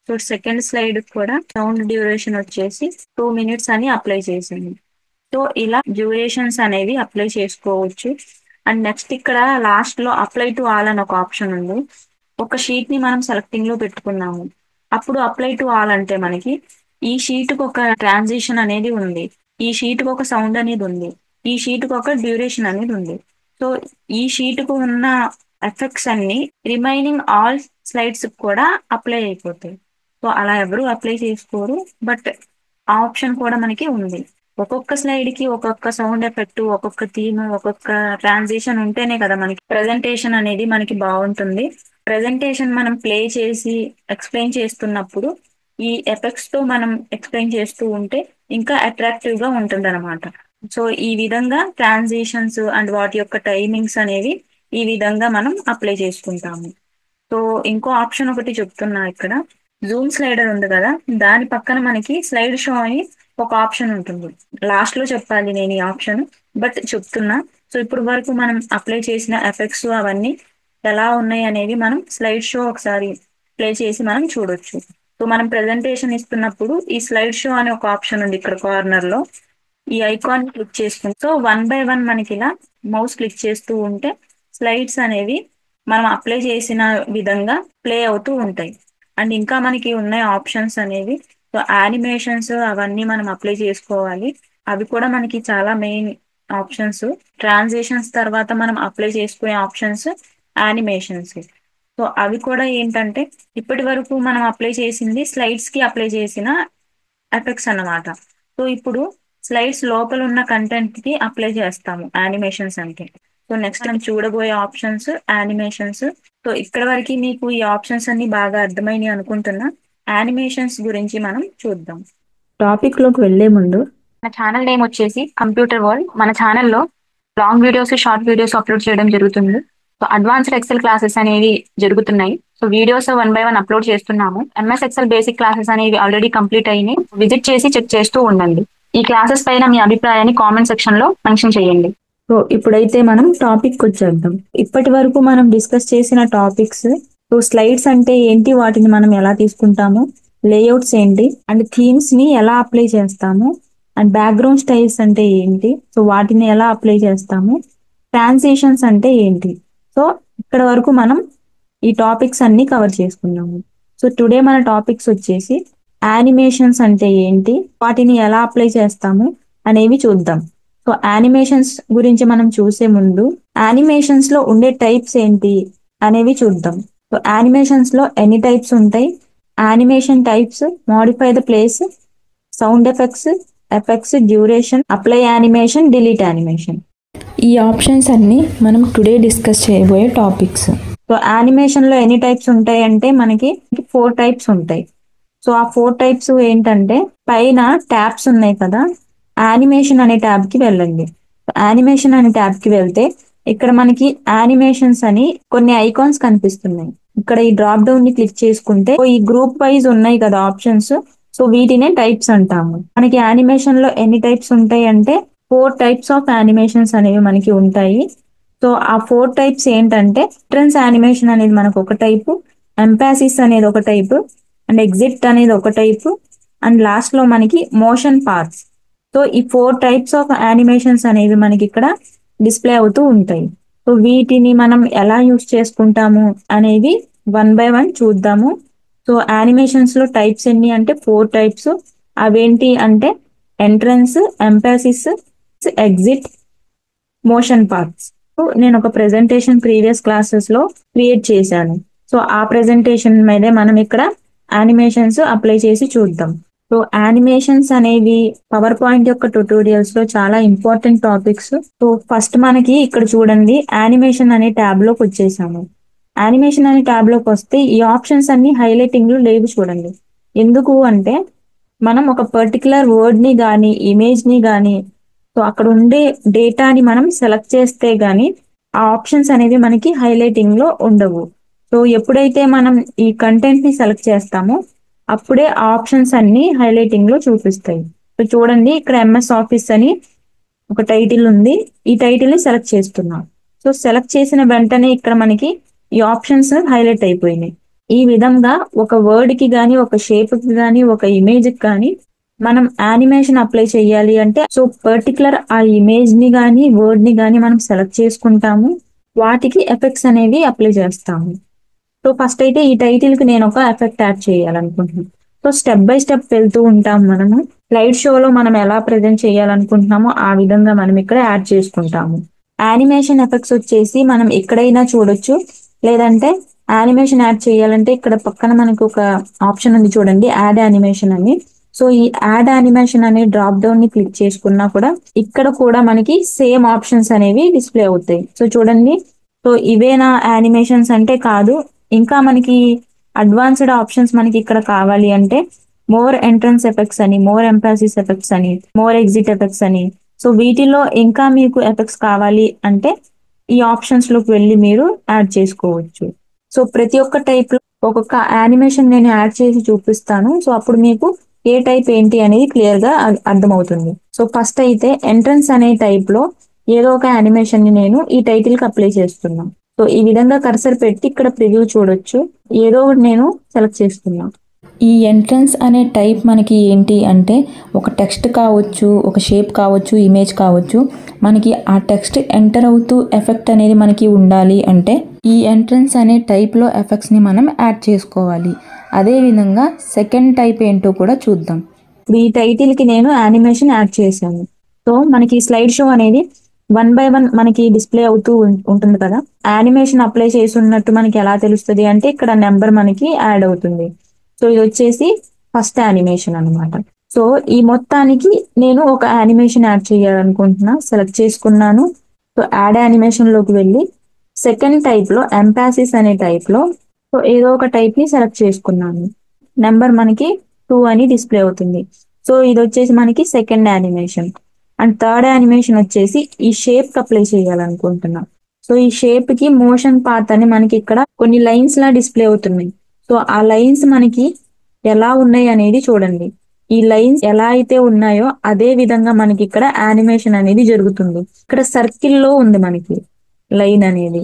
సో సెకండ్ స్లైడ్ కూడా సౌండ్ డ్యూరేషన్ వచ్చేసి 2 minutes అని అప్లై చేసింది. సో ఇలా డ్యూరేషన్స్ అనేవి అప్లై చేసుకోవచ్చు. అండ్ నెక్స్ట్ ఇక్కడ లాస్ట్ లో అప్లై టు ఆల్ అని ఒక ఆప్షన్ ఉంది. ఒక షీట్ ని మనం సెలెక్టింగ్ లో పెట్టుకున్నాము, అప్పుడు అప్లై టు ఆల్ అంటే మనకి ఈ షీట్ కు ఒక ట్రాన్సిషన్ అనేది ఉంది, ఈ షీట్ కు ఒక సౌండ్ అనేది ఉంది, ఈ షీట్ కు ఒక డ్యూరేషన్ అనేది ఉంది. సో ఈ షీట్ కు ఉన్న ఎఫెక్ట్స్ అన్ని రిమైనింగ్ ఆల్ స్లైడ్స్ కూడా అప్లై అయిపోతాయి. సో అలా ఎవరు అప్లై చేసుకోరు, బట్ ఆ ఆప్షన్ కూడా మనకి ఉంది. ఒక్కొక్క స్లైడ్ కి ఒక్కొక్క సౌండ్ ఎఫెక్ట్, ఒక్కొక్క థీమ్, ఒక్కొక్క ట్రాన్సిషన్ ఉంటేనే కదా మనకి ప్రెజెంటేషన్ అనేది మనకి బాగుంటుంది. ప్రెజెంటేషన్ మనం ప్లే చేసి ఎక్స్ప్లెయిన్ చేస్తున్నప్పుడు ఈ ఎఫెక్ట్స్ తో మనం ఎక్స్ప్లెయిన్ చేస్తూ ఉంటే ఇంకా అట్రాక్టివ్ గా ఉంటుంది అనమాట. సో ఈ విధంగా ట్రాన్సిషన్స్ అండ్ వాటి యొక్క టైమింగ్స్ అనేవి ఈ విధంగా మనం అప్లై చేసుకుంటాము. సో ఇంకో ఆప్షన్ ఒకటి చెప్తున్నా ఇక్కడ, జూమ్ స్లైడర్ ఉంది కదా, దాని పక్కన మనకి స్లైడ్ షో అని ఒక ఆప్షన్ ఉంటుంది. లాస్ట్ లో చెప్పాలి నేను ఈ ఆప్షన్, బట్ చెప్తున్నా. సో ఇప్పుడు వరకు మనం అప్లై చేసిన ఎఫెక్ట్స్ అవన్నీ ఎలా ఉన్నాయి అనేవి మనం స్లైడ్ షో ఒకసారి ప్లే చేసి మనం చూడొచ్చు. సో మనం ప్రెజెంటేషన్ ఇస్తున్నప్పుడు ఈ స్లైడ్ షో అనే ఒక ఆప్షన్ ఉంది ఇక్కడ కార్నర్ లో, ఈ ఐకాన్ క్లిక్ చేసుకుంటే సో 1 by 1 మనకి ఇలా మౌస్ క్లిక్ చేస్తూ ఉంటే స్లైడ్స్ అనేవి మనం అప్లై చేసిన విధంగా ప్లే అవుతూ ఉంటాయి. అండ్ ఇంకా మనకి ఉన్నాయి ఆప్షన్స్ అనేవి. సో యానిమేషన్స్ అవన్నీ మనం అప్లై చేసుకోవాలి, అవి కూడా మనకి చాలా మెయిన్ ఆప్షన్స్. ట్రాన్సిషన్స్ తర్వాత మనం అప్లై చేసుకునే ఆప్షన్స్ యానిమేషన్స్. సో అవి కూడా ఏంటంటే ఇప్పటి వరకు మనం అప్లై చేసింది స్లైడ్స్ కి అప్లై చేసిన ఎఫెక్ట్స్ అన్నమాట. సో ఇప్పుడు స్లైడ్స్ లోపల ఉన్న కంటెంట్ కి అప్లై చేస్తాము యానిమేషన్స్ అంటే. సో నెక్స్ట్ మనం చూడబోయే ఆప్షన్స్ యానిమేషన్స్. సో ఇక్కడ వరకు మీకు ఈ ఆప్షన్స్ అన్ని బాగా అర్థమైనవి అనుకుంటున్నా. యానిమేషన్స్ గురించి మనం చూద్దాం. టాపిక్ లోకి వెళ్లే ముందు మన ఛానల్ నేమ్ వచ్చేసి కంప్యూటర్ వరల్డ్. మన ఛానల్లో long videos, short videos upload చేయడం జరుగుతుంది. సో అడ్వాన్స్డ్ ఎక్సెల్ క్లాసెస్ అనేవి జరుగుతున్నాయి. సో వీడియోస్ 1 by 1 అప్లోడ్ చేస్తున్నాము. ఎంఎస్ ఎక్సెల్ బేసిక్ క్లాసెస్ అనేవి ఆల్రెడీ కంప్లీట్ అయినాయి. విజిట్ చేసి చెక్ చేస్తూ ఉండండి. ఈ క్లాసెస్ పైన మీ అభిప్రాయాన్ని కామెంట్ సెక్షన్ లో మెన్షన్ చేయండి. సో ఇప్పుడైతే మనం టాపిక్ వచ్చేద్దాం. ఇప్పటి వరకు మనం డిస్కస్ చేసిన టాపిక్స్, సో స్లైడ్స్ అంటే ఏంటి, వాటిని మనం ఎలా తీసుకుంటాము, లేఅవుట్స్ ఏంటి, అండ్ థీమ్స్ ని ఎలా అప్లై చేస్తాము, అండ్ బ్యాక్గ్రౌండ్ స్టైల్స్ అంటే ఏంటి, సో వాటిని ఎలా అప్లై చేస్తాము, ట్రాన్సిషన్స్ అంటే ఏంటి. సో ఇక్కడ వరకు మనం ఈ టాపిక్స్ అన్ని కవర్ చేసుకున్నాము. సో టుడే మన టాపిక్స్ వచ్చేసి యానిమేషన్స్ అంటే ఏంటి, వాటిని ఎలా అప్లై చేస్తాము అనేవి చూద్దాం. సో యానిమేషన్స్ గురించి మనం చూసే ముందు యానిమేషన్స్ లో ఉండే టైప్స్ ఏంటి అనేవి చూద్దాం. సో యానిమేషన్స్ లో ఎన్ని టైప్స్ ఉంటాయి, animation types, modify the place, sound effects, effects, duration, apply animation, delete animation. ఈ ఆప్షన్స్ అన్ని మనం టుడే డిస్కస్ చేయబోయే టాపిక్స్. సో యానిమేషన్ లో ఎన్ని టైప్స్ ఉంటాయి అంటే మనకి 4 టైప్స్ ఉంటాయి. సో ఆ 4 టైప్స్ ఏంటంటే, పైన ట్యాబ్స్ ఉన్నాయి కదా, యానిమేషన్ అనే ట్యాబ్ కి వెళ్ళండి. యానిమేషన్ అనే ట్యాబ్ కి వెళ్తే ఇక్కడ మనకి యానిమేషన్స్ అని కొన్ని ఐకాన్స్ కనిపిస్తున్నాయి. ఇక్కడ ఈ డ్రాప్ డౌన్ ని క్లిక్ చేసుకుంటే ఈ గ్రూప్ వైజ్ ఉన్నాయి కదా ఆప్షన్స్, సో వీటినే టైప్స్ అంటాము. మనకి యానిమేషన్ లో ఎన్ని టైప్స్ ఉంటాయి అంటే 4 టైప్స్ ఆఫ్ యానిమేషన్స్ అనేవి మనకి ఉంటాయి. సో ఆ 4 టైప్స్ ఏంటంటే, ఎంట్రన్స్ యానిమేషన్ అనేది మనకు ఒక టైపు, ఎంపాసిస్ అనేది ఒక టైపు, అండ్ ఎగ్జిట్ అనేది ఒక టైపు, అండ్ లాస్ట్ లో మనకి మోషన్ పార్ట్స్. సో ఈ 4 టైప్స్ ఆఫ్ యానిమేషన్స్ అనేవి మనకి ఇక్కడ డిస్ప్లే అవుతూ ఉంటాయి. సో వీటిని మనం ఎలా యూస్ చేసుకుంటాము అనేవి 1 by 1 చూద్దాము. సో యానిమేషన్స్ లో టైప్స్ ఎన్ని అంటే 4 టైప్స్. అవేంటి అంటే entrance, Mphasis, exit, motion parts. నేను ఒక ప్రెజెంటేషన్ ప్రీవియస్ క్లాసెస్ లో క్రియేట్ చేశాను. సో ఆ ప్రెజెంటేషన్ మీదే మనం ఇక్కడ యానిమేషన్స్ అప్లై చేసి చూద్దాం. సో యానిమేషన్స్ అనేవి పవర్ పాయింట్ యొక్క ట్యుటోరియల్స్ లో చాలా ఇంపార్టెంట్ టాపిక్స్. సో ఫస్ట్ మనకి ఇక్కడ చూడండి, యానిమేషన్ అనే ట్యాబ్ లోకి వచ్చేసాము. యానిమేషన్ అనే ట్యాబ్ లోకి వస్తే ఈ ఆప్షన్స్ అన్ని హైలైటింగ్ లో లేవు చూడండి. ఎందుకు అంటే మనం ఒక పర్టికులర్ వర్డ్ ని గాని ఇమేజ్ ని గాని, సో అక్కడ ఉండే డేటాని మనం సెలెక్ట్ చేస్తే గాని ఆ ఆప్షన్స్ అనేవి మనకి హైలైటింగ్ లో ఉండవు. సో ఎప్పుడైతే మనం ఈ కంటెంట్ ని సెలెక్ట్ చేస్తామో అప్పుడే ఆ ఆప్షన్స్ అన్ని హైలైటింగ్ లో చూపిస్తాయి. సో చూడండి, ఇక్కడ ఎంఎస్ ఆఫీస్ అని ఒక టైటిల్ ఉంది. ఈ టైటిల్ ని సెలెక్ట్ చేస్తున్నాం. సో సెలెక్ట్ చేసిన వెంటనే ఇక్కడ మనకి ఈ ఆప్షన్స్ హైలైట్ అయిపోయినాయి. ఈ విధంగా ఒక వర్డ్ కి గానీ, ఒక షేప్ కి గానీ, ఒక ఇమేజ్ కి కానీ మనం యానిమేషన్ అప్లై చేయాలి అంటే సో పర్టికులర్ ఆ ఇమేజ్ ని గానీ, వర్డ్ ని గానీ మనం సెలెక్ట్ చేసుకుంటాము. వాటికి ఎఫెక్ట్స్ అనేవి అప్లై చేస్తాము. సో ఫస్ట్ అయితే ఈ టైటిల్ కి నేను ఒక ఎఫెక్ట్ యాడ్ చేయాలనుకుంటున్నాను. సో స్టెప్ బై స్టెప్ వెళ్తూ ఉంటాం మనము. స్లైడ్ షోలో మనం ఎలా ప్రెజెంట్ చేయాలనుకుంటున్నామో ఆ విధంగా మనం ఇక్కడ యాడ్ చేసుకుంటాము. యానిమేషన్ ఎఫెక్ట్స్ వచ్చేసి మనం ఎక్కడైనా చూడొచ్చు. లేదంటే యానిమేషన్ యాడ్ చేయాలంటే ఇక్కడ పక్కన మనకు ఒక ఆప్షన్ ఉంది చూడండి, యాడ్ యానిమేషన్ అని. సో ఈ యాడ్ యానిమేషన్ అనే డ్రాప్ డౌన్ ని క్లిక్ చేసుకున్నా కూడా ఇక్కడ కూడా మనకి సేమ్ ఆప్షన్స్ అనేవి డిస్ప్లే అవుతాయి. సో చూడండి, సో ఇవేనా యానిమేషన్స్ అంటే కాదు. ఇంకా మనకి అడ్వాన్స్డ్ ఆప్షన్స్ మనకి ఇక్కడ కావాలి అంటే మోర్ ఎంట్రన్స్ ఎఫెక్ట్స్ అని, మోర్ ఎంపాసిస్ ఎఫెక్ట్స్ అని, మోర్ ఎగ్జిట్ ఎఫెక్ట్స్ అని. సో వీటిలో ఇంకా మీకు ఎఫెక్ట్స్ కావాలి అంటే ఈ ఆప్షన్స్ లోకి వెళ్ళి మీరు యాడ్ చేసుకోవచ్చు. సో ప్రతి ఒక్క టైప్ లో ఒక్కొక్క యానిమేషన్ నేను యాడ్ చేసి చూపిస్తాను. సో అప్పుడు మీకు ఏ టైప్ ఏంటి అనేది క్లియర్ గా అర్థమవుతుంది. సో ఫస్ట్ అయితే ఎంట్రన్స్ అనే టైప్ లో ఏదో ఒక యానిమేషన్ ని నేను ఈ టైటిల్ కి అప్లై చేస్తున్నాను. సో ఈ విధంగా కర్సర్ పెట్టి ఇక్కడ ప్రివ్యూ చూడొచ్చు. ఏదో ఒకటి నేను సెలెక్ట్ చేస్తున్నాను. ఈ ఎంట్రన్స్ అనే టైప్ మనకి ఏంటి అంటే ఒక టెక్స్ట్ కావచ్చు, ఒక షేప్ కావచ్చు, ఇమేజ్ కావచ్చు. మనకి ఆ టెక్స్ట్ ఎంటర్ అవుతూ ఎఫెక్ట్ అనేది మనకి ఉండాలి అంటే ఈ ఎంట్రన్స్ అనే టైప్లో ఎఫెక్ట్స్ని మనం యాడ్ చేసుకోవాలి. అదేవిధంగా సెకండ్ టైప్ ఏంటో కూడా చూద్దాం. ఈ టైటిల్ కి నేను యానిమేషన్ యాడ్ చేశాను. సో మనకి స్లైడ్ షో అనేది 1 by 1 మనకి డిస్ప్లే అవుతూ ఉంటుంది కదా. యానిమేషన్ అప్లై చేసి ఉన్నట్టు మనకి ఎలా తెలుస్తుంది అంటే ఇక్కడ నెంబర్ మనకి యాడ్ అవుతుంది. సో ఇది వచ్చేసి ఫస్ట్ యానిమేషన్ అన్నమాట. సో ఈ మొత్తానికి నేను ఒక యానిమేషన్ యాడ్ చేయాలనుకుంటున్నా. సెలెక్ట్ చేసుకున్నాను. సో యాడ్ యానిమేషన్ లోకి వెళ్ళి సెకండ్ టైప్ లో ఎంపాసిస్ అనే టైప్ లో సో ఏదో ఒక టైప్ ని సెలెక్ట్ చేసుకున్నాను. నెంబర్ మనకి 2 అని డిస్ప్లే అవుతుంది. సో ఇది వచ్చేసి మనకి second animation. And third animation వచ్చేసి ఈ షేప్ కి అప్లై చేయాలనుకుంటున్నా. సో ఈ షేప్ కి మోషన్ పాత్ అని మనకి ఇక్కడ కొన్ని లైన్స్ లా డిస్ప్లే అవుతున్నాయి. సో ఆ లైన్స్ మనకి ఎలా ఉన్నాయి అనేది చూడండి. ఈ లైన్స్ ఎలా అయితే ఉన్నాయో అదే విధంగా మనకి ఇక్కడ యానిమేషన్ అనేది జరుగుతుంది. ఇక్కడ సర్కిల్ లో ఉంది మనకి లైన్ అనేది.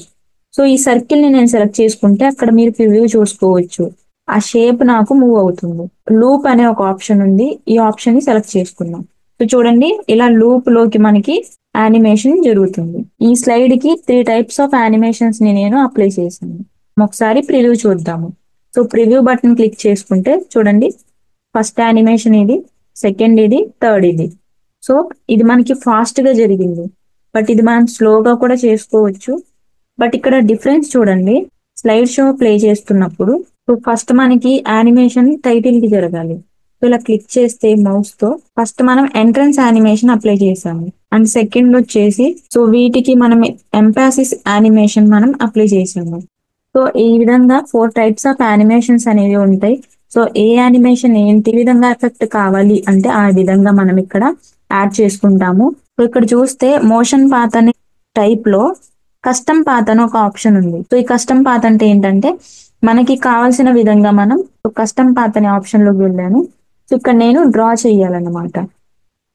సో ఈ సర్కిల్ ని నేను సెలెక్ట్ చేసుకుంటే అక్కడ మీరు ప్రివ్యూ చూసుకోవచ్చు. ఆ షేప్ నాకు మూవ్ అవుతుంది. లూప్ అనే ఒక ఆప్షన్ ఉంది. ఈ ఆప్షన్ ని సెలెక్ట్ చేసుకున్నాం. సో చూడండి, ఇలా లూప్ లోకి మనకి యానిమేషన్ జరుగుతుంది. ఈ స్లైడ్ కి 3 టైప్స్ ఆఫ్ యానిమేషన్స్ ని నేను అప్లై చేశాను. ఒకసారి ప్రివ్యూ చూద్దాము. సో ప్రివ్యూ బటన్ క్లిక్ చేసుకుంటే చూడండి, ఫస్ట్ యానిమేషన్ ఇది, సెకండ్ ఇది, థర్డ్ ఇది. సో ఇది మనకి ఫాస్ట్ గా జరిగింది. బట్ ఇది మనం స్లోగా కూడా చేసుకోవచ్చు. బట్ ఇక్కడ డిఫరెన్స్ చూడండి. స్లైడ్ షో ప్లే చేస్తున్నప్పుడు సో ఫస్ట్ మనకి యానిమేషన్ టైటిల్ కి జరగాలి. సో ఇలా క్లిక్ చేస్తే మౌస్ తో ఫస్ట్ మనం ఎంట్రన్స్ యానిమేషన్ అప్లై చేసాము. అండ్ సెకండ్ వచ్చేసి సో వీటికి మనం ఎంపాసిస్ యానిమేషన్ మనం అప్లై చేసాము. సో ఈ విధంగా 4 టైప్స్ ఆఫ్ యానిమేషన్స్ అనేవి ఉంటాయి. సో ఏ యానిమేషన్ ఏంటి విధంగా ఎఫెక్ట్ కావాలి అంటే ఆ విధంగా మనం ఇక్కడ యాడ్ చేసుకుంటాము. సో ఇక్కడ చూస్తే మోషన్ పాత్ అనే టైప్ లో కస్టమ్ పాత్ అని ఒక ఆప్షన్ ఉంది. సో ఈ కస్టమ్ పాత్ అంటే ఏంటంటే మనకి కావాల్సిన విధంగా మనం కస్టమ్ పాత్ అనే ఆప్షన్ లోకి వెళ్ళాను. సో ఇక్కడ నేను డ్రా చేయాలన్నమాట.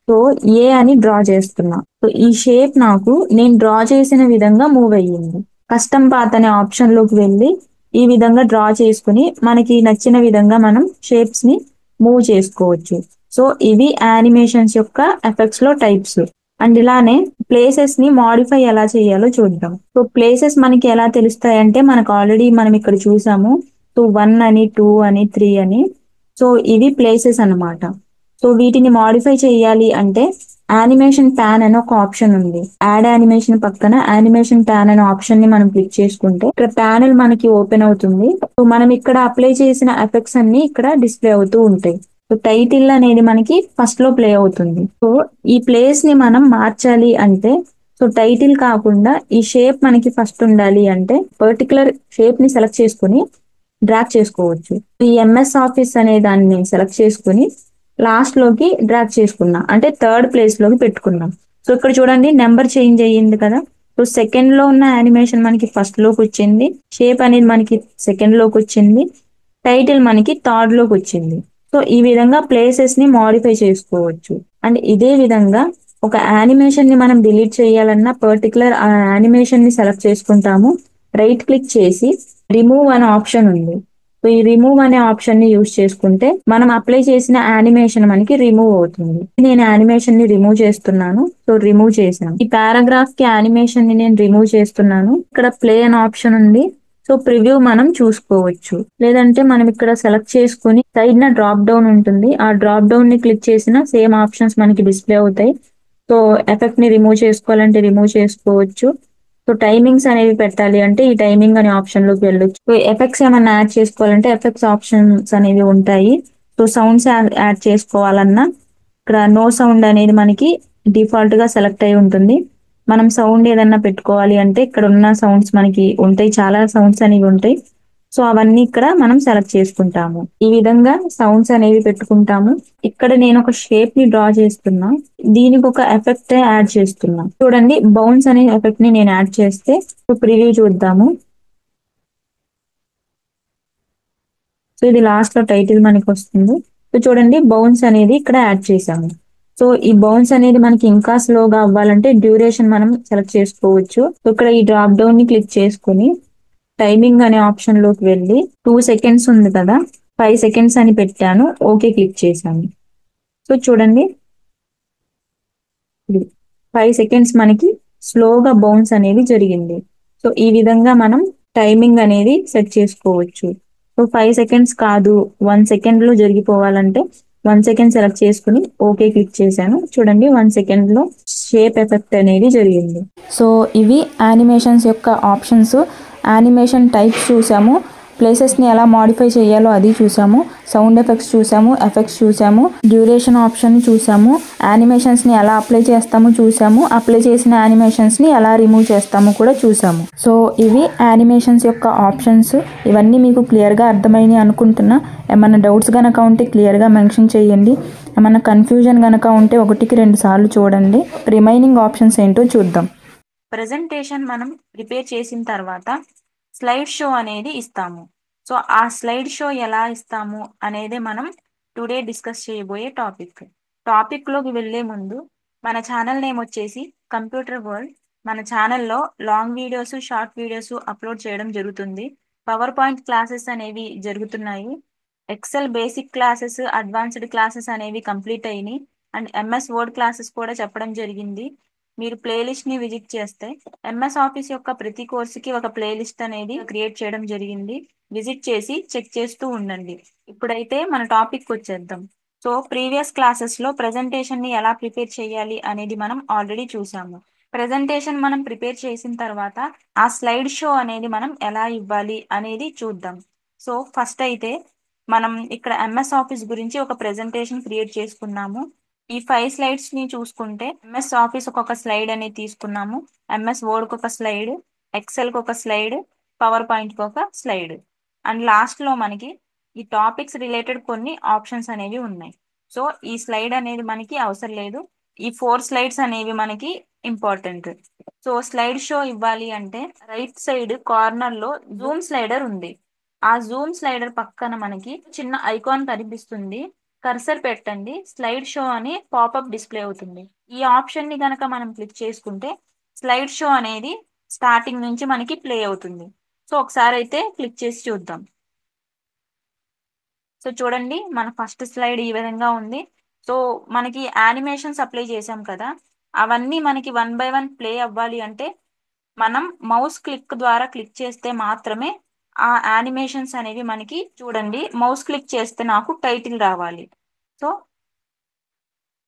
సో ఏ అని డ్రా చేస్తున్నా. సో ఈ షేప్ నాకు నేను డ్రా చేసిన విధంగా మూవ్ అయ్యింది. కస్టమ్ పాత్ అనే ఆప్షన్ లోకి వెళ్ళి ఈ విధంగా డ్రా చేసుకుని మనకి నచ్చిన విధంగా మనం షేప్స్ ని మూవ్ చేసుకోవచ్చు. సో ఇవి యానిమేషన్స్ యొక్క ఎఫెక్ట్స్ లో టైప్స్. అండ్ ఇలానే ప్లేసెస్ ని మాడిఫై ఎలా చేయాలో చూద్దాం. సో ప్లేసెస్ మనకి ఎలా తెలుస్తాయి అంటే మనకు ఆల్రెడీ మనం ఇక్కడ చూసాము. సో 1 అని, 2 అని, 3 అని. సో ఇవి ప్లేసెస్ అన్నమాట. సో వీటిని మాడిఫై చేయాలి అంటే యానిమేషన్ ప్యాన్ అని ఒక ఆప్షన్ ఉంది. యాడ్ యానిమేషన్ పక్కన యానిమేషన్ ప్యాన్ అనే ఆప్షన్ ని మనం క్లిక్ చేసుకుంటే ఇక్కడ ప్యానెల్ మనకి ఓపెన్ అవుతుంది. సో మనం ఇక్కడ అప్లై చేసిన ఎఫెక్ట్స్ అన్ని ఇక్కడ డిస్ప్లే అవుతూ ఉంటాయి. సో టైటిల్ అనేది మనకి ఫస్ట్ లో ప్లే అవుతుంది. సో ఈ ప్లేస్ ని మనం మార్చాలి అంటే సో టైటిల్ కాకుండా ఈ షేప్ మనకి ఫస్ట్ ఉండాలి అంటే పర్టికులర్ షేప్ ని సెలెక్ట్ చేసుకుని డ్రాగ్ చేసుకోవచ్చు. ఈ ఎంఎస్ ఆఫీస్ అనే దాన్ని సెలెక్ట్ చేసుకుని లాస్ట్ లోకి డ్రాగ్ చేసుకున్నా అంటే థర్డ్ ప్లేస్ లోకి పెట్టుకున్నాం. సో ఇక్కడ చూడండి, నెంబర్ చేంజ్ అయ్యింది కదా. సో సెకండ్ లో ఉన్న యానిమేషన్ మనకి ఫస్ట్ లోకి వచ్చింది. షేప్ అనేది మనకి సెకండ్ లోకి వచ్చింది. టైటిల్ మనకి థర్డ్ లోకి వచ్చింది. సో ఈ విధంగా ప్లేసెస్ ని మాడిఫై చేసుకోవచ్చు. అండ్ ఇదే విధంగా ఒక యానిమేషన్ ని మనం డిలీట్ చేయాలన్నా పర్టికులర్ ఆ యానిమేషన్ ని సెలెక్ట్ చేసుకుంటాము. రైట్ క్లిక్ చేసి రిమూవ్ అనే ఆప్షన్ ఉంది. సో ఈ రిమూవ్ అనే ఆప్షన్ ని యూస్ చేసుకుంటే మనం అప్లై చేసిన యానిమేషన్ మనకి రిమూవ్ అవుతుంది. నేను యానిమేషన్ ని రిమూవ్ చేస్తున్నాను. సో రిమూవ్ చేశాను. ఈ పారాగ్రాఫ్ కి యానిమేషన్ ని నేను రిమూవ్ చేస్తున్నాను. ఇక్కడ ప్లే అనే ఆప్షన్ ఉంది. సో ప్రివ్యూ మనం చూసుకోవచ్చు. లేదంటే మనం ఇక్కడ సెలెక్ట్ చేసుకుని సైడ్ న డ్రాప్ డౌన్ ఉంటుంది. ఆ డ్రాప్ డౌన్ ని క్లిక్ చేసిన సేమ్ ఆప్షన్స్ మనకి డిస్ప్లే అవుతాయి. సో ఎఫెక్ట్ ని రిమూవ్ చేసుకోవాలంటే రిమూవ్ చేసుకోవచ్చు. సో టైమింగ్స్ అనేవి పెట్టాలి అంటే ఈ టైమింగ్ అనే ఆప్షన్ లోకి వెళ్ళొచ్చు. సో ఎఫెక్ట్స్ ఏమైనా యాడ్ చేసుకోవాలంటే ఎఫెక్ట్స్ ఆప్షన్స్ అనేవి ఉంటాయి. సో సౌండ్స్ యాడ్ చేసుకోవాలన్నా ఇక్కడ నో సౌండ్ అనేది మనకి డిఫాల్ట్ గా సెలెక్ట్ అయి ఉంటుంది. మనం సౌండ్ ఏదన్నా పెట్టుకోవాలి అంటే ఇక్కడ ఉన్న సౌండ్స్ మనకి ఉంటాయి. చాలా సౌండ్స్ అనేవి ఉంటాయి. సో అవన్నీ ఇక్కడ మనం సెలెక్ట్ చేసుకుంటాము. ఈ విధంగా సౌండ్స్ అనేవి పెట్టుకుంటాము. ఇక్కడ నేను ఒక షేప్ ని డ్రా చేస్తున్నా. దీనికి ఒక ఎఫెక్ట్ యాడ్ చేస్తున్నా. చూడండి బౌన్స్ అనే ఎఫెక్ట్ ని నేను యాడ్ చేస్తే ప్రివ్యూ చూద్దాము. సో ఇది లాస్ట్ లో టైటిల్ మనకి వస్తుంది. సో చూడండి బౌన్స్ అనేది ఇక్కడ యాడ్ చేసాము. సో ఈ బౌన్స్ అనేది మనకి ఇంకా స్లోగా అవ్వాలంటే డ్యూరేషన్ మనం సెలెక్ట్ చేసుకోవచ్చు. సో ఇక్కడ ఈ డ్రాప్ డౌన్ ని క్లిక్ చేసుకుని టైమింగ్ అనే ఆప్షన్ లోకి వెళ్ళి 2 seconds ఉంది కదా, 5 seconds అని పెట్టాను. ఓకే క్లిక్ చేశాను. సో చూడండి 5 seconds మనకి స్లోగా బౌన్స్ అనేది జరిగింది. సో ఈ విధంగా మనం టైమింగ్ అనేది సెట్ చేసుకోవచ్చు. సో 5 seconds కాదు 1 second లో జరిగిపోవాలంటే 1 second సెలెక్ట్ చేసుకుని ఓకే క్లిక్ చేశాను. చూడండి 1 second లో షేప్ ఎఫెక్ట్ అనేది జరిగింది. సో ఇవి యానిమేషన్స్ యొక్క ఆప్షన్స్. యానిమేషన్ టైప్స్ చూసాము, ప్లేసెస్ని ఎలా మాడిఫై చేయాలో అది చూసాము, సౌండ్ ఎఫెక్ట్స్ చూసాము, ఎఫెక్ట్స్ చూసాము, డ్యూరేషన్ ఆప్షన్ చూసాము, యానిమేషన్స్ని ఎలా అప్లై చేస్తామో చూసాము, అప్లై చేసిన యానిమేషన్స్ని ఎలా రిమూవ్ చేస్తామో కూడా చూసాము. సో ఇవి యానిమేషన్స్ యొక్క ఆప్షన్స్. ఇవన్నీ మీకు క్లియర్గా అర్థమైనాయి అనుకుంటున్నా. ఏమైనా డౌట్స్ కనుక ఉంటే క్లియర్గా మెన్షన్ చేయండి. ఏమైనా కన్ఫ్యూజన్ కనుక ఉంటే 1-2 సార్లు చూడండి. రిమైనింగ్ ఆప్షన్స్ ఏంటో చూద్దాం. ప్రెజెంటేషన్ మనం ప్రిపేర్ చేసిన తర్వాత స్లైడ్ షో అనేది ఇస్తాము. సో ఆ స్లైడ్ షో ఎలా ఇస్తాము అనేది మనం టుడే డిస్కస్ చేయబోయే టాపిక్ లోకి వెళ్లే ముందు మన ఛానల్ నేమ్ వచ్చేసి కంప్యూటర్ వరల్డ్. మన ఛానల్లో long videos, short videos upload చేయడం జరుగుతుంది. పవర్ పాయింట్ క్లాసెస్ అనేవి జరుగుతున్నాయి. Excel basic classes, advanced classes అనేవి కంప్లీట్ అయినాయి. అండ్ ఎంఎస్ వర్డ్ క్లాసెస్ కూడా చెప్పడం జరిగింది. మీరు ప్లేలిస్ట్ ని విజిట్ చేస్తే ఎంఎస్ ఆఫీస్ యొక్క ప్రతి కోర్సుకి ఒక ప్లేలిస్ట్ అనేది క్రియేట్ చేయడం జరిగింది. విజిట్ చేసి చెక్ చేస్తూ ఉండండి. ఇప్పుడైతే మన టాపిక్ వచ్చేద్దాం. సో ప్రీవియస్ క్లాసెస్ లో ప్రెజెంటేషన్ ని ఎలా ప్రిపేర్ చేయాలి అనేది మనం ఆల్రెడీ చూసాము. ప్రెజెంటేషన్ మనం ప్రిపేర్ చేసిన తర్వాత ఆ స్లైడ్ షో అనేది మనం ఎలా ఇవ్వాలి అనేది చూద్దాం. సో ఫస్ట్ అయితే మనం ఇక్కడ ఎంఎస్ ఆఫీస్ గురించి ఒక ప్రెజెంటేషన్ క్రియేట్ చేసుకున్నాము. ఈ 5 slides ని చూసుకుంటే ఎంఎస్ ఆఫీస్ ఒక స్లైడ్ అనేది తీసుకున్నాము, ఎంఎస్ వర్డ్ ఒక స్లైడ్, ఎక్సెల్ ఒక స్లైడ్, పవర్ పాయింట్ ఒక స్లైడ్, అండ్ లాస్ట్ లో మనకి ఈ టాపిక్స్ రిలేటెడ్ కొన్ని ఆప్షన్స్ అనేవి ఉన్నాయి. సో ఈ స్లైడ్ అనేది మనకి అవసరం లేదు. ఈ 4 slides అనేవి మనకి ఇంపార్టెంట్. సో స్లైడ్ షో ఇవ్వాలి అంటే రైట్ సైడ్ కార్నర్ లో జూమ్ స్లైడర్ ఉంది. ఆ జూమ్ స్లైడర్ పక్కన మనకి చిన్న ఐకాన్ కనిపిస్తుంది. కర్సర్ పెట్టండి, స్లైడ్ షో అని పాపప్ డిస్ప్లే అవుతుంది. ఈ ఆప్షన్ ని గనక మనం క్లిక్ చేసుకుంటే స్లైడ్ షో అనేది స్టార్టింగ్ నుంచి మనకి ప్లే అవుతుంది. సో ఒకసారి అయితే క్లిక్ చేసి చూద్దాం. సో చూడండి మన ఫస్ట్ స్లైడ్ ఈ విధంగా ఉంది. సో మనకి యానిమేషన్స్ అప్లై చేసాం కదా, అవన్నీ మనకి 1 by 1 ప్లే అవ్వాలి అంటే మనం మౌస్ క్లిక్ ద్వారా క్లిక్ చేస్తే మాత్రమే ఆ యానిమేషన్స్ అనేవి మనకి చూడండి. మౌస్ క్లిక్ చేస్తే నాకు టైటిల్ రావాలి. సో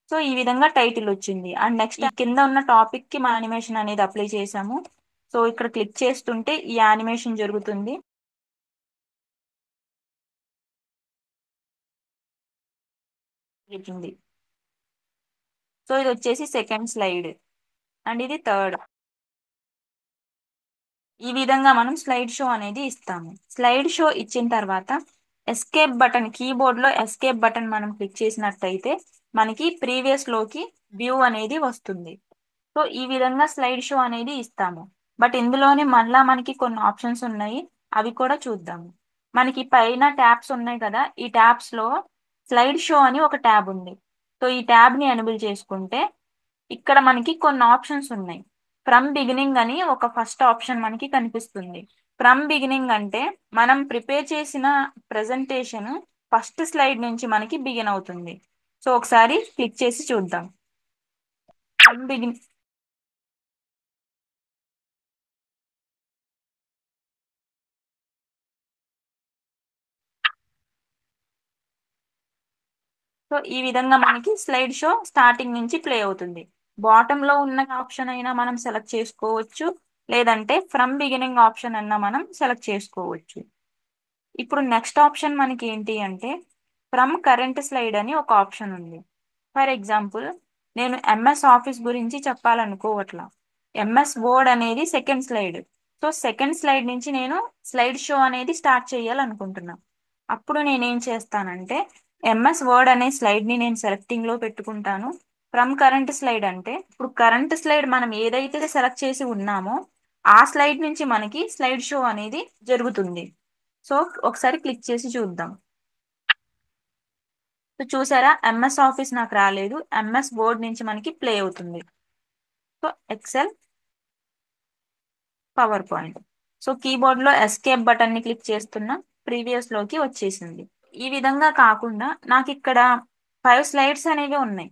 సో ఈ విధంగా టైటిల్ వచ్చింది. అండ్ నెక్స్ట్ కింద ఉన్న టాపిక్ కి మన యానిమేషన్ అనేది అప్లై చేసాము. సో ఇక్కడ క్లిక్ చేస్తుంటే ఈ యానిమేషన్ జరుగుతుంది. సో ఇది వచ్చేసి సెకండ్ స్లైడ్ అండ్ ఇది థర్డ్. ఈ విధంగా మనం స్లైడ్ షో అనేది ఇస్తాము. స్లైడ్ షో ఇచ్చిన తర్వాత ఎస్కేప్ బటన్, కీబోర్డ్ లో ఎస్కేప్ బటన్ మనం క్లిక్ చేసినట్టయితే మనకి ప్రీవియస్ లోకి వ్యూ అనేది వస్తుంది. సో ఈ విధంగా స్లైడ్ షో అనేది ఇస్తాము. బట్ ఇందులోనే మళ్ళా మనకి కొన్ని ఆప్షన్స్ ఉన్నాయి, అవి కూడా చూద్దాము. మనకి పైన ట్యాబ్స్ ఉన్నాయి కదా, ఈ ట్యాబ్స్ లో స్లైడ్ షో అని ఒక ట్యాబ్ ఉంది. సో ఈ ట్యాబ్ ని ఎనేబుల్ చేసుకుంటే ఇక్కడ మనకి కొన్ని ఆప్షన్స్ ఉన్నాయి. ఫ్రమ్ బిగినింగ్ అని ఒక ఫస్ట్ ఆప్షన్ మనకి కనిపిస్తుంది. ఫ్రమ్ బిగినింగ్ అంటే మనం ప్రిపేర్ చేసిన ప్రెజెంటేషన్ ఫస్ట్ స్లైడ్ నుంచి మనకి బిగిన్ అవుతుంది. సో ఒకసారి క్లిక్ చేసి చూద్దాం. ఫ్రమ్ బిగిన్ సో ఈ విధంగా మనకి స్లైడ్ షో స్టార్టింగ్ నుంచి ప్లే అవుతుంది. బాటమ్ లో ఉన్న ఆప్షన్ అయినా మనం సెలెక్ట్ చేసుకోవచ్చు, లేదంటే ఫ్రమ్ బిగినింగ్ ఆప్షన్ అన్నా మనం సెలెక్ట్ చేసుకోవచ్చు. ఇప్పుడు నెక్స్ట్ ఆప్షన్ మనకి ఏంటి అంటే ఫ్రమ్ కరెంట్ స్లైడ్ అని ఒక ఆప్షన్ ఉంది. ఫర్ ఎగ్జాంపుల్ నేను ఎంఎస్ ఆఫీస్ గురించి చెప్పాలనుకోవట్లా, ఎంఎస్ వర్డ్ అనేది second slide. So second slide నుంచి నేను స్లైడ్ షో అనేది స్టార్ట్ చేయాలనుకుంటున్నా. అప్పుడు నేనేం చేస్తానంటే ఎంఎస్ వర్డ్ అనే స్లైడ్ ని నేను సెలెక్టింగ్ లో పెట్టుకుంటాను. ఫ్రమ్ కరెంట్ స్లైడ్ అంటే ఇప్పుడు కరెంట్ స్లైడ్ మనం ఏదైతే సెలెక్ట్ చేసి ఉన్నామో ఆ స్లైడ్ నుంచి మనకి స్లైడ్ షో అనేది జరుగుతుంది. సో ఒకసారి క్లిక్ చేసి చూద్దాం. సో చూసారా, ఎంఎస్ ఆఫీస్ నాకు రాలేదు, ఎంఎస్ వర్డ్ నుంచి మనకి ప్లే అవుతుంది. So Excel, power point. So keyboard లో ఎస్కేప్ బటన్ ని క్లిక్ చేస్తున్నా, ప్రీవియస్ లోకి వచ్చేసింది. ఈ విధంగా కాకుండా నాకు ఇక్కడ 5 స్లైడ్స్ అనేవి ఉన్నాయి.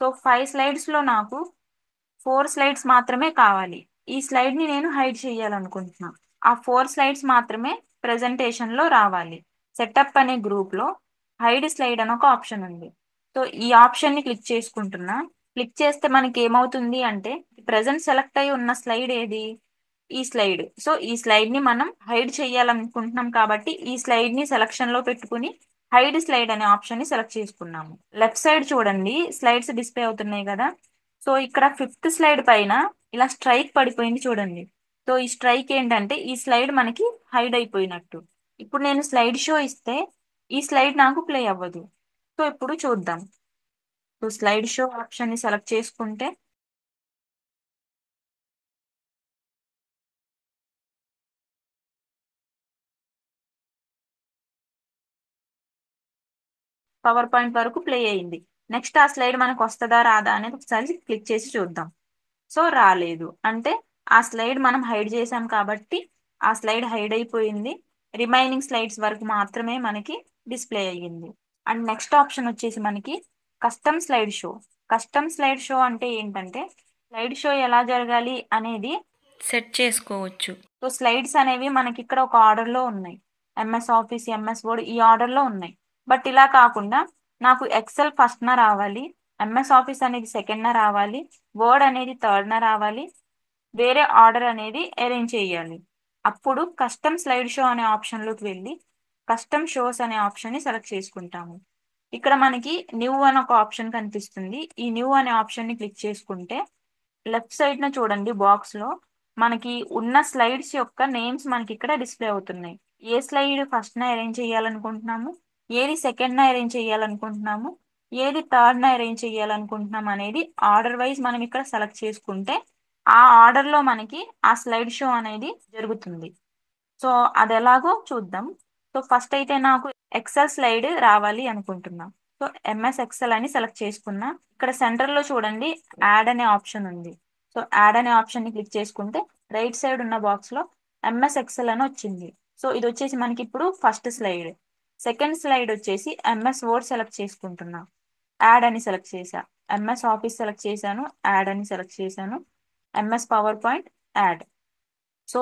సో 5 స్లైడ్స్ లో నాకు 4 స్లైడ్స్ మాత్రమే కావాలి. ఈ స్లైడ్ ని నేను హైడ్ చేయాలనుకుంటున్నా. ఆ 4 స్లైడ్స్ మాత్రమే ప్రెజెంటేషన్ లో రావాలి. సెటప్ అనే గ్రూప్ లో హైడ్ స్లైడ్ అని ఒక ఆప్షన్ ఉంది. సో ఈ ఆప్షన్ ని క్లిక్ చేసుకుంటున్నా. క్లిక్ చేస్తే మనకి ఏమవుతుంది అంటే ప్రెజెంట్ సెలెక్ట్ అయి ఉన్న స్లైడ్ ఏది, ఈ స్లైడ్. సో ఈ స్లైడ్ ని మనం హైడ్ చేయాలనుకుంటున్నాం కాబట్టి ఈ స్లైడ్ ని సెలక్షన్ లో పెట్టుకుని హైడ్ స్లైడ్ అనే ఆప్షన్ ని సెలెక్ట్ చేసుకున్నాము. లెఫ్ట్ సైడ్ చూడండి స్లైడ్స్ డిస్ప్లే అవుతున్నాయి కదా. సో ఇక్కడ 5th స్లైడ్ పైన ఇలా స్ట్రైక్ పడిపోయింది చూడండి. సో ఈ స్ట్రైక్ ఏంటంటే ఈ స్లైడ్ మనకి హైడ్ అయిపోయినట్టు. ఇప్పుడు నేను స్లైడ్ షో ఇస్తే ఈ స్లైడ్ నాకు ప్లే అవ్వదు. సో ఇప్పుడు చూద్దాం. సో స్లైడ్ షో ఆప్షన్ ని సెలెక్ట్ చేసుకుంటే పవర్ పాయింట్ వరకు ప్లే అయింది. నెక్స్ట్ ఆ స్లైడ్ మనకు వస్తుందా రాదా అనేది ఒకసారి క్లిక్ చేసి చూద్దాం. సో రాలేదు, అంటే ఆ స్లైడ్ మనం హైడ్ చేసాం కాబట్టి ఆ స్లైడ్ హైడ్ అయిపోయింది. రిమైనింగ్ స్లైడ్స్ వరకు మాత్రమే మనకి డిస్ప్లే అయ్యింది. అండ్ నెక్స్ట్ ఆప్షన్ వచ్చేసి మనకి custom slide show. Custom slide show అంటే ఏంటంటే స్లైడ్ షో ఎలా జరగాలి అనేది సెట్ చేసుకోవచ్చు. సో స్లైడ్స్ అనేవి మనకి ఇక్కడ ఒక ఆర్డర్ లో ఉన్నాయి. ఎంఎస్ ఆఫీస్, ఎంఎస్ వర్డ్ ఈ ఆర్డర్ లో ఉన్నాయి. బట్ ఇలా కాకుండా నాకు ఎక్సెల్ ఫస్ట్ నా రావాలి, ఎంఎస్ ఆఫీస్ అనేది సెకండ్ నా రావాలి, వర్డ్ అనేది థర్డ్ నా రావాలి, వేరే ఆర్డర్ అనేది అరేంజ్ చేయాలి. అప్పుడు కస్టమ్ స్లైడ్ షో అనే ఆప్షన్ లోకి వెళ్ళి కస్టమ్ షోస్ అనే ఆప్షన్ ని సెలెక్ట్ చేసుకుంటాము. ఇక్కడ మనకి న్యూ అని ఒక ఆప్షన్ కనిపిస్తుంది. ఈ న్యూ అనే ఆప్షన్ ని క్లిక్ చేసుకుంటే లెఫ్ట్ సైడ్ న చూడండి బాక్స్ లో మనకి ఉన్న స్లైడ్స్ యొక్క నేమ్స్ మనకి ఇక్కడ డిస్ప్లే అవుతున్నాయి. ఏ స్లైడ్ ఫస్ట్ న అరేంజ్ చేయాలనుకుంటున్నాము, ఏది సెకండ్ న అరేంజ్ చేయాలనుకుంటున్నాము, ఏది థర్డ్ న అరేంజ్ చేయాలనుకుంటున్నాం అనేది ఆర్డర్ వైజ్ మనం ఇక్కడ సెలెక్ట్ చేసుకుంటే ఆ ఆర్డర్ లో మనకి ఆ స్లైడ్ షో అనేది జరుగుతుంది. సో అది ఎలాగో చూద్దాం. సో ఫస్ట్ అయితే నాకు ఎక్సెల్ స్లైడ్ రావాలి అనుకుంటున్నా. సో ఎంఎస్ ఎక్సెల్ అని సెలెక్ట్ చేసుకున్నా. ఇక్కడ సెంటర్ లో చూడండి యాడ్ అనే ఆప్షన్ ఉంది. సో యాడ్ అనే ఆప్షన్ ని క్లిక్ చేసుకుంటే రైట్ సైడ్ ఉన్న బాక్స్ లో ఎంఎస్ ఎక్సెల్ అని వచ్చింది. సో ఇది వచ్చేసి మనకి ఇప్పుడు ఫస్ట్ స్లైడ్. సెకండ్ స్లైడ్ వచ్చేసి ఎంఎస్ వర్డ్ సెలెక్ట్ చేసుకుంటున్నా. యాడ్ అని సెలెక్ట్ చేశా. ఎంఎస్ ఆఫీస్ సెలెక్ట్ చేశాను, యాడ్ అని సెలెక్ట్ చేశాను, MS power point, add. So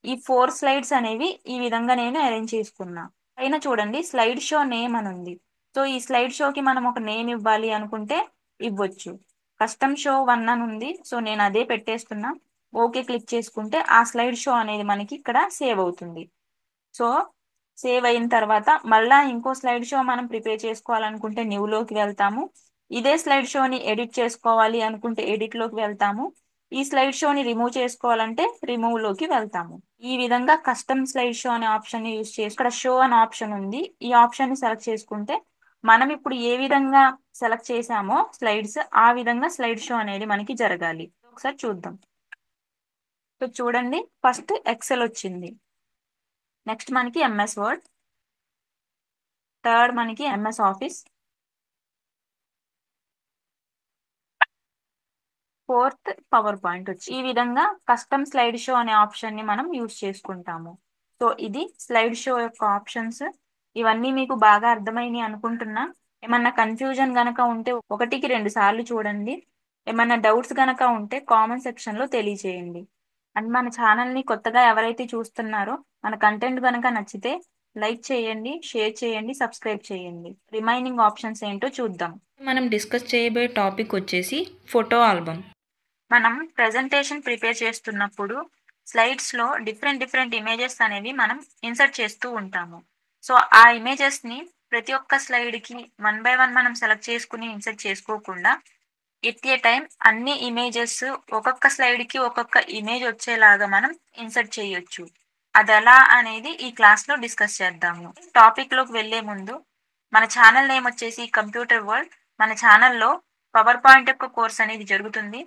ఈ 4 స్లైడ్స్ అనేవి ఈ విధంగా నేను అరేంజ్ చేసుకున్నా. పైన చూడండి స్లైడ్ షో నేమ్ అని ఉంది. సో ఈ స్లైడ్ షోకి మనం ఒక నేమ్ ఇవ్వాలి అనుకుంటే ఇవ్వచ్చు. కస్టమ్ షో 1 అని ఉంది. సో నేను అదే పెట్టేస్తున్నా. ఓకే క్లిక్ చేసుకుంటే ఆ స్లైడ్ షో అనేది మనకి ఇక్కడ సేవ్ అవుతుంది. సో సేవ్ అయిన తర్వాత మళ్ళా ఇంకో స్లైడ్ షో మనం ప్రిపేర్ చేసుకోవాలనుకుంటే న్యూలోకి వెళ్తాము. ఇదే స్లైడ్ షోని ఎడిట్ చేసుకోవాలి అనుకుంటే ఎడిట్ లోకి వెళ్తాము. ఈ స్లైడ్ షోని రిమూవ్ చేసుకోవాలంటే రిమూవ్ లోకి వెళ్తాము. ఈ విధంగా కస్టమ్ స్లైడ్ షో అనే ఆప్షన్ ని యూజ్ చేసి ఇక్కడ షో అనే ఆప్షన్ ఉంది. ఈ ఆప్షన్ ని సెలెక్ట్ చేసుకుంటే మనం ఇప్పుడు ఏ విధంగా సెలెక్ట్ చేసామో స్లైడ్స్ ఆ విధంగా స్లైడ్ షో అనేది మనకి జరగాలి. ఒకసారి చూద్దాం. సో చూడండి ఫస్ట్ ఎక్సెల్ వచ్చింది, నెక్స్ట్ మనకి ఎంఎస్ వర్డ్, థర్డ్ మనకి MS office, fourth power point వచ్చి ఈ విధంగా కస్టమ్ స్లైడ్ షో అనే ఆప్షన్ ని మనం యూజ్ చేసుకుంటాము. సో ఇది స్లైడ్ షో యొక్క ఆప్షన్స్. ఇవన్నీ మీకు బాగా అర్థమైనాయి అనుకుంటున్నా. ఏమన్నా కన్ఫ్యూజన్ గనక ఉంటే 1-2 సార్లు చూడండి. ఏమన్నా డౌట్స్ గనక ఉంటే కామెంట్ సెక్షన్ లో తెలియజేయండి. అండ్ మన ఛానల్ ని కొత్తగా ఎవరైతే చూస్తున్నారో మన కంటెంట్ గనక నచ్చితే లైక్ చేయండి, షేర్ చేయండి, సబ్స్క్రైబ్ చేయండి. రిమైనింగ్ ఆప్షన్స్ ఏంటో చూద్దాం. మనం డిస్కస్ చేయబోయే టాపిక్ వచ్చేసి ఫోటో ఆల్బమ్. మనం ప్రెజెంటేషన్ ప్రిపేర్ చేస్తున్నప్పుడు స్లైడ్స్ లో డిఫరెంట్ డిఫరెంట్ ఇమేజెస్ అనేవి మనం ఇన్సర్ట్ చేస్తూ ఉంటాము. సో ఆ ఇమేజెస్ ని ప్రతి ఒక్క స్లైడ్ కి 1 by 1 మనం సెలెక్ట్ చేసుకుని ఇన్సర్ట్ చేసుకోకుండా ఎట్ ఏ టైం అన్ని ఇమేజెస్ ఒక్కొక్క స్లైడ్ కి ఒక్కొక్క ఇమేజ్ వచ్చేలాగా మనం ఇన్సర్ట్ చేయొచ్చు. అది ఎలా అనేది ఈ క్లాస్ లో డిస్కస్ చేద్దాము. టాపిక్ లోకి వెళ్లే ముందు మన ఛానల్ నేమ్ వచ్చేసి కంప్యూటర్ వరల్డ్. మన ఛానల్లో పవర్ పాయింట్ యొక్క కోర్స్ అనేది జరుగుతుంది.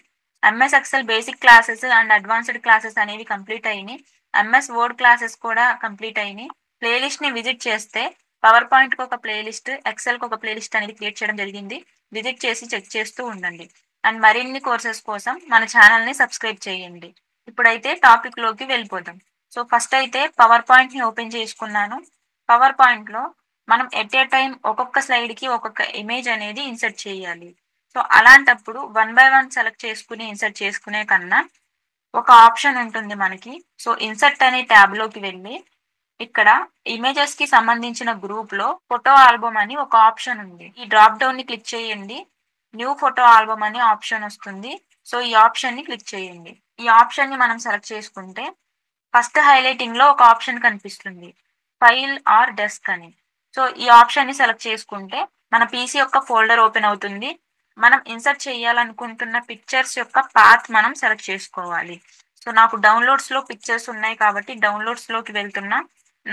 MS Excel basic classes and advanced classes అనేవి కంప్లీట్ అయినాయి. ఎంఎస్ వర్డ్ క్లాసెస్ కూడా కంప్లీట్ అయినాయి. ప్లేలిస్ట్ ని విజిట్ చేస్తే పవర్ పాయింట్ కి ఒక ప్లేలిస్ట్, ఎక్సెల్ కి ఒక ప్లేలిస్ట్ అనేది క్రియేట్ చేయడం జరిగింది. విజిట్ చేసి చెక్ చేస్తూ ఉండండి. అండ్ మరిన్ని కోర్సెస్ కోసం మన ఛానల్ ని సబ్స్క్రైబ్ చేయండి. ఇప్పుడైతే టాపిక్ లోకి వెళ్ళిపోదాం. సో ఫస్ట్ అయితే పవర్ పాయింట్ ని ఓపెన్ చేసుకున్నాను. పవర్ పాయింట్ లో మనం ఎట్ ఏ టైం ఒక్కొక్క స్లైడ్ కి ఒక్కొక్క ఇమేజ్ అనేది ఇన్సర్ట్ చేయాలి. సో అలాంటప్పుడు 1 by 1 సెలెక్ట్ చేసుకుని ఇన్సర్ట్ చేసుకునే కన్నా ఒక ఆప్షన్ ఉంటుంది మనకి. సో ఇన్సర్ట్ అనే ట్యాబ్ లోకి వెళ్ళి ఇక్కడ ఇమేజెస్ కి సంబంధించిన గ్రూప్ లో ఫోటో ఆల్బమ్ అని ఒక ఆప్షన్ ఉంది. ఈ డ్రాప్ డౌన్ ని క్లిక్ చేయండి. న్యూ ఫోటో ఆల్బమ్ అని ఆప్షన్ వస్తుంది. సో ఈ ఆప్షన్ ని క్లిక్ చేయండి. ఈ ఆప్షన్ ని మనం సెలెక్ట్ చేసుకుంటే ఫస్ట్ హైలైటింగ్ లో ఒక ఆప్షన్ కనిపిస్తుంది, ఫైల్ ఆర్ డెస్క్ అని. సో ఈ ఆప్షన్ ని సెలెక్ట్ చేసుకుంటే మన పీసీ యొక్క ఫోల్డర్ ఓపెన్ అవుతుంది. మనం ఇన్సర్ట్ చేయాలనుకుంటున్న పిక్చర్స్ యొక్క పాత్ మనం సెలెక్ట్ చేసుకోవాలి. సో నాకు డౌన్లోడ్స్ లో పిక్చర్స్ ఉన్నాయి కాబట్టి డౌన్లోడ్స్ లోకి వెళ్తున్నా.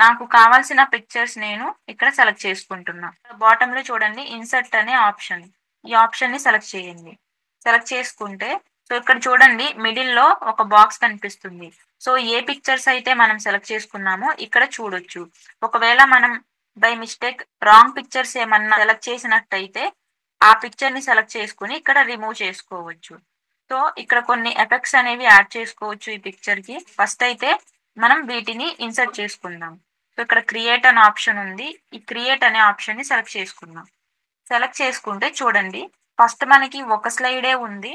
నాకు కావాల్సిన పిక్చర్స్ నేను ఇక్కడ సెలెక్ట్ చేసుకుంటున్నా. బాటమ్ లో చూడండి ఇన్సర్ట్ అనే ఆప్షన్. ఈ ఆప్షన్ ని సెలెక్ట్ చేయండి. సెలెక్ట్ చేసుకుంటే సో ఇక్కడ చూడండి మిడిల్ లో ఒక బాక్స్ కనిపిస్తుంది. సో ఏ పిక్చర్స్ అయితే మనం సెలెక్ట్ చేసుకున్నామో ఇక్కడ చూడొచ్చు. ఒకవేళ మనం బై మిస్టేక్ రాంగ్ పిక్చర్స్ ఏమన్నా సెలెక్ట్ చేసినట్టయితే ఆ పిక్చర్ ని సెలెక్ట్ చేసుకుని ఇక్కడ రిమూవ్ చేసుకోవచ్చు. సో ఇక్కడ కొన్ని ఎఫెక్ట్స్ అనేవి యాడ్ చేసుకోవచ్చు ఈ పిక్చర్ కి. ఫస్ట్ అయితే మనం వీటిని ఇన్సర్ట్ చేసుకుందాం. సో ఇక్కడ క్రియేట్ అనే ఆప్షన్ ఉంది. ఈ క్రియేట్ అనే ఆప్షన్ ని సెలెక్ట్ చేసుకుందాం. సెలెక్ట్ చేసుకుంటే చూడండి ఫస్ట్ మనకి ఒక స్లైడే ఉంది.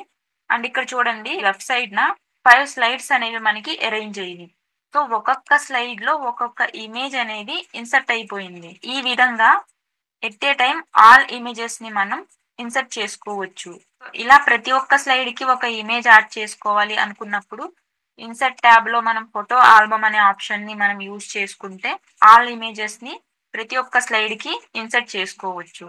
అండ్ ఇక్కడ చూడండి లెఫ్ట్ సైడ్ న 5 స్లైడ్స్ అనేవి మనకి అరేంజ్ అయ్యి. సో ఒక్కొక్క స్లైడ్ లో ఒక్కొక్క ఇమేజ్ అనేది ఇన్సర్ట్ అయిపోయింది. ఈ విధంగా at a time all images ని మనం ఇన్సర్ట్ చేసుకోవచ్చు. ఇలా ప్రతి ఒక్క స్లైడ్ కి ఒక ఇమేజ్ యాడ్ చేసుకోవాలి అనుకున్నప్పుడు ఇన్సర్ట్ ట్యాబ్ లో మనం ఫోటో ఆల్బమ్ అనే ఆప్షన్ ని మనం యూజ్ చేసుకుంటే ఆల్ ఇమేజెస్ ని ప్రతి ఒక్క స్లైడ్ కి ఇన్సర్ట్ చేసుకోవచ్చు.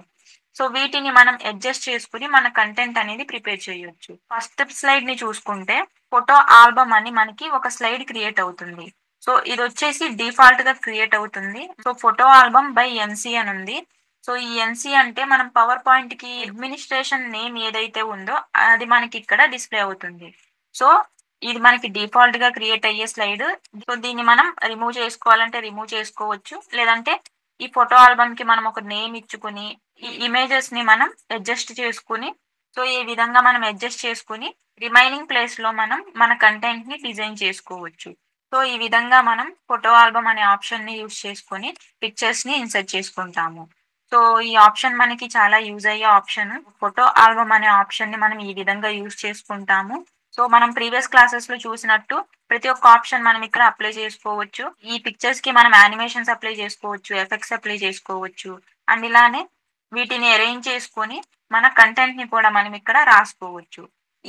సో వీటిని మనం అడ్జస్ట్ చేసుకుని మన కంటెంట్ అనేది ప్రిపేర్ చేయొచ్చు. ఫస్ట్ స్లైడ్ ని చూసుకుంటే ఫోటో ఆల్బమ్ అని మనకి ఒక స్లైడ్ క్రియేట్ అవుతుంది. సో ఇది వచ్చేసి డిఫాల్ట్ గా క్రియేట్ అవుతుంది. సో ఫోటో ఆల్బమ్ బై ఎన్సి అని ఉంది. సో ఈ ఎన్సి అంటే మనం పవర్ పాయింట్ కి అడ్మినిస్ట్రేషన్ నేమ్ ఏదైతే ఉందో అది మనకి ఇక్కడ డిస్ప్లే అవుతుంది. సో ఇది మనకి డిఫాల్ట్ గా క్రియేట్ అయ్యే స్లైడ్. సో దీన్ని మనం రిమూవ్ చేసుకోవాలంటే రిమూవ్ చేసుకోవచ్చు. లేదంటే ఈ ఫోటో ఆల్బమ్ కి మనం ఒక నేమ్ ఇచ్చుకుని ఈ ఇమేజెస్ ని మనం అడ్జస్ట్ చేసుకుని సో ఈ విధంగా మనం అడ్జస్ట్ చేసుకుని రిమైనింగ్ ప్లేస్ లో మనం మన కంటెంట్ ని డిజైన్ చేసుకోవచ్చు. సో ఈ విధంగా మనం ఫోటో ఆల్బమ్ అనే ఆప్షన్ ని యూజ్ చేసుకుని పిక్చర్స్ ని ఇన్సర్ట్ చేసుకుంటాము. సో ఈ ఆప్షన్ మనకి చాలా యూజ్ అయ్యే ఆప్షన్. ఫోటో ఆల్బమ్ అనే ఆప్షన్ ని మనం ఈ విధంగా యూజ్ చేసుకుంటాము. సో మనం ప్రీవియస్ క్లాసెస్ లో చూసినట్టు ప్రతి ఒక్క ఆప్షన్ మనం ఇక్కడ అప్లై చేసుకోవచ్చు. ఈ పిక్చర్స్ కి మనం యానిమేషన్స్ అప్లై చేసుకోవచ్చు, ఎఫెక్ట్స్ అప్లై చేసుకోవచ్చు. అండ్ ఇలానే వీటిని అరేంజ్ చేసుకొని మన కంటెంట్ ని కూడా మనం ఇక్కడ రాసుకోవచ్చు.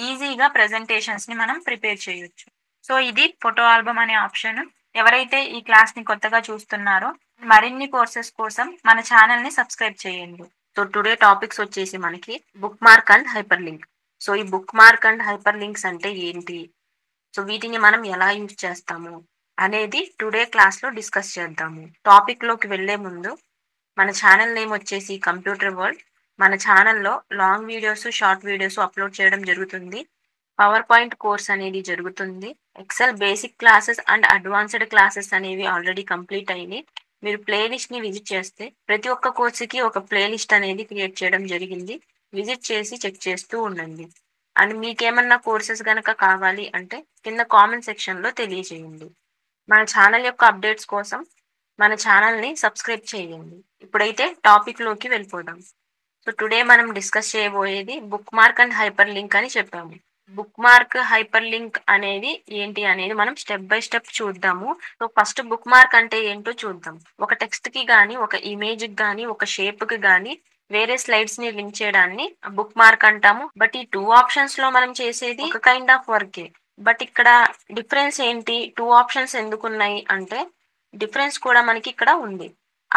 ఈజీగా ప్రెజెంటేషన్స్ ని మనం ప్రిపేర్ చేయొచ్చు. సో ఇది ఫోటో ఆల్బమ్ అనే ఆప్షన్. ఎవరైతే ఈ క్లాస్ ని కొత్తగా చూస్తున్నారో మరిన్ని కోర్సెస్ కోసం మన ఛానల్ ని సబ్స్క్రైబ్ చేయండి. సో టుడే టాపిక్స్ వచ్చేసి మనకి bookmark and hyperlink. So ఈ bookmark and hyperlinks అంటే ఏంటి, సో వీటిని మనం ఎలా యూజ్ చేస్తాము అనేది టుడే క్లాస్ లో డిస్కస్ చేద్దాము. టాపిక్ లోకి వెళ్లే ముందు మన ఛానల్ నేమ్ వచ్చేసి కంప్యూటర్ వరల్డ్. మన ఛానల్లో long videos, short videos upload చేయడం జరుగుతుంది. పవర్ పాయింట్ కోర్స్ అనేది జరుగుతుంది. Excel basic classes and advanced classes అనేవి ఆల్రెడీ కంప్లీట్ అయ్యి. మీరు ప్లేలిస్ట్ ని విజిట్ చేస్తే ప్రతి ఒక్క కోర్సుకి ఒక ప్లేలిస్ట్ అనేది క్రియేట్ చేయడం జరిగింది. విజిట్ చేసి చెక్ చేస్తూ ఉండండి. అండ్ మీకేమన్నా కోర్సెస్ గనక కావాలి అంటే కింద కామెంట్ సెక్షన్లో తెలియజేయండి. మన ఛానల్ యొక్క అప్డేట్స్ కోసం మన ఛానల్ని సబ్స్క్రైబ్ చేయండి. ఇప్పుడైతే టాపిక్లోకి వెళ్ళిపోదాం. సో టుడే మనం డిస్కస్ చేయబోయేది book mark and hyper link అని చెప్పాము. బుక్ మార్క్ హైపర్ లింక్ అనేది ఏంటి అనేది మనం స్టెప్ బై స్టెప్ చూద్దాము. సో ఫస్ట్ బుక్ మార్క్ అంటే ఏంటో చూద్దాం. ఒక టెక్స్ట్ కి గానీ, ఒక ఇమేజ్ కి గానీ, ఒక షేప్ కి గానీ వేరే స్లైడ్స్ ని లింక్ చేయడాన్ని బుక్ మార్క్ అంటాము. బట్ ఈ 2 ఆప్షన్స్ లో మనం చేసేది ఒక కైండ్ ఆఫ్ వర్కే. బట్ ఇక్కడ డిఫరెన్స్ ఏంటి, 2 ఆప్షన్స్ ఎందుకు ఉన్నాయి అంటే డిఫరెన్స్ కూడా మనకి ఇక్కడ ఉంది.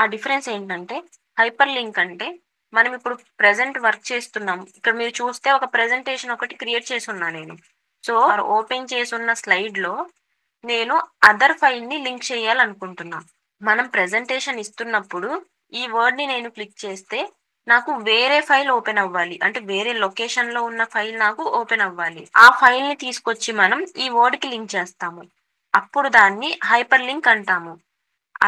ఆ డిఫరెన్స్ ఏంటంటే హైపర్ లింక్ అంటే మనం ఇప్పుడు ప్రెసెంట్ వర్క్ చేస్తున్నాం. ఇక్కడ మీరు చూస్తే ఒక ప్రెజెంటేషన్ ఒకటి క్రియేట్ చేసి ఉన్నా నేను. సో ఓపెన్ చేసి ఉన్న స్లైడ్ లో నేను అదర్ ఫైల్ ని లింక్ చేయాలనుకుంటున్నా. మనం ప్రెజెంటేషన్ ఇస్తున్నప్పుడు ఈ వర్డ్ ని నేను క్లిక్ చేస్తే నాకు వేరే ఫైల్ ఓపెన్ అవ్వాలి, అంటే వేరే లొకేషన్ లో ఉన్న ఫైల్ నాకు ఓపెన్ అవ్వాలి. ఆ ఫైల్ ని తీసుకొచ్చి మనం ఈ వర్డ్ కి లింక్ చేస్తాము. అప్పుడు దాన్ని హైపర్ లింక్ అంటాము.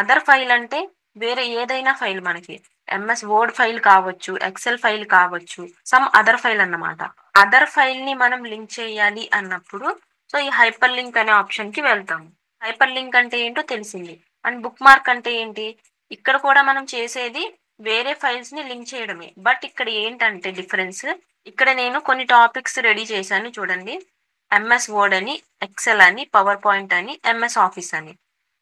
అదర్ ఫైల్ అంటే వేరే ఏదైనా ఫైల్, మనకి ఎంఎస్ వర్డ్ ఫైల్ కావచ్చు, ఎక్సెల్ ఫైల్ కావచ్చు, సమ్ అదర్ ఫైల్ అన్నమాట. అదర్ ఫైల్ ని మనం లింక్ చేయాలి అన్నప్పుడు సో ఈ హైపర్ లింక్ అనే ఆప్షన్ కి వెళ్తాము. హైపర్ లింక్ అంటే ఏంటో తెలిసింది. అండ్ బుక్ మార్క్ అంటే ఏంటి, ఇక్కడ కూడా మనం చేసేది వేరే ఫైల్స్ ని లింక్ చేయడమే. బట్ ఇక్కడ ఏంటంటే డిఫరెన్స్, ఇక్కడ నేను కొన్ని టాపిక్స్ రెడీ చేశాను చూడండి. ఎంఎస్ వర్డ్ అని, ఎక్సెల్ అని, పవర్ పాయింట్ అని, ఎంఎస్ ఆఫీస్ అని.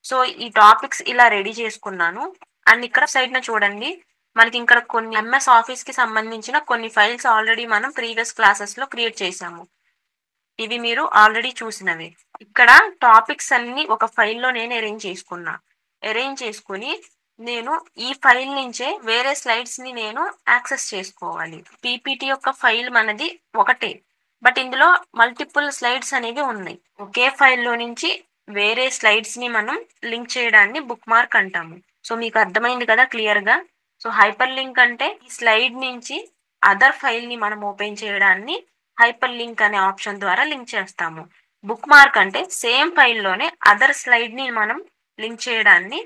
సో ఈ టాపిక్స్ ఇలా రెడీ చేసుకున్నాను. అండ్ ఇక్కడ సైడ్ న చూడండి, మనకి ఇక్కడ కొన్ని ఎంఎస్ ఆఫీస్ కి సంబంధించిన కొన్ని ఫైల్స్ ఆల్రెడీ మనం ప్రీవియస్ క్లాసెస్ లో క్రియేట్ చేసాము. ఇవి మీరు ఆల్రెడీ చూసినవే. ఇక్కడ టాపిక్స్ అన్ని ఒక ఫైల్లో నేను అరేంజ్ చేసుకున్నా. అరేంజ్ చేసుకుని నేను ఈ ఫైల్ నుంచే వేరే స్లైడ్స్ ని నేను యాక్సెస్ చేసుకోవాలి. పీపీటీ యొక్క ఫైల్ మనది ఒకటే, బట్ ఇందులో మల్టిపుల్ స్లైడ్స్ అనేవి ఉన్నాయి. ఒకే ఫైల్లో నుంచి వేరే స్లైడ్స్ ని మనం లింక్ చేయడాన్ని బుక్ మార్క్ అంటాము. సో మీకు అర్థమైంది కదా క్లియర్ గా. సో హైపర్ లింక్ అంటే ఈ స్లైడ్ నుంచి అదర్ ఫైల్ ని మనం ఓపెన్ చేయడాన్ని హైపర్ లింక్ అనే ఆప్షన్ ద్వారా లింక్ చేస్తాము. బుక్ మార్క్ అంటే సేమ్ ఫైల్లోనే అదర్ స్లైడ్ ని మనం లింక్ చేయడాన్ని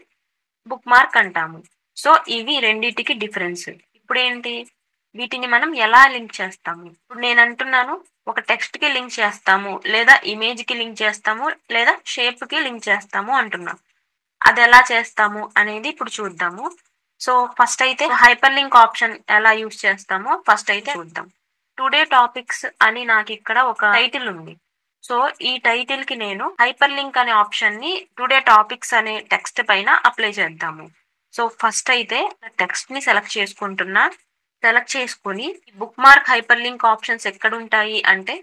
బుక్ మార్క్ అంటాము. సో ఇవి రెండిటికి డిఫరెన్స్. ఇప్పుడు ఏంటి, వీటిని మనం ఎలా లింక్ చేస్తాము. ఇప్పుడు నేను అంటున్నాను ఒక టెక్స్ట్ కి లింక్ చేస్తాము, లేదా ఇమేజ్ కి లింక్ చేస్తాము, లేదా షేప్ కి లింక్ చేస్తాము అంటున్నాం. అది ఎలా చేస్తాము అనేది ఇప్పుడు చూద్దాము. సో ఫస్ట్ అయితే హైపర్ లింక్ ఆప్షన్ ఎలా యూస్ చేస్తామో ఫస్ట్ అయితే చూద్దాం. టుడే టాపిక్స్ అని నాకు ఇక్కడ ఒక టైటిల్ ఉంది. సో ఈ టైటిల్ కి నేను హైపర్ లింక్ అనే ఆప్షన్ ని టుడే టాపిక్స్ అనే టెక్స్ట్ పైన అప్లై చేద్దాము. సో ఫస్ట్ అయితే టెక్స్ట్ ని సెలెక్ట్ చేసుకుంటున్నా. సెలెక్ట్ చేసుకుని book mark hyper link options ఎక్కడ ఉంటాయి అంటే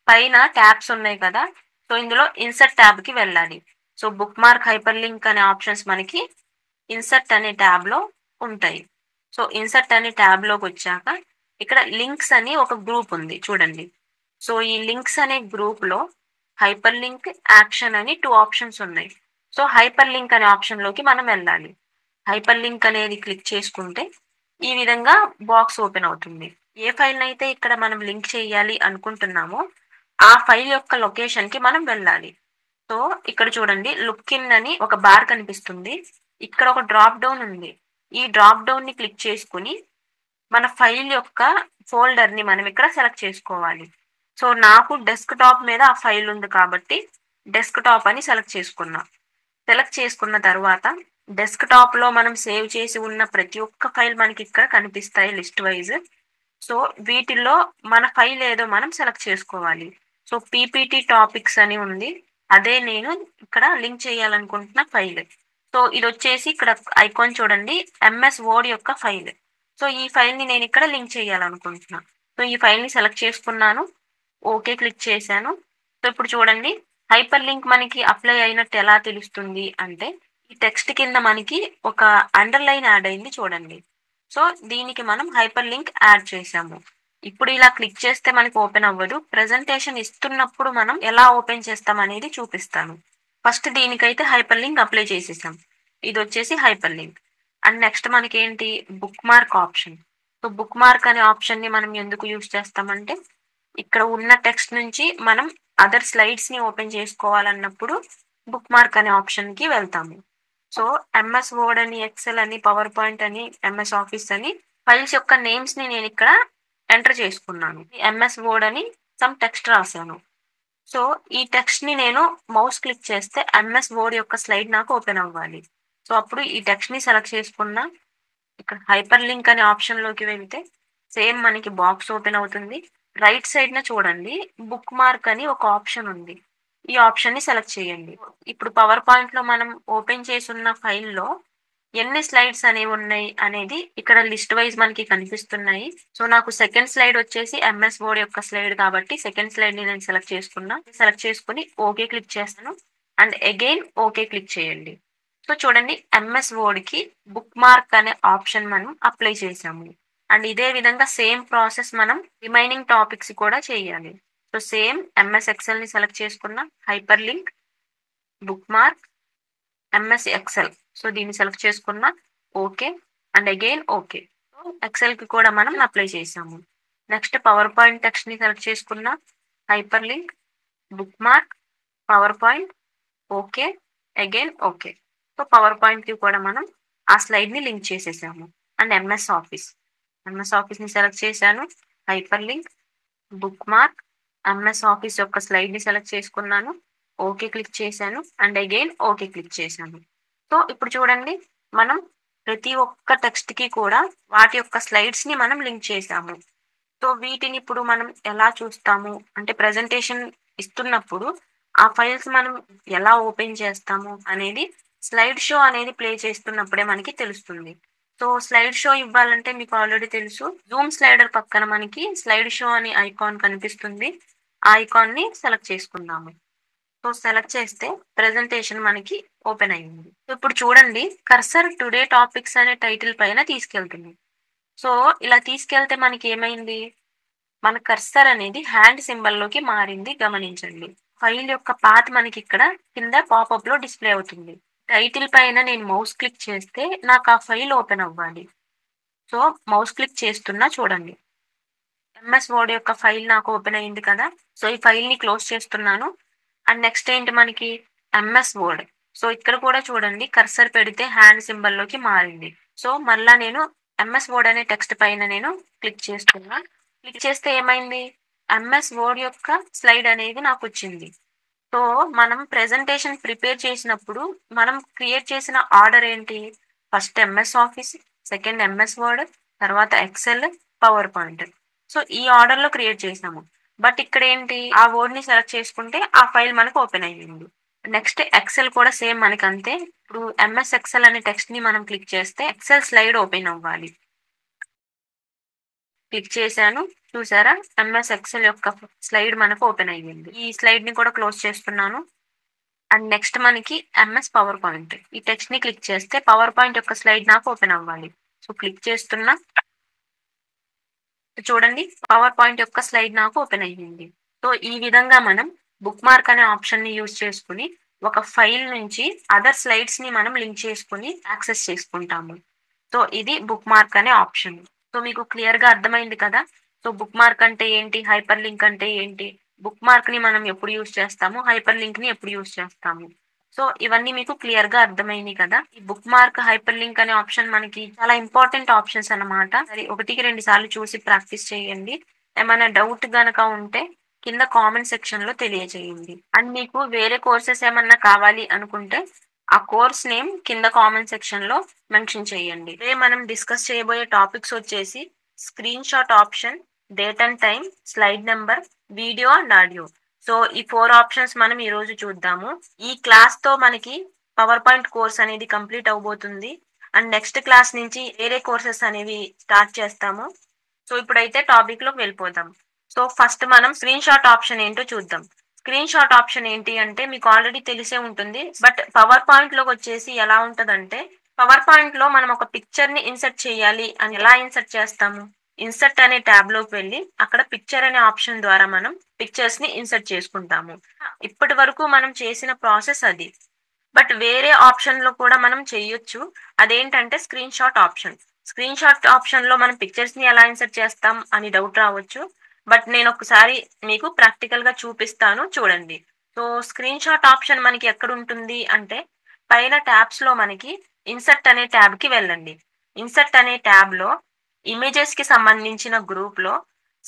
పైన ట్యాబ్స్ ఉన్నాయి కదా. సో ఇందులో ఇన్సర్ట్ ట్యాబ్ కి వెళ్ళాలి. So book mark hyper link అనే ఆప్షన్స్ మనకి ఇన్సర్ట్ అనే ట్యాబ్ లో ఉంటాయి. సో ఇన్సర్ట్ అనే ట్యాబ్ లోకి వచ్చాక ఇక్కడ లింక్స్ అని ఒక గ్రూప్ ఉంది చూడండి. సో ఈ లింక్స్ అనే గ్రూప్ లో హైపర్ లింక్, యాక్షన్ అని 2 ఆప్షన్స్ ఉన్నాయి. సో హైపర్ లింక్ అనే ఆప్షన్ లోకి మనం వెళ్ళాలి. హైపర్ లింక్ అనేది క్లిక్ చేసుకుంటే ఈ విధంగా బాక్స్ ఓపెన్ అవుతుంది. ఏ ఫైల్ అయితే ఇక్కడ మనం లింక్ చేయాలి అనుకుంటున్నామో ఆ ఫైల్ యొక్క లొకేషన్ కి మనం వెళ్ళాలి. సో ఇక్కడ చూడండి, లుక్ ఇన్ అని ఒక బార్ కనిపిస్తుంది. ఇక్కడ ఒక డ్రాప్ డౌన్ ఉంది. ఈ డ్రాప్ డౌన్ ని క్లిక్ చేసుకుని మన ఫైల్ యొక్క ఫోల్డర్ ని మనం ఇక్కడ సెలెక్ట్ చేసుకోవాలి. సో నాకు డెస్క్ టాప్ మీద ఆ ఫైల్ ఉంది కాబట్టి డెస్క్ టాప్ అని సెలెక్ట్ చేసుకున్నా. సెలెక్ట్ చేసుకున్న తర్వాత డెస్క్ టాప్ లో మనం సేవ్ చేసి ఉన్న ప్రతి ఒక్క ఫైల్ మనకి ఇక్కడ కనిపిస్తాయి లిస్ట్ వైజ్. సో వీటిల్లో మన ఫైల్ ఏదో మనం సెలెక్ట్ చేసుకోవాలి. సో పీపీటీ టాపిక్స్ అని ఉంది, అదే నేను ఇక్కడ లింక్ చేయాలనుకుంటున్న ఫైల్. సో ఇది వచ్చేసి ఇక్కడ ఐకాన్ చూడండి, ఎంఎస్ వర్డ్ యొక్క ఫైల్. సో ఈ ఫైల్ ని నేను ఇక్కడ లింక్ చేయాలనుకుంటున్నా. సో ఈ ఫైల్ ని సెలెక్ట్ చేసుకున్నాను, ఓకే క్లిక్ చేశాను. సో ఇప్పుడు చూడండి, హైపర్ లింక్ మనకి అప్లై అయినట్టు ఎలా తెలుస్తుంది అంటే ఈ టెక్స్ట్ కింద మనకి ఒక అండర్లైన్ యాడ్ అయింది చూడండి. సో దీనికి మనం హైపర్ లింక్ యాడ్ చేసాము. ఇప్పుడు ఇలా క్లిక్ చేస్తే మనకి ఓపెన్ అవ్వదు. ప్రెజెంటేషన్ ఇస్తున్నప్పుడు మనం ఎలా ఓపెన్ చేస్తాం అనేది చూపిస్తాను. ఫస్ట్ దీనికైతే హైపర్ లింక్ అప్లై చేసేసాం. ఇది వచ్చేసి హైపర్ లింక్. అండ్ నెక్స్ట్ మనకి ఏంటి, book mark option. So book mark అనే ఆప్షన్ ని మనం ఎందుకు యూజ్ చేస్తామంటే ఇక్కడ ఉన్న టెక్స్ట్ నుంచి మనం అదర్ స్లైడ్స్ ని ఓపెన్ చేసుకోవాలన్నప్పుడు బుక్ మార్క్ అనే ఆప్షన్ కి వెళ్తాము. సో ఎంఎస్ వర్డ్ అని, ఎక్సెల్ అని, పవర్ పాయింట్ అని, ఎంఎస్ ఆఫీస్ అని ఫైల్స్ యొక్క నేమ్స్ ని నేను ఇక్కడ ఎంటర్ చేసుకున్నాను. ఎంఎస్ వర్డ్ అని సమ్ టెక్స్ట్ రాశాను. సో ఈ టెక్స్ట్ ని నేను మౌస్ క్లిక్ చేస్తే ఎంఎస్ వర్డ్ యొక్క స్లైడ్ నాకు ఓపెన్ అవ్వాలి. సో అప్పుడు ఈ టెక్స్ట్ ని సెలెక్ట్ చేసుకున్న ఇక్కడ హైపర్ లింక్ అనే ఆప్షన్ లోకి వెళ్తే సేమ్ మనకి బాక్స్ ఓపెన్ అవుతుంది. రైట్ సైడ్ న చూడండి బుక్ మార్క్ అని ఒక ఆప్షన్ ఉంది. ఈ ఆప్షన్ ని సెలెక్ట్ చేయండి. ఇప్పుడు పవర్ పాయింట్ లో మనం ఓపెన్ చేసున్న ఫైల్లో ఎన్ని స్లైడ్స్ అనేవి ఉన్నాయి అనేది ఇక్కడ లిస్ట్ వైజ్ మనకి కనిపిస్తున్నాయి. సో నాకు సెకండ్ స్లైడ్ వచ్చేసి ఎంఎస్ వర్డ్ యొక్క స్లైడ్ కాబట్టి సెకండ్ స్లైడ్ ని నేను సెలెక్ట్ చేసుకున్నా. సెలెక్ట్ చేసుకుని ఓకే క్లిక్ చేస్తాను అండ్ అగైన్ ఓకే క్లిక్ చేయండి. సో చూడండి ఎంఎస్ వర్డ్ కి బుక్ మార్క్ అనే ఆప్షన్ మనం అప్లై చేసాము. అండ్ ఇదే విధంగా సేమ్ ప్రాసెస్ మనం రిమైనింగ్ టాపిక్స్ కూడా చేయాలి. సో సేమ్ ఎంఎస్ ఎక్సెల్ ని సెలెక్ట్ చేసుకున్న hyper link, book mark, MS Excel. So దీన్ని సెలెక్ట్ చేసుకున్న okay and again okay. XL కి కూడా మనం అప్లై చేసాము. నెక్స్ట్ పవర్ పాయింట్ టెక్స్ట్ ని సెలెక్ట్ చేసుకున్న hyper link, book mark, power point, okay again okay. So power point కి కూడా మనం ఆ స్లైడ్ ని లింక్ చేసేసాము. అండ్ ఎంఎస్ ఆఫీస్ ని సెలెక్ట్ చేశాను, hyper link, book mark, MS office యొక్క స్లైడ్ ని సెలెక్ట్ చేసుకున్నాను, ఓకే క్లిక్ చేశాను అండ్ అగైన్ ఓకే క్లిక్ చేశాను. సో ఇప్పుడు చూడండి మనం ప్రతి ఒక్క టెక్స్ట్ కి కూడా వాటి యొక్క స్లైడ్స్ ని మనం లింక్ చేసాము. సో వీటిని ఇప్పుడు మనం ఎలా చూస్తాము అంటే ప్రెజెంటేషన్ ఇస్తున్నప్పుడు ఆ ఫైల్స్ మనం ఎలా ఓపెన్ చేస్తాము అనేది స్లైడ్ షో అనేది ప్లే చేస్తున్నప్పుడే మనకి తెలుస్తుంది. సో స్లైడ్ షో ఇవ్వాలంటే మీకు ఆల్రెడీ తెలుసు, జూమ్ స్లైడర్ పక్కన మనకి స్లైడ్ షో అని ఐకాన్ కనిపిస్తుంది. ఆ ఐకాన్ ని సెలెక్ట్ చేసుకుందాము. సో సెలెక్ట్ చేస్తే ప్రెజెంటేషన్ మనకి ఓపెన్ అయింది. ఇప్పుడు చూడండి కర్సర్ టుడే టాపిక్స్ అనే టైటిల్ పైన తీసుకెళ్తుంది. సో ఇలా తీసుకెళ్తే మనకి ఏమైంది, మన కర్సర్ అనేది హ్యాండ్ సింబల్ లోకి మారింది గమనించండి. ఫైల్ యొక్క పాత్ మనకి ఇక్కడ కింద పాపప్ లో డిస్ప్లే అవుతుంది. టైటిల్ పైన నేను మౌస్ క్లిక్ చేస్తే నాకు ఆ ఫైల్ ఓపెన్ అవ్వాలి. సో మౌస్ క్లిక్ చేస్తున్నా చూడండి ఎంఎస్ వర్డ్ యొక్క ఫైల్ నాకు ఓపెన్ అయింది కదా. సో ఈ ఫైల్ ని క్లోజ్ చేస్తున్నాను. అండ్ నెక్స్ట్ ఏంటి మనకి ఎంఎస్ వర్డ్. సో ఇక్కడ కూడా చూడండి కర్సర్ పెడితే హ్యాండ్ సింబల్ లోకి మారింది. సో మళ్ళా నేను ఎంఎస్ వర్డ్ అనే టెక్స్ట్ పైన నేను క్లిక్ చేస్తున్నా. క్లిక్ చేస్తే ఏమైంది, ఎంఎస్ వర్డ్ యొక్క స్లైడ్ అనేది నాకు వచ్చింది. సో మనం ప్రెజెంటేషన్ ప్రిపేర్ చేసినప్పుడు మనం క్రియేట్ చేసిన ఆర్డర్ ఏంటి, first MS office, second MS word, తర్వాత ఎక్సెల్, పవర్ పాయింట్. సో ఈ ఆర్డర్ లో క్రియేట్ చేసాము. బట్ ఇక్కడ ఏంటి, ఆ వర్డ్ ని సెలెక్ట్ చేసుకుంటే ఆ ఫైల్ మనకు ఓపెన్ అయ్యింది. నెక్స్ట్ ఎక్సెల్ కూడా సేమ్ మనకి అంతే. ఇప్పుడు ఎంఎస్ ఎక్సెల్ అనే టెక్స్ట్ ని మనం క్లిక్ చేస్తే ఎక్సెల్ స్లైడ్ ఓపెన్ అవ్వాలి. క్లిక్ చేశాను, చూసారా ఎంఎస్ ఎక్సెల్ యొక్క స్లైడ్ మనకు ఓపెన్ అయ్యింది. ఈ స్లైడ్ ని కూడా క్లోజ్ చేస్తున్నాను. అండ్ నెక్స్ట్ మనకి ఎంఎస్ పవర్ పాయింట్. ఈ టెక్స్ట్ ని క్లిక్ చేస్తే పవర్ పాయింట్ యొక్క స్లైడ్ నాకు ఓపెన్ అవ్వాలి. సో క్లిక్ చేస్తున్నా, చూడండి పవర్ పాయింట్ యొక్క స్లైడ్ నాకు ఓపెన్ అయ్యింది. సో ఈ విధంగా మనం బుక్ మార్క్ అనే ఆప్షన్ ని యూజ్ చేసుకుని ఒక ఫైల్ నుంచి అదర్ స్లైడ్స్ ని మనం లింక్ చేసుకుని యాక్సెస్ చేసుకుంటాము. సో ఇది బుక్ మార్క్ అనే ఆప్షన్. సో మీకు క్లియర్ గా అర్థమైంది కదా. సో బుక్ మార్క్ అంటే ఏంటి, హైపర్ లింక్ అంటే ఏంటి, బుక్ మార్క్ ని మనం ఎప్పుడు యూజ్ చేస్తాము, హైపర్ లింక్ ని ఎప్పుడు యూజ్ చేస్తాము. సో ఇవన్నీ మీకు క్లియర్ గా అర్థమైంది కదా. ఈ బుక్ మార్క్, హైపర్ లింక్ అనే ఆప్షన్ మనకి చాలా ఇంపార్టెంట్ ఆప్షన్స్ అన్నమాట. సరే ఒకటికి రెండు సార్లు చూసి ప్రాక్టీస్ చేయండి. ఏమైనా డౌట్ గనక ఉంటే కింద కామెంట్ సెక్షన్ లో తెలియజేయండి. అండ్ మీకు వేరే కోర్సెస్ ఏమన్నా కావాలి అనుకుంటే ఆ కోర్స్ నేమ్ కింద కామెంట్ సెక్షన్ లో మెన్షన్ చేయండి. ఇదే మనం డిస్కస్ చేయబోయే టాపిక్స్ వచ్చేసి screen shot option, date and time, slide number, video and audio. So ఈ 4 ఆప్షన్స్ మనం ఈ రోజు చూద్దాము. ఈ క్లాస్ తో మనకి పవర్ పాయింట్ కోర్స్ అనేది కంప్లీట్ అవబోతుంది. అండ్ నెక్స్ట్ క్లాస్ నుంచి వేరే కోర్సెస్ అనేవి స్టార్ట్ చేస్తాము. సో ఇప్పుడైతే టాపిక్ లోకి వెళ్ళిపోదాం. సో ఫస్ట్ మనం స్క్రీన్ షాట్ ఆప్షన్ ఏంటో చూద్దాం. స్క్రీన్ షాట్ ఆప్షన్ ఏంటి అంటే మీకు ఆల్రెడీ తెలిసే ఉంటుంది. బట్ పవర్ పాయింట్ లోకి వచ్చేసి ఎలా ఉంటదంటే, పవర్ పాయింట్ లో మనం ఒక పిక్చర్ ని ఇన్సర్ట్ చేయాలి అని ఎలా ఇన్సర్ట్ చేస్తాము, ఇన్సర్ట్ అనే ట్యాబ్ లోకి వెళ్ళి అక్కడ పిక్చర్ అనే ఆప్షన్ ద్వారా మనం పిక్చర్స్ ని ఇన్సర్ట్ చేసుకుంటాము. ఇప్పటి వరకు మనం చేసిన ప్రాసెస్ అది. బట్ వేరే ఆప్షన్ లో కూడా మనం చేయొచ్చు. అదేంటంటే screen shot option. Screen shot option లో మనం పిక్చర్స్ ని ఎలా ఇన్సర్ట్ చేస్తాం అని డౌట్ రావచ్చు. బట్ నేను ఒకసారి మీకు ప్రాక్టికల్ గా చూపిస్తాను, చూడండి. సో స్క్రీన్ షాట్ ఆప్షన్ మనకి ఎక్కడ ఉంటుంది అంటే పైన ట్యాబ్స్ లో మనకి ఇన్సర్ట్ అనే ట్యాబ్ కి వెళ్ళండి. ఇన్సర్ట్ అనే ట్యాబ్ లో ఇమేజెస్ కి సంబంధించిన గ్రూప్ లో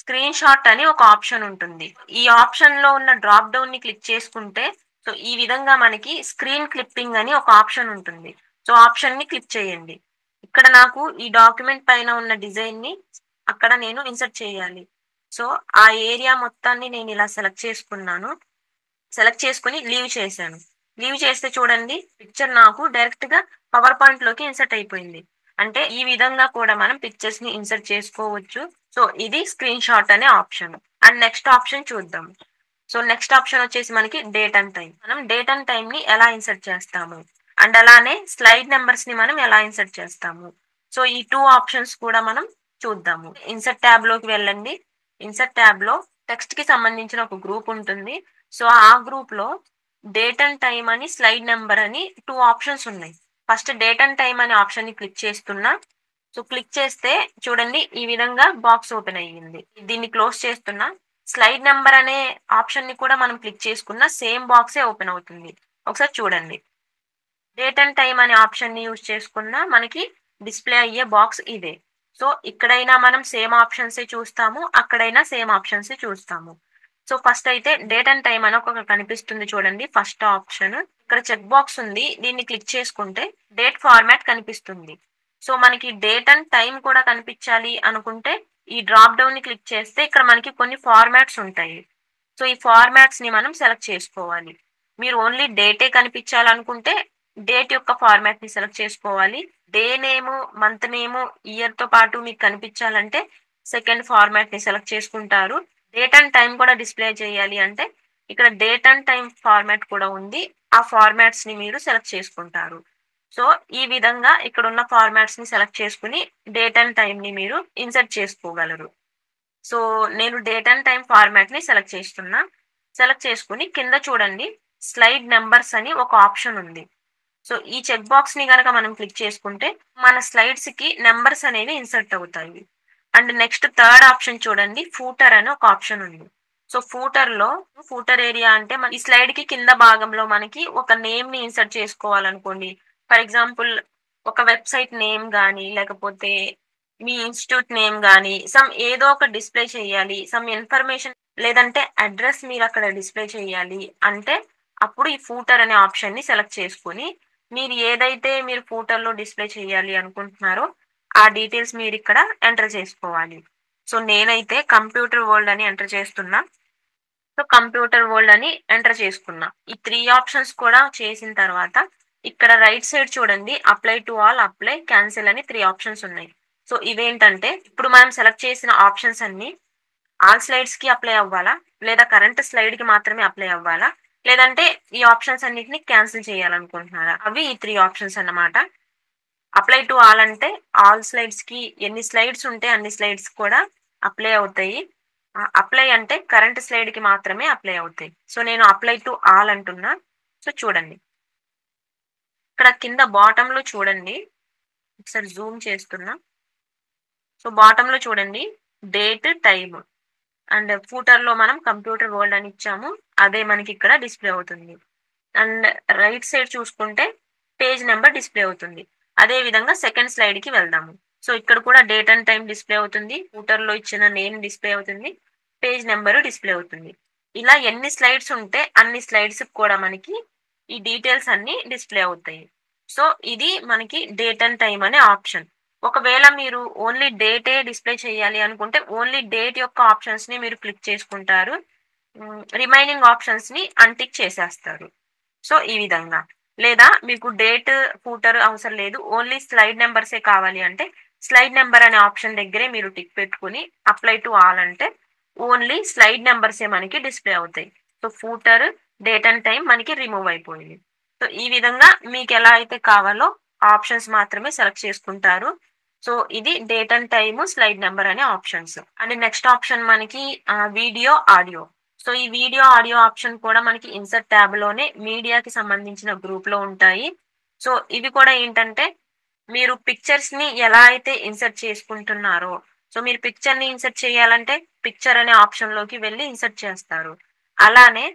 స్క్రీన్ షాట్ అని ఒక ఆప్షన్ ఉంటుంది. ఈ ఆప్షన్ లో ఉన్న డ్రాప్ డౌన్ ని క్లిక్ చేసుకుంటే సో ఈ విధంగా మనకి స్క్రీన్ క్లిప్పింగ్ అని ఒక ఆప్షన్ ఉంటుంది. సో ఆప్షన్ ని క్లిక్ చేయండి. ఇక్కడ నాకు ఈ డాక్యుమెంట్ పైన ఉన్న డిజైన్ ని అక్కడ నేను ఇన్సర్ట్ చేయాలి. సో ఆ ఏరియా మొత్తాన్ని నేను ఇలా సెలెక్ట్ చేసుకున్నాను. సెలెక్ట్ చేసుకుని లీవ్ చేశాను. లీవ్ చేస్తే చూడండి పిక్చర్ నాకు డైరెక్ట్ గా పవర్ పాయింట్ లోకి ఇన్సర్ట్ అయిపోయింది. అంటే ఈ విధంగా కూడా మనం పిక్చర్స్ ని ఇన్సర్ట్ చేసుకోవచ్చు. సో ఇది స్క్రీన్ షాట్ అనే ఆప్షన్. అండ్ నెక్స్ట్ ఆప్షన్ చూద్దాం. సో నెక్స్ట్ ఆప్షన్ వచ్చేసి మనకి డేట్ అండ్ టైం. మనం డేట్ అండ్ టైం ని ఎలా ఇన్సర్ట్ చేస్తాము అండ్ అలానే స్లైడ్ నెంబర్స్ ని మనం ఎలా ఇన్సర్ట్ చేస్తాము. సో ఈ 2 ఆప్షన్స్ కూడా మనం చూద్దాము. ఇన్సర్ట్ ట్యాబ్ లోకి వెళ్ళండి. ఇన్సర్ట్ ట్యాబ్ లో టెక్స్ట్ కి సంబంధించిన ఒక గ్రూప్ ఉంటుంది. సో ఆ గ్రూప్ లో డేట్ అండ్ టైం అని స్లైడ్ నెంబర్ అని 2 ఆప్షన్స్ ఉన్నాయి. ఫస్ట్ డేట్ అండ్ టైం అనే ఆప్షన్ ని క్లిక్ చేస్తున్నా. సో క్లిక్ చేస్తే చూడండి ఈ విధంగా బాక్స్ ఓపెన్ అయ్యింది. దీన్ని క్లోజ్ చేస్తున్నా. స్లైడ్ నెంబర్ అనే ఆప్షన్ ని కూడా మనం క్లిక్ చేసుకున్న సేమ్ బాక్సే ఓపెన్ అవుతుంది. ఒకసారి చూడండి. డేట్ అండ్ టైం అనే ఆప్షన్ ని యూజ్ చేసుకున్న మనకి డిస్ప్లే అయ్యే బాక్స్ ఇదే. సో ఇక్కడైనా మనం సేమ్ ఆప్షన్స్ చూస్తాము, అక్కడైనా సేమ్ ఆప్షన్స్ చూస్తాము. సో ఫస్ట్ అయితే డేట్ అండ్ టైం అని ఒక కనిపిస్తుంది చూడండి. ఫస్ట్ ఆప్షన్ ఇక్కడ చెక్ బాక్స్ ఉంది. దీన్ని క్లిక్ చేసుకుంటే డేట్ ఫార్మాట్ కనిపిస్తుంది. సో మనకి డేట్ అండ్ టైం కూడా కనిపించాలి అనుకుంటే ఈ డ్రాప్ డౌన్ ని క్లిక్ చేస్తే ఇక్కడ మనకి కొన్ని ఫార్మాట్స్ ఉంటాయి. సో ఈ ఫార్మాట్స్ ని మనం సెలెక్ట్ చేసుకోవాలి. మీరు ఓన్లీ డేటే కనిపించాలనుకుంటే డేట్ యొక్క ఫార్మాట్ ని సెలెక్ట్ చేసుకోవాలి. డే నేము, మంత్ నేము, ఇయర్ తో పాటు మీకు కనిపించాలంటే సెకండ్ ఫార్మాట్ ని సెలెక్ట్ చేసుకుంటారు. డేట్ అండ్ టైం కూడా డిస్ప్లే చేయాలి అంటే ఇక్కడ డేట్ అండ్ టైం ఫార్మాట్ కూడా ఉంది. ఆ ఫార్మాట్స్ ని మీరు సెలెక్ట్ చేసుకుంటారు. సో ఈ విధంగా ఇక్కడ ఉన్న ఫార్మాట్స్ ని సెలెక్ట్ చేసుకుని డేట్ అండ్ టైం ని మీరు ఇన్సర్ట్ చేసుకోగలరు. సో నేను డేట్ అండ్ టైం ఫార్మాట్ ని సెలెక్ట్ చేస్తున్నా. సెలెక్ట్ చేసుకుని కింద చూడండి స్లైడ్ నెంబర్స్ అని ఒక ఆప్షన్ ఉంది. సో ఈ చెక్ బాక్స్ ని కనుక మనం క్లిక్ చేసుకుంటే మన స్లైడ్స్ కి నెంబర్స్ అనేవి ఇన్సర్ట్ అవుతాయి. అండ్ నెక్స్ట్ థర్డ్ ఆప్షన్ చూడండి ఫూటర్ అని ఒక ఆప్షన్ ఉంది. సో ఫూటర్ ఏరియా అంటే ఈ స్లైడ్ కి కింద భాగంలో మనకి ఒక నేమ్ ని ఇన్సర్ట్ చేసుకోవాలనుకోండి. ఫర్ ఎగ్జాంపుల్ ఒక వెబ్సైట్ నేమ్ గానీ లేకపోతే మీ ఇన్స్టిట్యూట్ నేమ్ గానీ సమ్ ఏదో ఒక డిస్ప్లే చేయాలి, సమ్ ఇన్ఫర్మేషన్ లేదంటే అడ్రస్ మీరు అక్కడ డిస్ప్లే చేయాలి అంటే అప్పుడు ఈ ఫూటర్ అనే ఆప్షన్ ని సెలెక్ట్ చేసుకుని మీరు ఏదైతే మీరు ఫూటర్ లో డిస్ప్లే చేయాలి అనుకుంటున్నారో ఆ డీటెయిల్స్ మీరు ఇక్కడ ఎంటర్ చేసుకోవాలి. సో నేనైతే కంప్యూటర్ వరల్డ్ అని ఎంటర్ చేస్తున్నా. సో కంప్యూటర్ వరల్డ్ అని ఎంటర్ చేసుకున్నా. ఈ 3 ఆప్షన్స్ కూడా చేసిన తర్వాత ఇక్కడ రైట్ సైడ్ చూడండి apply to all, apply, cancel అని 3 ఆప్షన్స్ ఉన్నాయి. సో ఇవేంటంటే ఇప్పుడు మనం సెలెక్ట్ చేసిన ఆప్షన్స్ అన్ని ఆల్ స్లైడ్స్ కి అప్లై అవ్వాలా, లేదా కరెంట్ స్లైడ్ కి మాత్రమే అప్లై అవ్వాలా, లేదంటే ఈ ఆప్షన్స్ అన్నిటిని క్యాన్సిల్ చేయాలనుకుంటున్నారా, అవి ఈ 3 ఆప్షన్స్ అన్నమాట. అప్లై టు ఆల్ అంటే ఆల్ స్లైడ్స్ కి ఎన్ని స్లైడ్స్ ఉంటే అన్ని స్లైడ్స్ కూడా అప్లై అవుతాయి. అప్లై అంటే కరెంట్ స్లైడ్ కి మాత్రమే అప్లై అవుతాయి. సో నేను అప్లై టు ఆల్ అంటున్నా. సో చూడండి ఇక్కడ కింద బాటమ్ లో చూడండి, ఒకసారి జూమ్ చేస్తున్నా. సో బాటమ్ లో చూడండి డేట్, టైమ్ అండ్ ఫూటర్ లో మనం కంప్యూటర్ వరల్డ్ అని ఇచ్చాము, అదే మనకి ఇక్కడ డిస్ప్లే అవుతుంది. అండ్ రైట్ సైడ్ చూసుకుంటే పేజ్ నెంబర్ డిస్ప్లే అవుతుంది. అదే విధంగా సెకండ్ స్లైడ్ కి వెళ్దాము. సో ఇక్కడ కూడా డేట్ అండ్ టైం డిస్ప్లే అవుతుంది, ఫూటర్ లో ఇచ్చిన నేమ్ డిస్ప్లే అవుతుంది, పేజ్ నెంబర్ డిస్ప్లే అవుతుంది. ఇలా ఎన్ని స్లైడ్స్ ఉంటే అన్ని స్లైడ్స్ కూడా మనకి ఈ డీటెయిల్స్ అన్ని డిస్ప్లే అవుతాయి. సో ఇది మనకి డేట్ అండ్ టైం అనే ఆప్షన్. ఒకవేళ మీరు ఓన్లీ డేటే డిస్ప్లే చేయాలి అనుకుంటే ఓన్లీ డేట్ యొక్క ఆప్షన్స్ ని మీరు క్లిక్ చేసుకుంటారు, రిమైనింగ్ ఆప్షన్స్ ని అన్టిక్ చేసేస్తారు. సో ఈ విధంగా. లేదా మీకు డేట్, ఫూటర్ అవసరం లేదు, ఓన్లీ స్లైడ్ నెంబర్సే కావాలి అంటే స్లైడ్ నెంబర్ అనే ఆప్షన్ దగ్గరే మీరు టిక్ పెట్టుకుని అప్లై టు ఆల్ అంటే ఓన్లీ స్లైడ్ నెంబర్సే మనకి డిస్ప్లే అవుతాయి. So footer, date and time మనకి రిమూవ్ అయిపోయింది. సో ఈ విధంగా మీకు ఎలా అయితే కావాలో ఆప్షన్స్ మాత్రమే సెలెక్ట్ చేసుకుంటారు. సో ఇది date and time, slide number అనే ఆప్షన్స్. అండ్ నెక్స్ట్ ఆప్షన్ మనకి వీడియో, ఆడియో. సో ఈ వీడియో, ఆడియో ఆప్షన్ కూడా మనకి ఇన్సర్ట్ ట్యాబ్ లోనే మీడియాకి సంబంధించిన గ్రూప్ లో ఉంటాయి. సో ఇవి కూడా ఏంటంటే మీరు పిక్చర్స్ ని ఎలా అయితే ఇన్సర్ట్ చేసుకుంటున్నారో, సో మీరు పిక్చర్ ని ఇన్సర్ట్ చేయాలంటే పిక్చర్ అనే ఆప్షన్ లోకి వెళ్ళి ఇన్సర్ట్ చేస్తారు. అలానే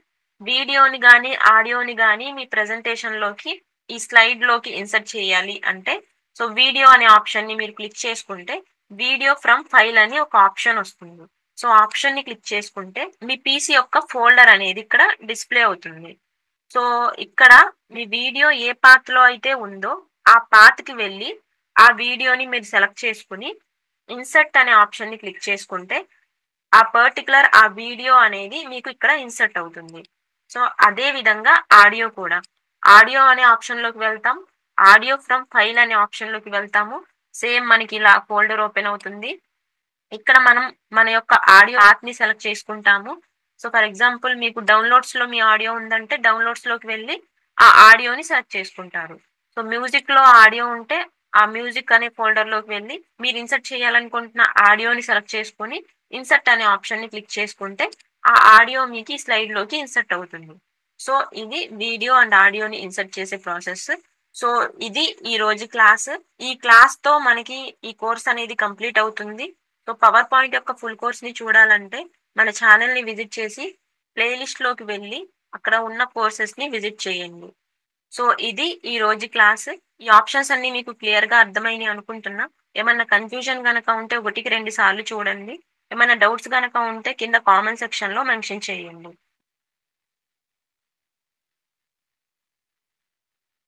వీడియోని గానీ ఆడియోని గానీ మీ ప్రెజెంటేషన్ లోకి ఈ స్లైడ్ లోకి ఇన్సర్ట్ చేయాలి అంటే సో వీడియో అనే ఆప్షన్ ని మీరు క్లిక్ చేసుకుంటే వీడియో ఫ్రమ్ ఫైల్ అని ఒక ఆప్షన్ వస్తుంది. సో ఆప్షన్ ని క్లిక్ చేసుకుంటే మీ పీసీ యొక్క ఫోల్డర్ అనేది ఇక్కడ డిస్ప్లే అవుతుంది. సో ఇక్కడ మీ వీడియో ఏ పాత్ లో అయితే ఉందో ఆ పాత్ కి వెళ్ళి ఆ వీడియోని మీరు సెలెక్ట్ చేసుకుని ఇన్సర్ట్ అనే ఆప్షన్ ని క్లిక్ చేసుకుంటే ఆ పర్టికులర్ ఆ వీడియో అనేది మీకు ఇక్కడ ఇన్సర్ట్ అవుతుంది. సో అదే విధంగా ఆడియో కూడా ఆడియో అనే ఆప్షన్ లోకి వెళ్తాం. ఆడియో ఫ్రమ్ ఫైల్ అనే ఆప్షన్ లోకి వెళ్తాము. సేమ్ మనకి ఇలా ఫోల్డర్ ఓపెన్ అవుతుంది. ఇక్కడ మనం మన యొక్క ఆడియో పాత్ ని సెలెక్ట్ చేసుకుంటాము. సో ఫర్ ఎగ్జాంపుల్ మీకు డౌన్లోడ్స్ లో మీ ఆడియో ఉందంటే డౌన్లోడ్స్ లోకి వెళ్ళి ఆ ఆడియోని సెలెక్ట్ చేసుకుంటారు. సో మ్యూజిక్ లో ఆడియో ఉంటే ఆ మ్యూజిక్ అనే ఫోల్డర్ లోకి వెళ్ళి మీరు ఇన్సర్ట్ చేయాలనుకుంటున్న ఆడియోని సెలెక్ట్ చేసుకొని ఇన్సర్ట్ అనే ఆప్షన్ ని క్లిక్ చేసుకుంటే ఆ ఆడియో మీకు ఈ స్లైడ్ లోకి ఇన్సర్ట్ అవుతుంది. సో ఇది వీడియో అండ్ ఆడియోని ఇన్సర్ట్ చేసే ప్రాసెస్. సో ఇది ఈ రోజు క్లాస్. ఈ క్లాస్ తో మనకి ఈ కోర్స్ అనేది కంప్లీట్ అవుతుంది. సో పవర్ పాయింట్ యొక్క ఫుల్ కోర్స్ ని చూడాలంటే మన ఛానల్ ని విజిట్ చేసి ప్లేలిస్ట్ లోకి వెళ్ళి అక్కడ ఉన్న కోర్సెస్ ని విజిట్ చేయండి. సో ఇది ఈ రోజు క్లాస్. ఈ ఆప్షన్స్ అన్ని మీకు క్లియర్ గా అర్థమైనాయి అనుకుంటున్నా. ఏమన్నా కన్ఫ్యూజన్ గనక ఉంటే 1కి 2 సార్లు చూడండి. ఏమైనా డౌట్స్ గనక ఉంటే కింద కామెంట్ సెక్షన్ లో మెన్షన్ చేయండి.